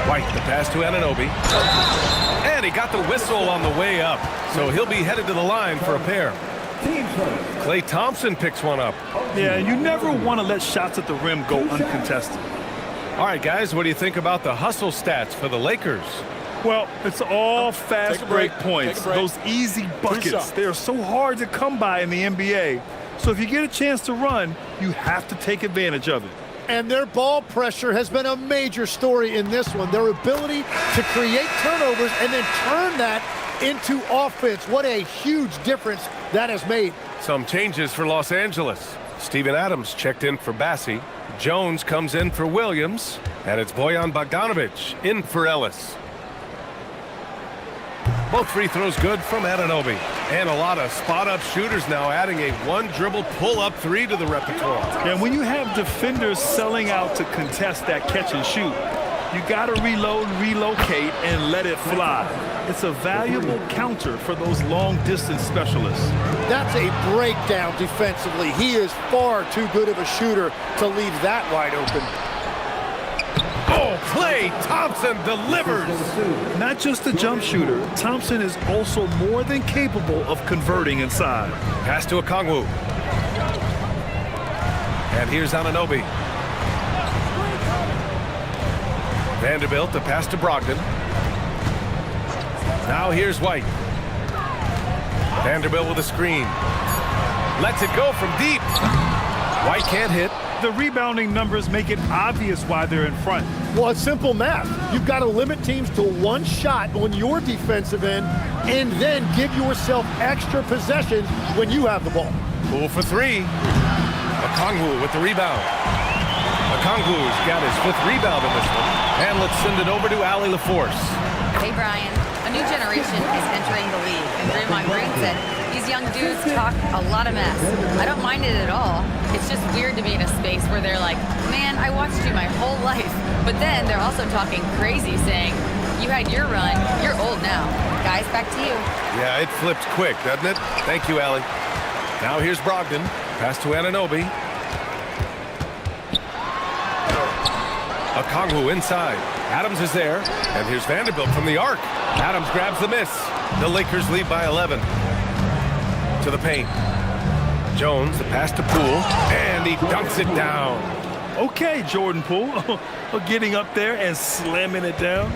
White, the pass to Anunoby. And he got the whistle on the way up. So he'll be headed to the line for a pair. Klay Thompson picks one up. Yeah, you never want to let shots at the rim go uncontested. All right, guys, what do you think about the hustle stats for the Lakers? Well, it's all fast break points. Those easy buckets. They are so hard to come by in the NBA. So if you get a chance to run, you have to take advantage of it. And their ball pressure has been a major story in this one. Their ability to create turnovers and then turn that into offense. What a huge difference that has made. Some changes for Los Angeles. Steven Adams checked in for Bassey. Jones comes in for Williams. And it's Bojan Bogdanovic in for Ellis. Both free throws good from Anunoby. And a lot of spot-up shooters now adding a one-dribble pull-up three to the repertoire. And when you have defenders selling out to contest that catch and shoot, you got to reload, relocate, and let it fly. It's a valuable counter for those long-distance specialists. That's a breakdown defensively. He is far too good of a shooter to leave that wide open. Oh, Klay Thompson delivers. Not just a jump shooter, Thompson is also more than capable of converting inside. Pass to Okongwu. And here's Anunoby. Vanderbilt, the pass to Brogdon. Now here's White. Vanderbilt with a screen. Lets it go from deep. White can't hit. The rebounding numbers make it obvious why they're in front. Well, it's simple math. You've got to limit teams to one shot on your defensive end and then give yourself extra possessions when you have the ball. Poole for three. Okongwu with the rebound. Okongwu's got his 5th rebound in this one. And let's send it over to Allie LaForce. Hey, Brian. A new generation is entering the league, and Draymond Green said these young dudes talk a lot of mess. I don't mind it at all. It's just weird to be in a space where they're like, man, I watched you my whole life. But then they're also talking crazy, saying, you had your run, you're old now. Guys, back to you. Yeah, it flipped quick, doesn't it? Thank you, Allie. Now here's Brogdon. Pass to Anunoby. Okongwu inside. Adams is there. And here's Vanderbilt from the arc. Adams grabs the miss. The Lakers lead by 11. To the paint. Jones, the pass to Poole. And he dunks it down. Okay, Jordan Poole. Getting up there and slamming it down.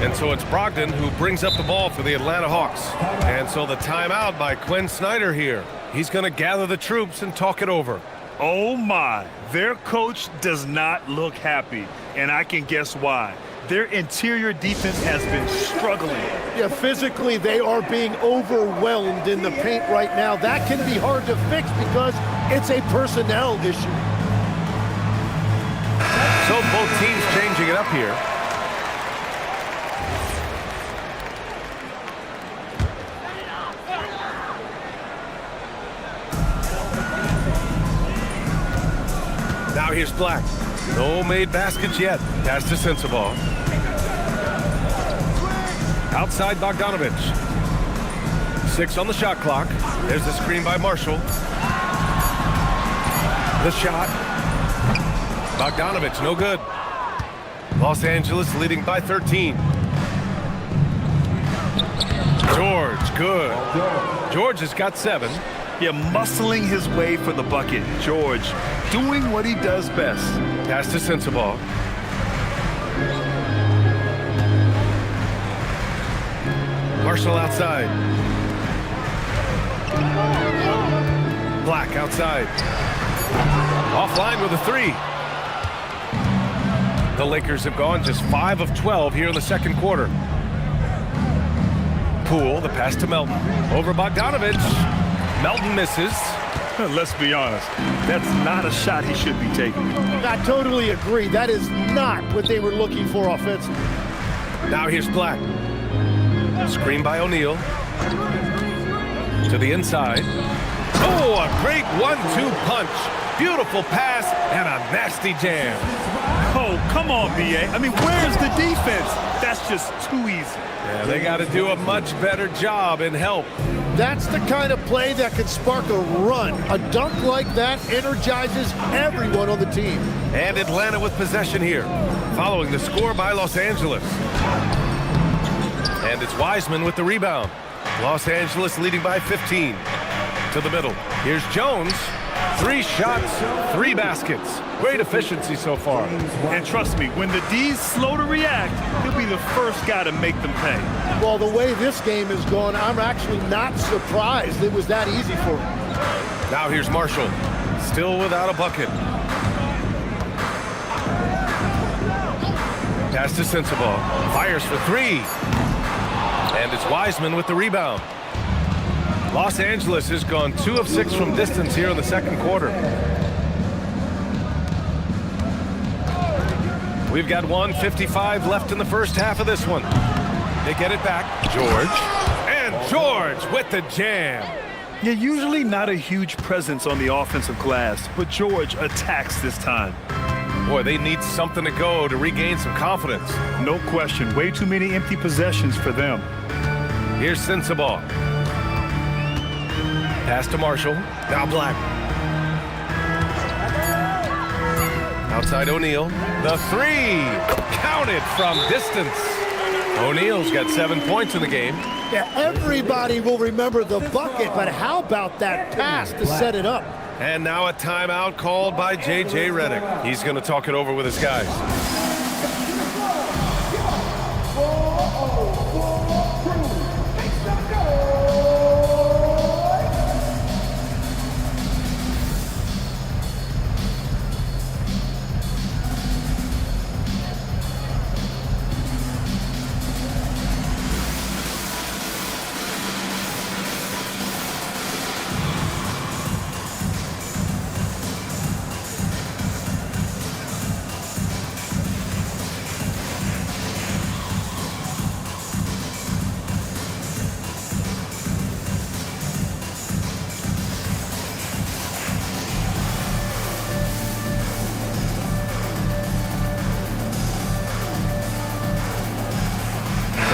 And so it's Brogdon who brings up the ball for the Atlanta Hawks. And so the timeout by Quinn Snyder here. He's going to gather the troops and talk it over. Oh my, their coach does not look happy, and I can guess why. Their interior defense has been struggling. Yeah, physically they are being overwhelmed in the paint right now. That can be hard to fix because it's a personnel issue. So both teams changing it up here. Now here's Black. No made baskets yet. Pass to Sensabaugh. Outside Bogdanovich. 6 on the shot clock. There's the screen by Marshall. The shot. Bogdanovich, no good. Los Angeles leading by 13. George, good. George has got 7. Yeah, muscling his way for the bucket. George doing what he does best. Pass to Sensabaugh. Marshall outside. Black outside. Offline with a 3. The Lakers have gone just 5 of 12 here in the second quarter. Poole, the pass to Melton. Over Bogdanovich. Melton misses. Let's be honest, that's not a shot he should be taking. I totally agree. That is not what they were looking for offensively. Now here's Black. Screen by O'Neal. To the inside. Oh, a great 1-2 punch. Beautiful pass and a nasty jam. Oh, come on, B.A. I mean, where's the defense? That's just too easy. Yeah, they got to do a much better job in help. That's the kind of play that can spark a run. A dunk like that energizes everyone on the team. And Atlanta with possession here, following the score by Los Angeles. And it's Wiseman with the rebound. Los Angeles leading by 15. To the middle. Here's Jones. 3 shots, 3 baskets. Great efficiency so far. And trust me, when the D's slow to react, he'll be the first guy to make them pay. Well, the way this game has gone, I'm actually not surprised it was that easy for him. Now here's Marshall, still without a bucket. Pass to Sensabaugh. Fires for 3. And it's Wiseman with the rebound. Los Angeles has gone 2 of 6 from distance here in the second quarter. We've got 1:55 left in the first half of this one. They get it back. George. And George with the jam. Yeah, usually not a huge presence on the offensive glass, but George attacks this time. Boy, they need something to go to regain some confidence. No question. Way too many empty possessions for them. Here's Sensabaugh. Pass to Marshall. Now Black. Outside O'Neal. The 3. Counted from distance. O'Neal's got 7 points in the game. Yeah, everybody will remember the bucket, but how about that pass to set it up? And now a timeout called by J.J. Redick. He's going to talk it over with his guys.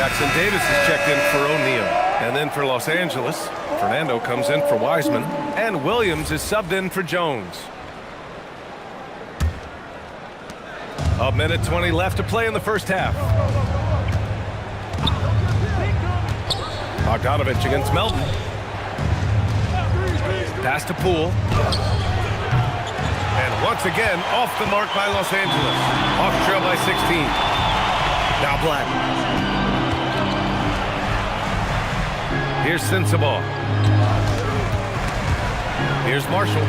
Jackson Davis is checked in for O'Neal. And then for Los Angeles, Fernando comes in for Wiseman. And Williams is subbed in for Jones. A minute 20 left to play in the first half. Bogdanovich against Melton. Pass to Poole. And once again, off the mark by Los Angeles. Off trail by 16. Now Black. Here's Sensabaugh. Here's Marshall.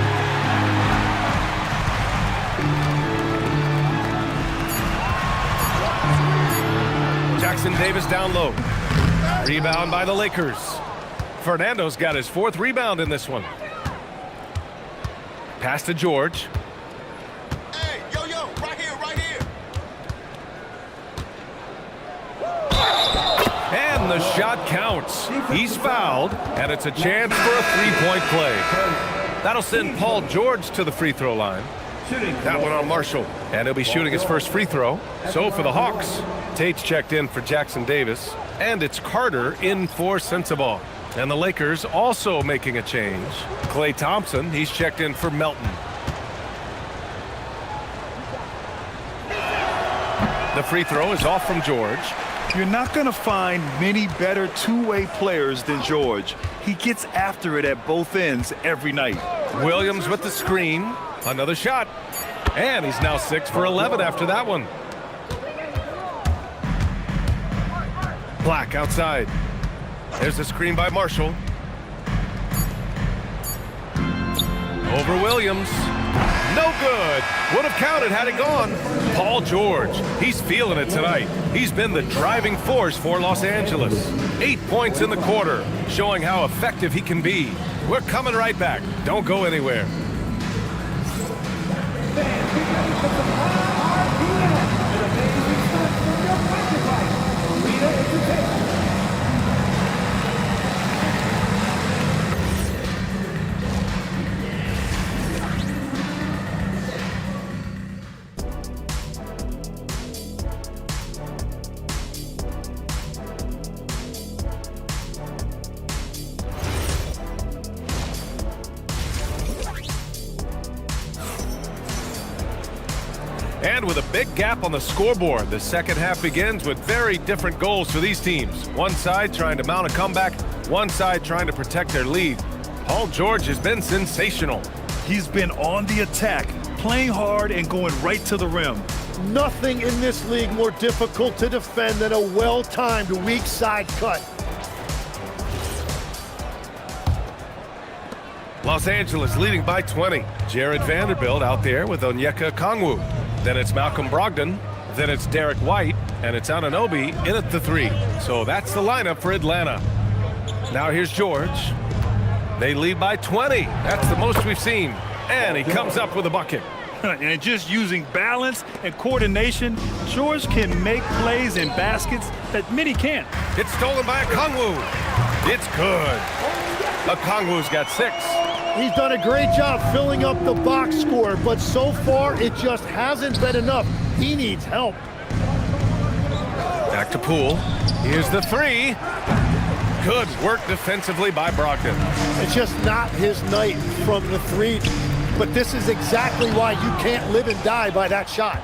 Jackson Davis down low. Rebound by the Lakers. Fernando's got his 4th rebound in this one. Pass to George. Hey, yo, right here. And the shot counts. He's fouled, and it's a chance for a 3-point play. That'll send Paul George to the free throw line. That one on Marshall, and he'll be shooting his first free throw. So for the Hawks, Tate's checked in for Jackson Davis, and it's Carter in for Sensabaugh. And the Lakers also making a change. Klay Thompson, he's checked in for Melton. The free throw is off from George. You're not going to find many better two-way players than George. He gets after it at both ends every night. Williams with the screen. Another shot. And he's now 6 for 11 after that one. Black outside. There's a screen by Marshall. Over Williams. No good. Would have counted had it gone. Paul George. He's feeling it tonight. He's been the driving force for Los Angeles. 8 points in the quarter, showing how effective he can be. We're coming right back. Don't go anywhere. And with a big gap on the scoreboard, the second half begins with very different goals for these teams. One side trying to mount a comeback, one side trying to protect their lead. Paul George has been sensational. He's been on the attack, playing hard and going right to the rim. Nothing in this league more difficult to defend than a well-timed weak side cut. Los Angeles leading by 20. Jared Vanderbilt out there with Onyeka Okongwu. Then it's Malcolm Brogdon. Then it's Derek White. And it's Anunoby in at the 3. So that's the lineup for Atlanta. Now here's George. They lead by 20. That's the most we've seen. And he comes up with a bucket. And just using balance and coordination, George can make plays and baskets that many can't. It's stolen by Okongwu. It's good. Okongwu's got 6. He's done a great job filling up the box score, but so far it just hasn't been enough. He needs help. Back to Poole. Here's the 3. Good work defensively by Brogdon. It's just not his night from the 3, but this is exactly why you can't live and die by that shot.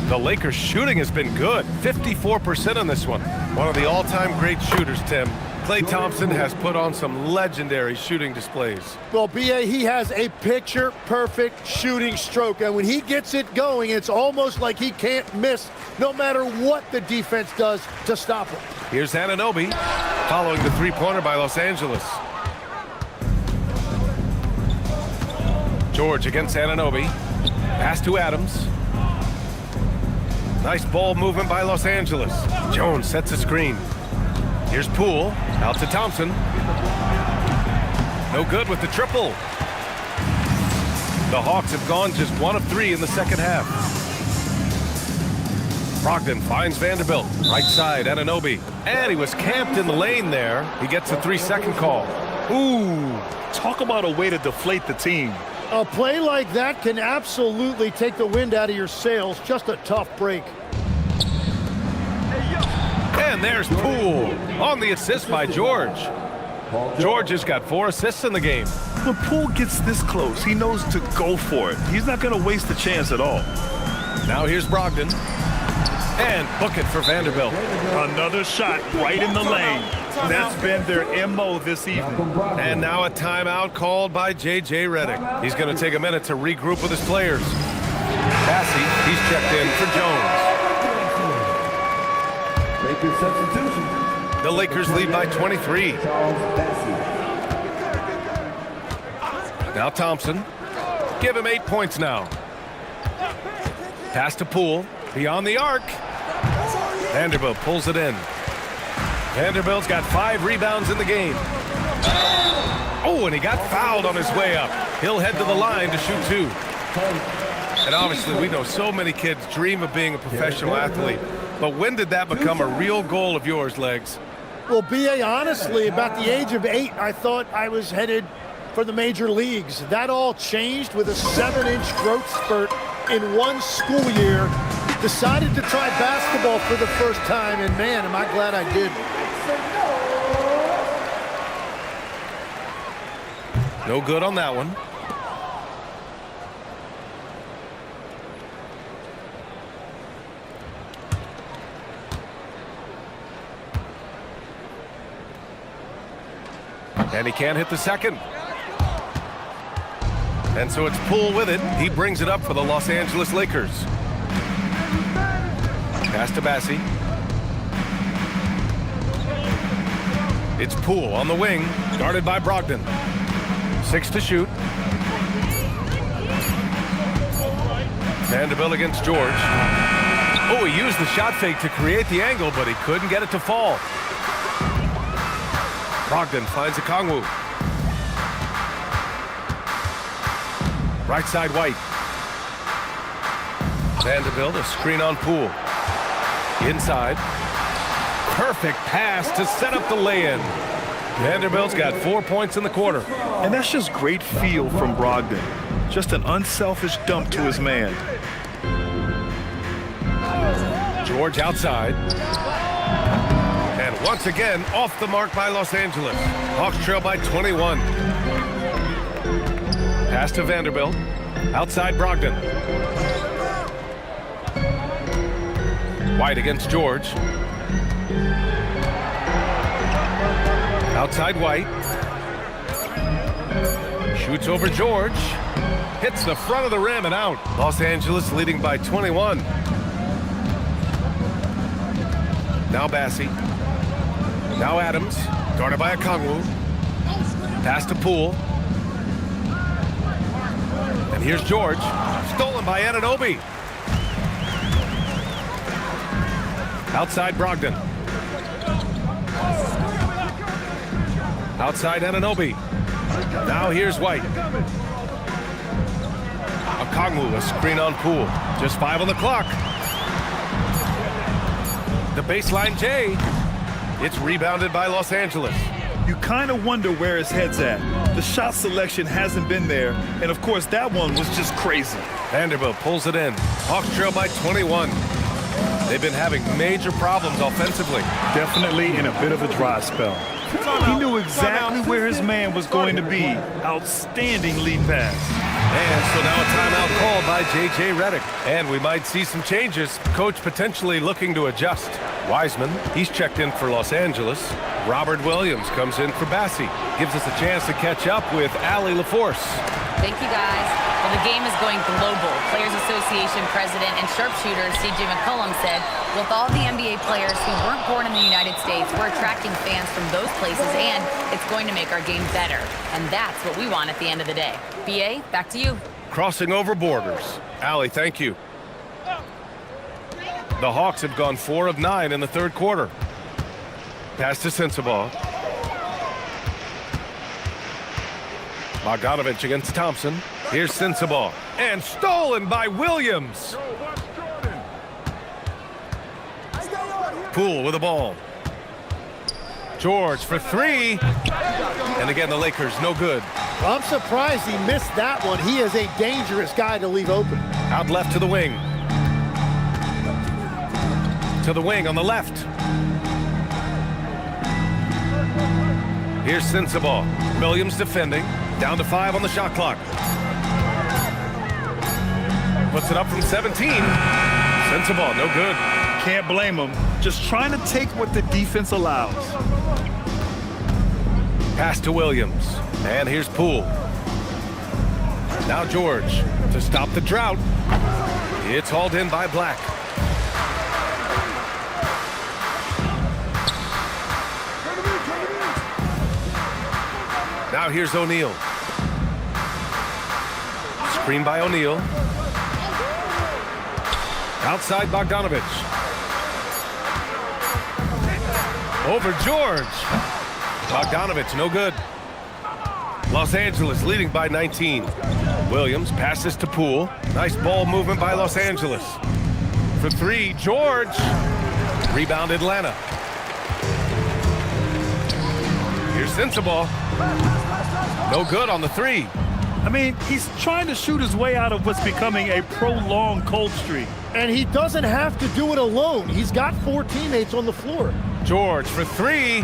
The Lakers shooting has been good. 54% on this one. One of the all-time great shooters, Tim. Klay Thompson has put on some legendary shooting displays. Well, B.A., he has a picture-perfect shooting stroke, and when he gets it going, it's almost like he can't miss no matter what the defense does to stop him. Here's Anunoby following the three-pointer by Los Angeles. George against Anunoby. Pass to Adams. Nice ball movement by Los Angeles. Jones sets a screen. Here's Poole, out to Thompson. No good with the triple. The Hawks have gone just 1 of 3 in the second half. Brogdon finds Vanderbilt, right side, Anunoby. And he was camped in the lane there. He gets a 3-second call. Ooh, talk about a way to deflate the team. A play like that can absolutely take the wind out of your sails. Just a tough break. Hey, yo, And there's Poole on the assist by George. George has got 4 assists in the game. When Poole gets this close, he knows to go for it. He's not going to waste the chance at all. Now here's Brogdon. And book it for Vanderbilt. Another shot right in the lane. That's been their MO this evening. And now a timeout called by J.J. Redick. He's going to take a minute to regroup with his players. Bassey, he's checked in for Jones. Lakers substitution. The Lakers lead by 23. Now Thompson. Give him 8 points now. Pass to Poole. Beyond the arc. Vanderbilt pulls it in. Vanderbilt's got 5 rebounds in the game. Oh, and he got fouled on his way up. He'll head to the line to shoot 2. And obviously, we know so many kids dream of being a professional athlete. But when did that become a real goal of yours, Legs? Well, B.A., honestly, about the age of 8, I thought I was headed for the major leagues. That all changed with a 7-inch growth spurt in one school year. Decided to try basketball for the first time, and man, am I glad I did. No good on that one. And he can't hit the second. And so it's Poole with it. He brings it up for the Los Angeles Lakers. Pass to Bassey. It's Poole on the wing, guarded by Brogdon. 6 to shoot. Vanderbilt against George. Oh, he used the shot fake to create the angle, but he couldn't get it to fall. Brogdon finds Okongwu. Right side White. Vanderbilt, a screen on Poole. Inside. Perfect pass to set up the lay-in. Vanderbilt's got 4 points in the quarter. And that's just great feel from Brogdon. Just an unselfish dump to his man. George outside. And once again, off the mark by Los Angeles. Hawks trail by 21. Pass to Vanderbilt. Outside Brogdon. White against George. Outside White. Shoots over George. Hits the front of the rim and out. Los Angeles leading by 21. Now Bassey. Now Adams. Guarded by Okongwu. Pass to Poole. And here's George. Stolen by Anunoby. Outside Brogdon. Outside Anunoby. Now here's White. Okongwu, a screen on Poole. Just 5 on the clock. The baseline J. It's rebounded by Los Angeles. You kind of wonder where his head's at. The shot selection hasn't been there. And of course, that one was just crazy. Vanderbilt pulls it in. Hawks trail by 21. They've been having major problems offensively. Definitely in a bit of a dry spell. He knew exactly where his man was going to be. Outstanding lead pass. And so now a timeout called by J.J. Redick. And we might see some changes. Coach potentially looking to adjust. Wiseman, he's checked in for Los Angeles. Robert Williams comes in for Bassey. Gives us a chance to catch up with Allie LaForce. Thank you, guys. Well, the game is going global. Players Association President and sharpshooter C.J. McCollum said, with all the NBA players who weren't born in the United States, we're attracting fans from those places, and it's going to make our game better. And that's what we want at the end of the day. B.A., back to you. Crossing over borders. Allie, thank you. The Hawks have gone 4 of 9 in the third quarter. Pass to Sensabaugh. Bogdanovich against Thompson. Here's Sensabaugh. And stolen by Williams. Poole with the ball. George for 3. And again, the Lakers, no good. I'm surprised he missed that one. He is a dangerous guy to leave open. Out left to the wing. To the wing on the left. Here's Sensabaugh. Williams defending. Down to 5 on the shot clock. Puts it up from 17. Sensabaugh, no good. Can't blame him. Just trying to take what the defense allows. Pass to Williams. And here's Poole. Now George to stop the drought. It's hauled in by Black. Now here's O'Neal. Screen by O'Neal. Outside Bogdanovich. Over George. Bogdanovich, no good. Los Angeles leading by 19. Williams passes to Poole. Nice ball movement by Los Angeles. For 3, George. Rebound Atlanta. Here's Sensabaugh. No good on the 3. I mean, he's trying to shoot his way out of what's becoming a prolonged cold streak. And he doesn't have to do it alone. He's got 4 teammates on the floor. George for 3.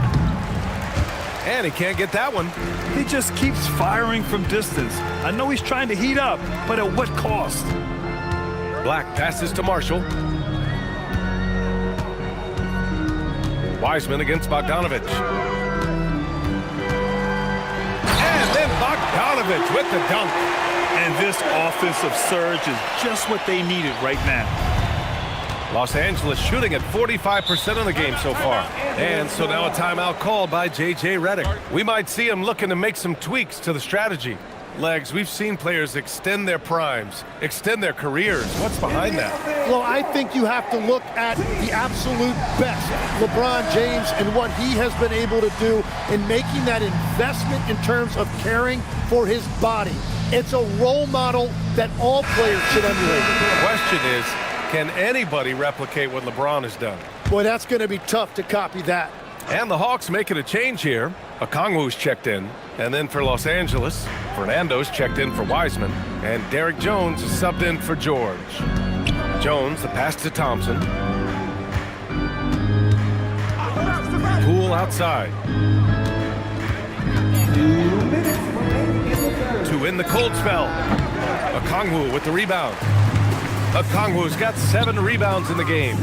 And he can't get that one. He just keeps firing from distance. I know he's trying to heat up, but at what cost? Black passes to Marshall. Wiseman against Bogdanovich. And then Bogdanovich with the dunk. And this offensive surge is just what they needed right now. Los Angeles shooting at 45% of the game so far. And so now a timeout called by J.J. Redick. We might see him looking to make some tweaks to the strategy. Legs, we've seen players extend their primes, extend their careers. What's behind that? Well, I think you have to look at the absolute best, LeBron James, and what he has been able to do in making that investment in terms of caring for his body. It's a role model that all players should emulate. The question is, can anybody replicate what LeBron has done? Boy, that's going to be tough to copy that. And the Hawks making a change here. Okongwu's checked in. And then for Los Angeles, Fernando's checked in for Wiseman. And Derrick Jones is subbed in for George. Jones, the pass to Thompson. Poole outside. To win the cold spell. Okongwu with the rebound. Okongwu's got 7 rebounds in the game.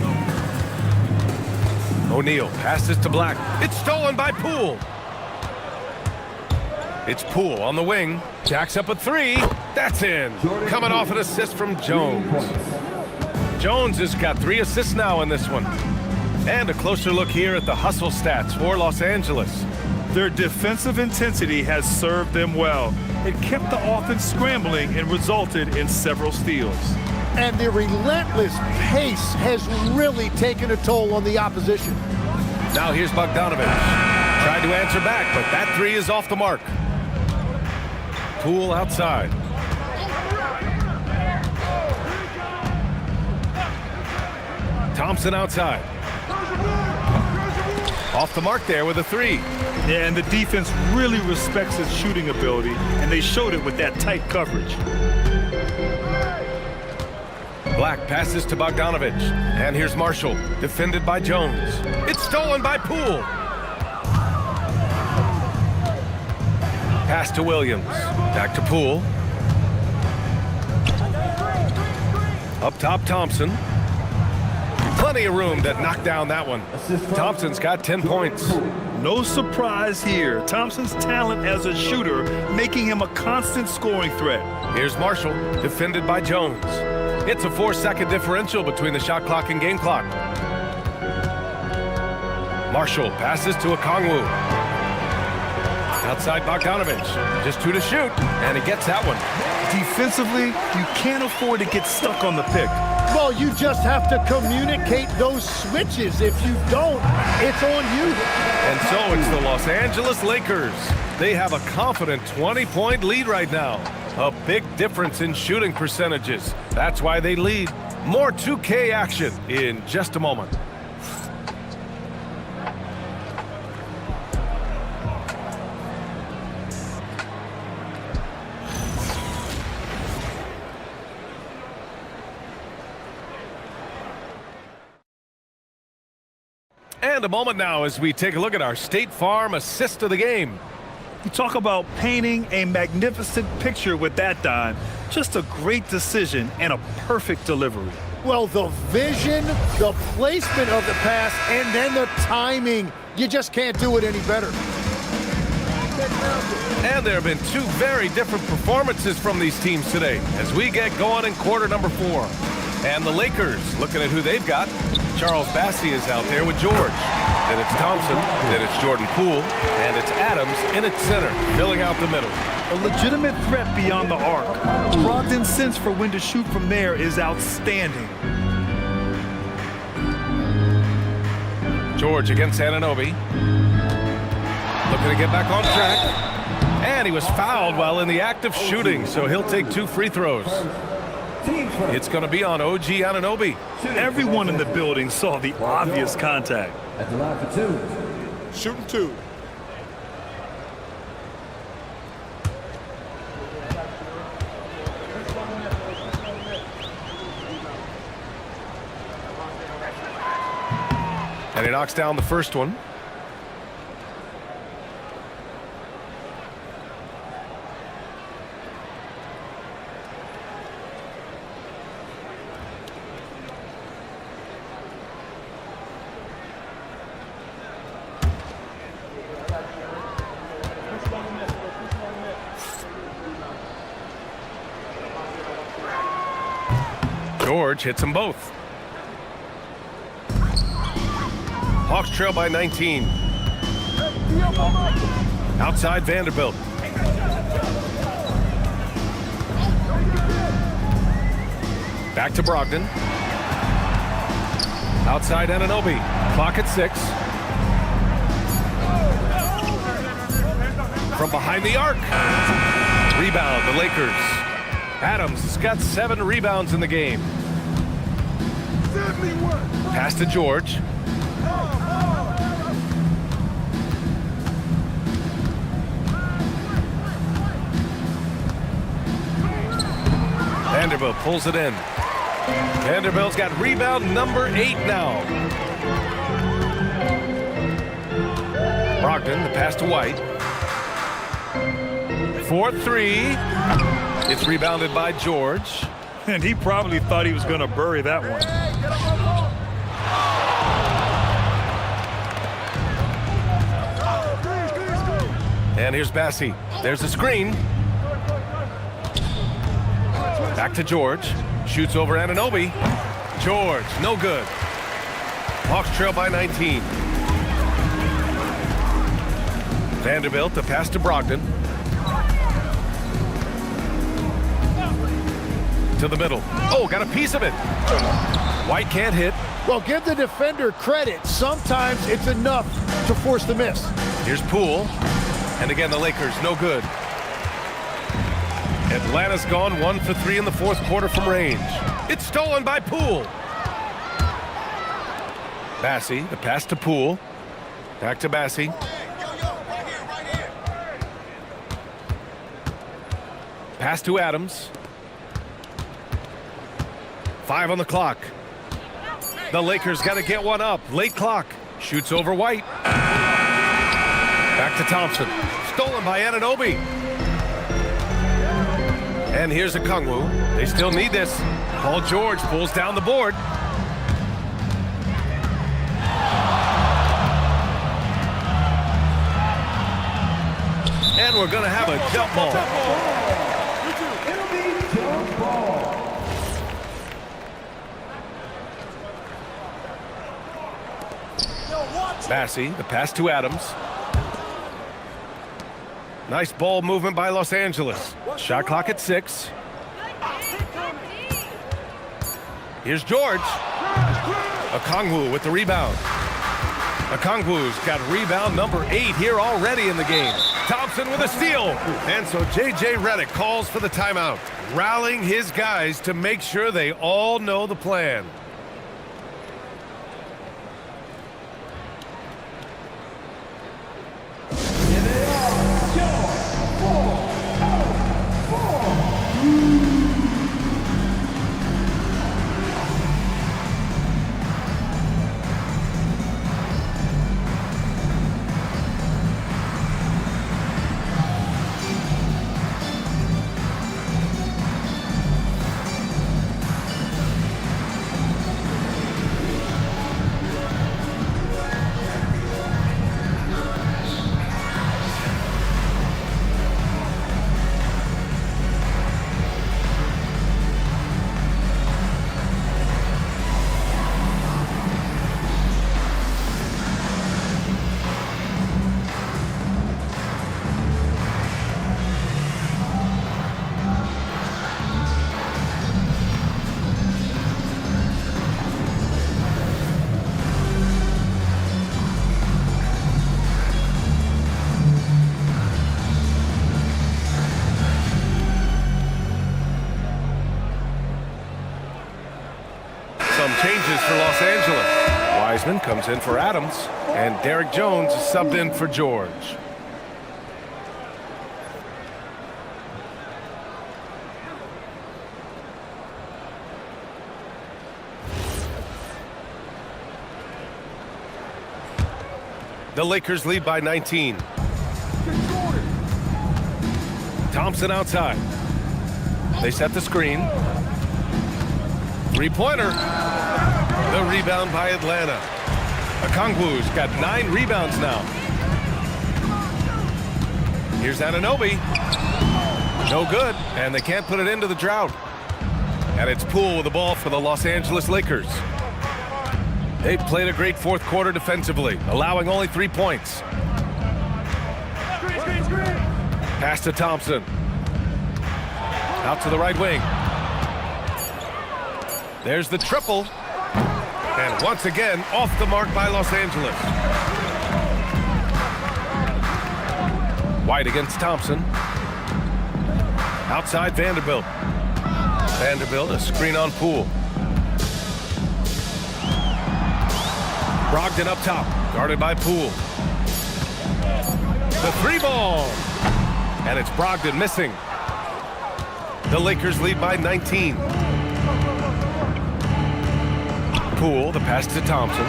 O'Neal passes to Black. It's stolen by Poole. It's Poole on the wing. Jacks up a 3. That's in. Coming off an assist from Jones. Jones has got 3 assists now in this one. And a closer look here at the hustle stats for Los Angeles. Their defensive intensity has served them well. It kept the offense scrambling and resulted in several steals. And the relentless pace has really taken a toll on the opposition. Now here's Bogdanovich. Tried to answer back, but that 3 is off the mark. Poole outside. Thompson outside. Off the mark there with a 3. Yeah, and the defense really respects his shooting ability, and they showed it with that tight coverage. Black passes to Bogdanovich. And here's Marshall, defended by Jones. It's stolen by Poole. Pass to Williams. Back to Poole. Up top, Thompson. Plenty of room to knock down that one. Thompson's got 10 points. No surprise here. Thompson's talent as a shooter making him a constant scoring threat. Here's Marshall, defended by Jones. It's a 4-second differential between the shot clock and game clock. Marshall passes to Okongwu. Outside Bogdanovich. Just 2 to shoot, and he gets that one. Defensively, you can't afford to get stuck on the pick. Well, you just have to communicate those switches. If you don't, it's on you. And so it's the Los Angeles Lakers. They have a confident 20-point lead right now. A big difference in shooting percentages. That's why they lead. More 2K action in just a moment. And a moment now as we take a look at our State Farm assist of the game. You talk about painting a magnificent picture with that dime. Just a great decision and a perfect delivery. Well, the vision, the placement of the pass, and then the timing. You just can't do it any better. And there have been two very different performances from these teams today as we get going in quarter number 4. And the Lakers, looking at who they've got, Charles Bassey is out there with George. Then it's Thompson, then it's Jordan Poole, and it's Adams in its center, filling out the middle. A legitimate threat beyond the arc. Brogdon's sense for when to shoot from there is outstanding. George against Anunoby. Looking to get back on track. And he was fouled while in the act of shooting, so he'll take 2 free throws. It's going to be on OG Anunoby. Everyone in the building saw the obvious contact. At the line for 2. Shooting 2. And he knocks down the first one. George hits them both. Hawks trail by 19. Outside Vanderbilt. Back to Brogdon. Outside Anunoby. Clock at 6. From behind the arc. Rebound, the Lakers. Adams has got 7 rebounds in the game. Pass to George. Vanderbilt pulls it in. Vanderbilt's got rebound number 8 now. Brogdon, the pass to White. 4-3. It's rebounded by George. And he probably thought he was going to bury that one. And here's Bassey. There's a screen. Back to George. Shoots over Anunoby. George, no good. Hawks trail by 19. Vanderbilt, the pass to Brogdon. To the middle. Oh, got a piece of it. White can't hit. Well, give the defender credit. Sometimes it's enough to force the miss. Here's Poole. And again, the Lakers, no good. Atlanta's gone 1 for 3 in the 4th quarter from range. It's stolen by Poole. Bassey, the pass to Poole. Back to Bassey. Pass to Adams. 5 on the clock. The Lakers got to get one up. Late clock. Shoots over White. Back to Thompson. Stolen by Anunoby. And here's a Okongwu. They still need this. Paul George pulls down the board. And we're going to have a jump ball. Bassey, the pass to Adams. Nice ball movement by Los Angeles. Shot clock at 6. Here's George. Okongwu with the rebound. Okongwu's got rebound number 8 here already in the game. Thompson with a steal. And so J.J. Redick calls for the timeout, rallying his guys to make sure they all know the plan. Wiseman comes in for Adams, and Derek Jones is subbed in for George. The Lakers lead by 19. Thompson outside. They set the screen. Three-pointer. The rebound by Atlanta. Okongwu's got 9 rebounds now. Here's Anunoby. No good, and they can't put it into the drought. And it's Poole with the ball for the Los Angeles Lakers. They've played a great fourth quarter defensively, allowing only 3 points. Pass to Thompson. Out to the right wing. There's the triple. And once again, off the mark by Los Angeles. White against Thompson. Outside Vanderbilt. Vanderbilt, a screen on Poole. Brogdon up top, guarded by Poole. The 3-ball. And it's Brogdon missing. The Lakers lead by 19. Poole, the pass to Thompson.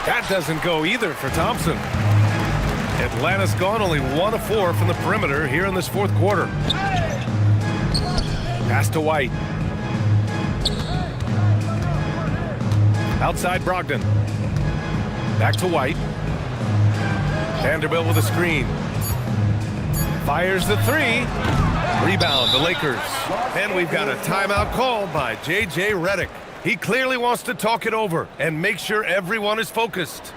That doesn't go either for Thompson. Atlanta's gone only 1 of 4 from the perimeter here in this fourth quarter. Pass to White. Outside Brogdon. Back to White. Vanderbilt with a screen. Fires the 3. Rebound, the Lakers. And we've got a timeout called by J.J. Redick. He clearly wants to talk it over and make sure everyone is focused.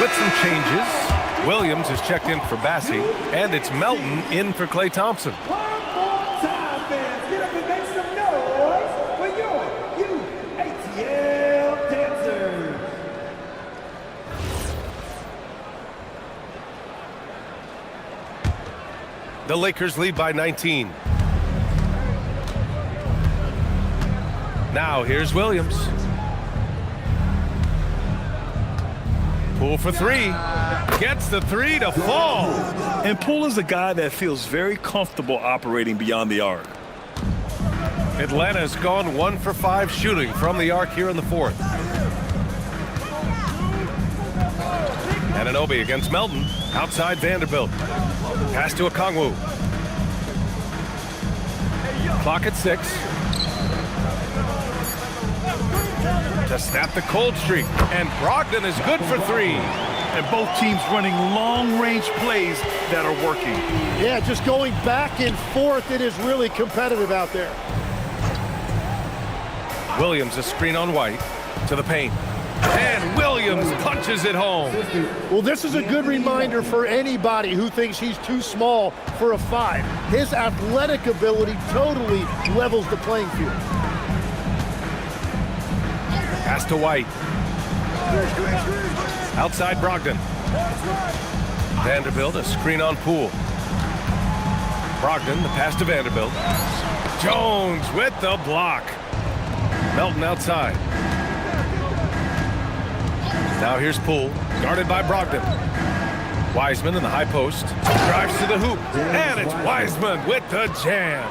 With some changes, Williams is checked in for Bassey, and it's Melton in for Klay Thompson. One more time, fans. Get up and make some noise for your UATL dancers. The Lakers lead by 19. Now here's Williams. Poole for 3. Gets the 3 to fall. And Poole is a guy that feels very comfortable operating beyond the arc. Atlanta has gone 1 for 5 shooting from the arc here in the fourth. Anunoby against Melton. Outside Vanderbilt. Pass to Okongwu. Clock at 6. To snap the cold streak. And Brogdon is good for 3. And both teams running long-range plays that are working. Yeah, just going back and forth. It is really competitive out there. Williams, a screen on White. To the paint. And Williams punches it home. Well, this is a good reminder for anybody who thinks he's too small for a 5. His athletic ability totally levels the playing field. Pass to White. Outside Brogdon. Vanderbilt, a screen on Poole. Brogdon, the pass to Vanderbilt. Jones with the block. Melton outside. Now here's Poole, guarded by Brogdon. Wiseman in the high post. Drives to the hoop. And it's Wiseman with the jam.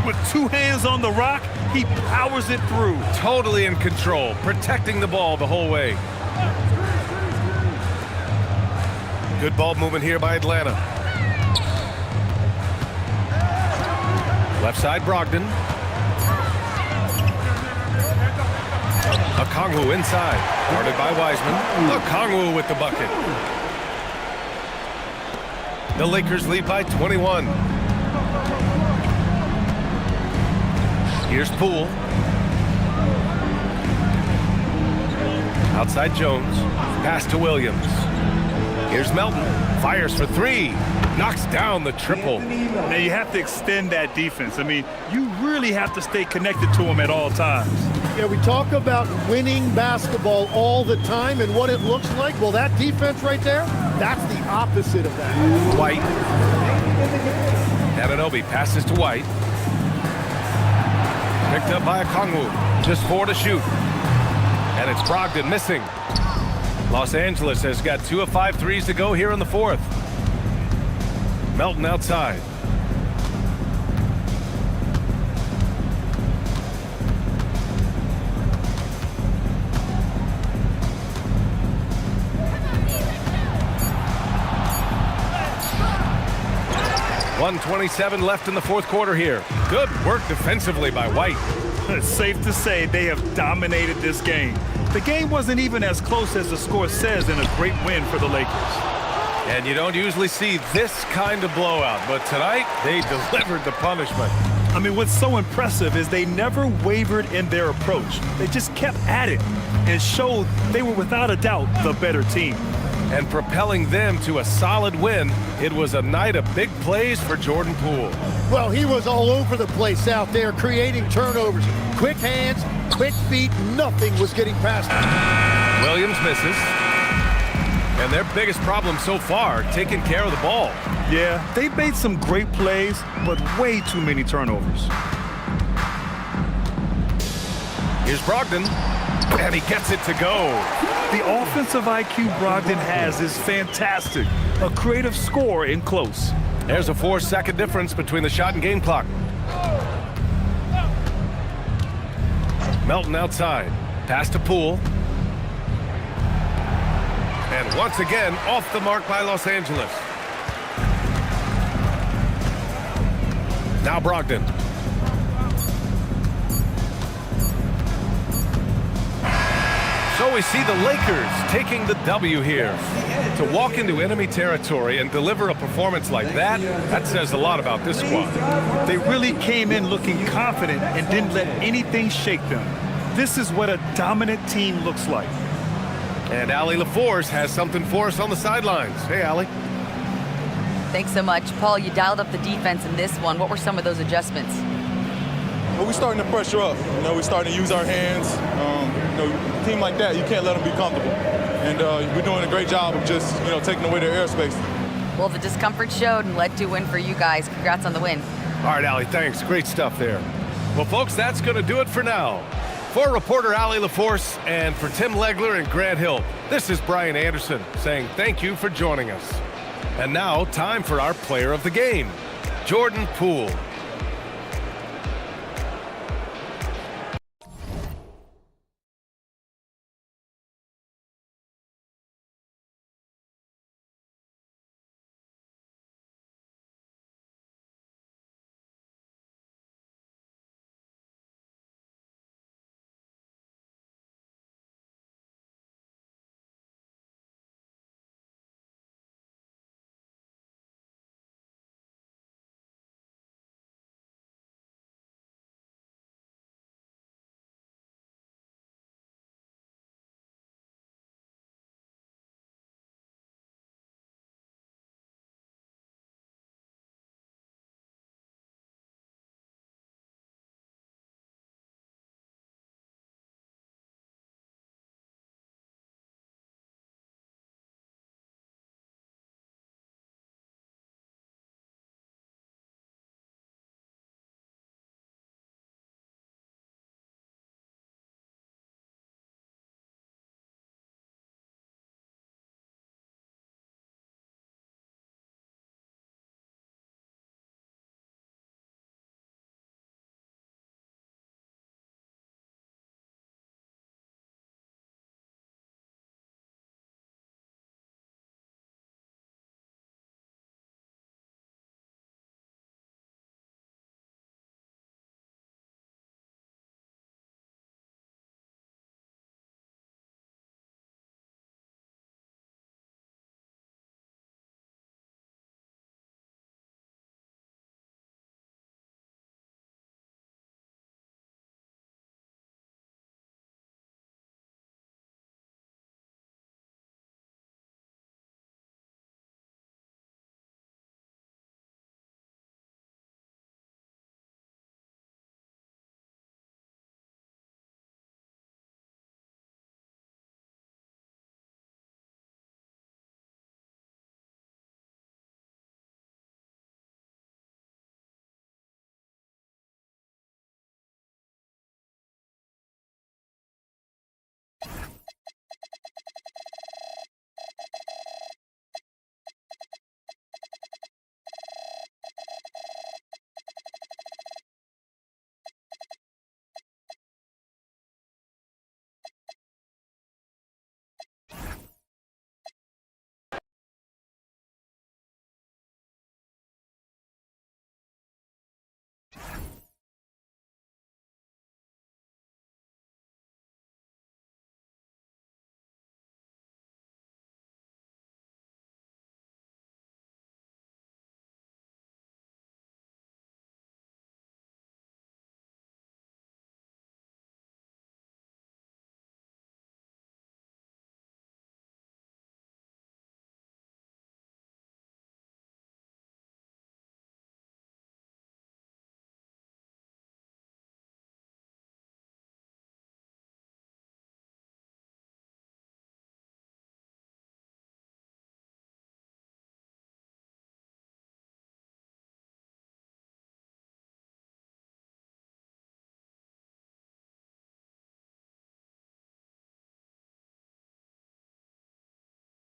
With 2 hands on the rock, he powers it through. Totally in control, protecting the ball the whole way. Good ball movement here by Atlanta. Left side, Brogdon. Okongwu inside. Guarded by Wiseman. Okongwu with the bucket. The Lakers lead by 21. Here's Poole. Outside Jones. Pass to Williams. Here's Melton. Fires for 3. Knocks down the triple. Now you have to extend that defense. I mean, you really have to stay connected to him at all times. Yeah, we talk about winning basketball all the time and what it looks like. Well, that defense right there, that's the opposite of that. White. Anunoby passes to White. Picked up by Okongwu. Just 4 to shoot. And it's Brogdon missing. Los Angeles has got 2 of 5 threes to go here in the 4th. Melton outside. .127 left in the 4th quarter here. Good work defensively by White. It's safe to say they have dominated this game. The game wasn't even as close as the score says in a great win for the Lakers. And you don't usually see this kind of blowout, but tonight they delivered the punishment. I mean, what's so impressive is they never wavered in their approach. They just kept at it and showed they were without a doubt the better team. And propelling them to a solid win, it was a night of big plays for Jordan Poole. Well, he was all over the place out there, creating turnovers. Quick hands, quick feet, nothing was getting past him. Williams misses. And their biggest problem so far, taking care of the ball. Yeah, they made some great plays, but way too many turnovers. Here's Brogdon, and he gets it to go. The offensive IQ Brogdon has is fantastic. A creative scorer in close. There's a 4-second difference between the shot and game clock. Melton outside. Pass to Poole. And once again, off the mark by Los Angeles. Now Brogdon. So we see the Lakers taking the W here. To walk into enemy territory and deliver a performance like that, that says a lot about this squad. They really came in looking confident and didn't let anything shake them. This is what a dominant team looks like. And Allie LaForce has something for us on the sidelines. Hey, Allie. Thanks so much. Paul, you dialed up the defense in this one. What were some of those adjustments? Well, we're starting to pressure up. We're starting to use our hands. A team like that, you can't let them be comfortable. And we're doing a great job of just, taking away their airspace. Well, the discomfort showed and led to a win for you guys. Congrats on the win. All right, Allie, thanks. Great stuff there. Well, folks, that's going to do it for now. For reporter Allie LaForce and for Tim Legler and Grant Hill, this is Brian Anderson saying thank you for joining us. And now, time for our player of the game, Jordan Poole.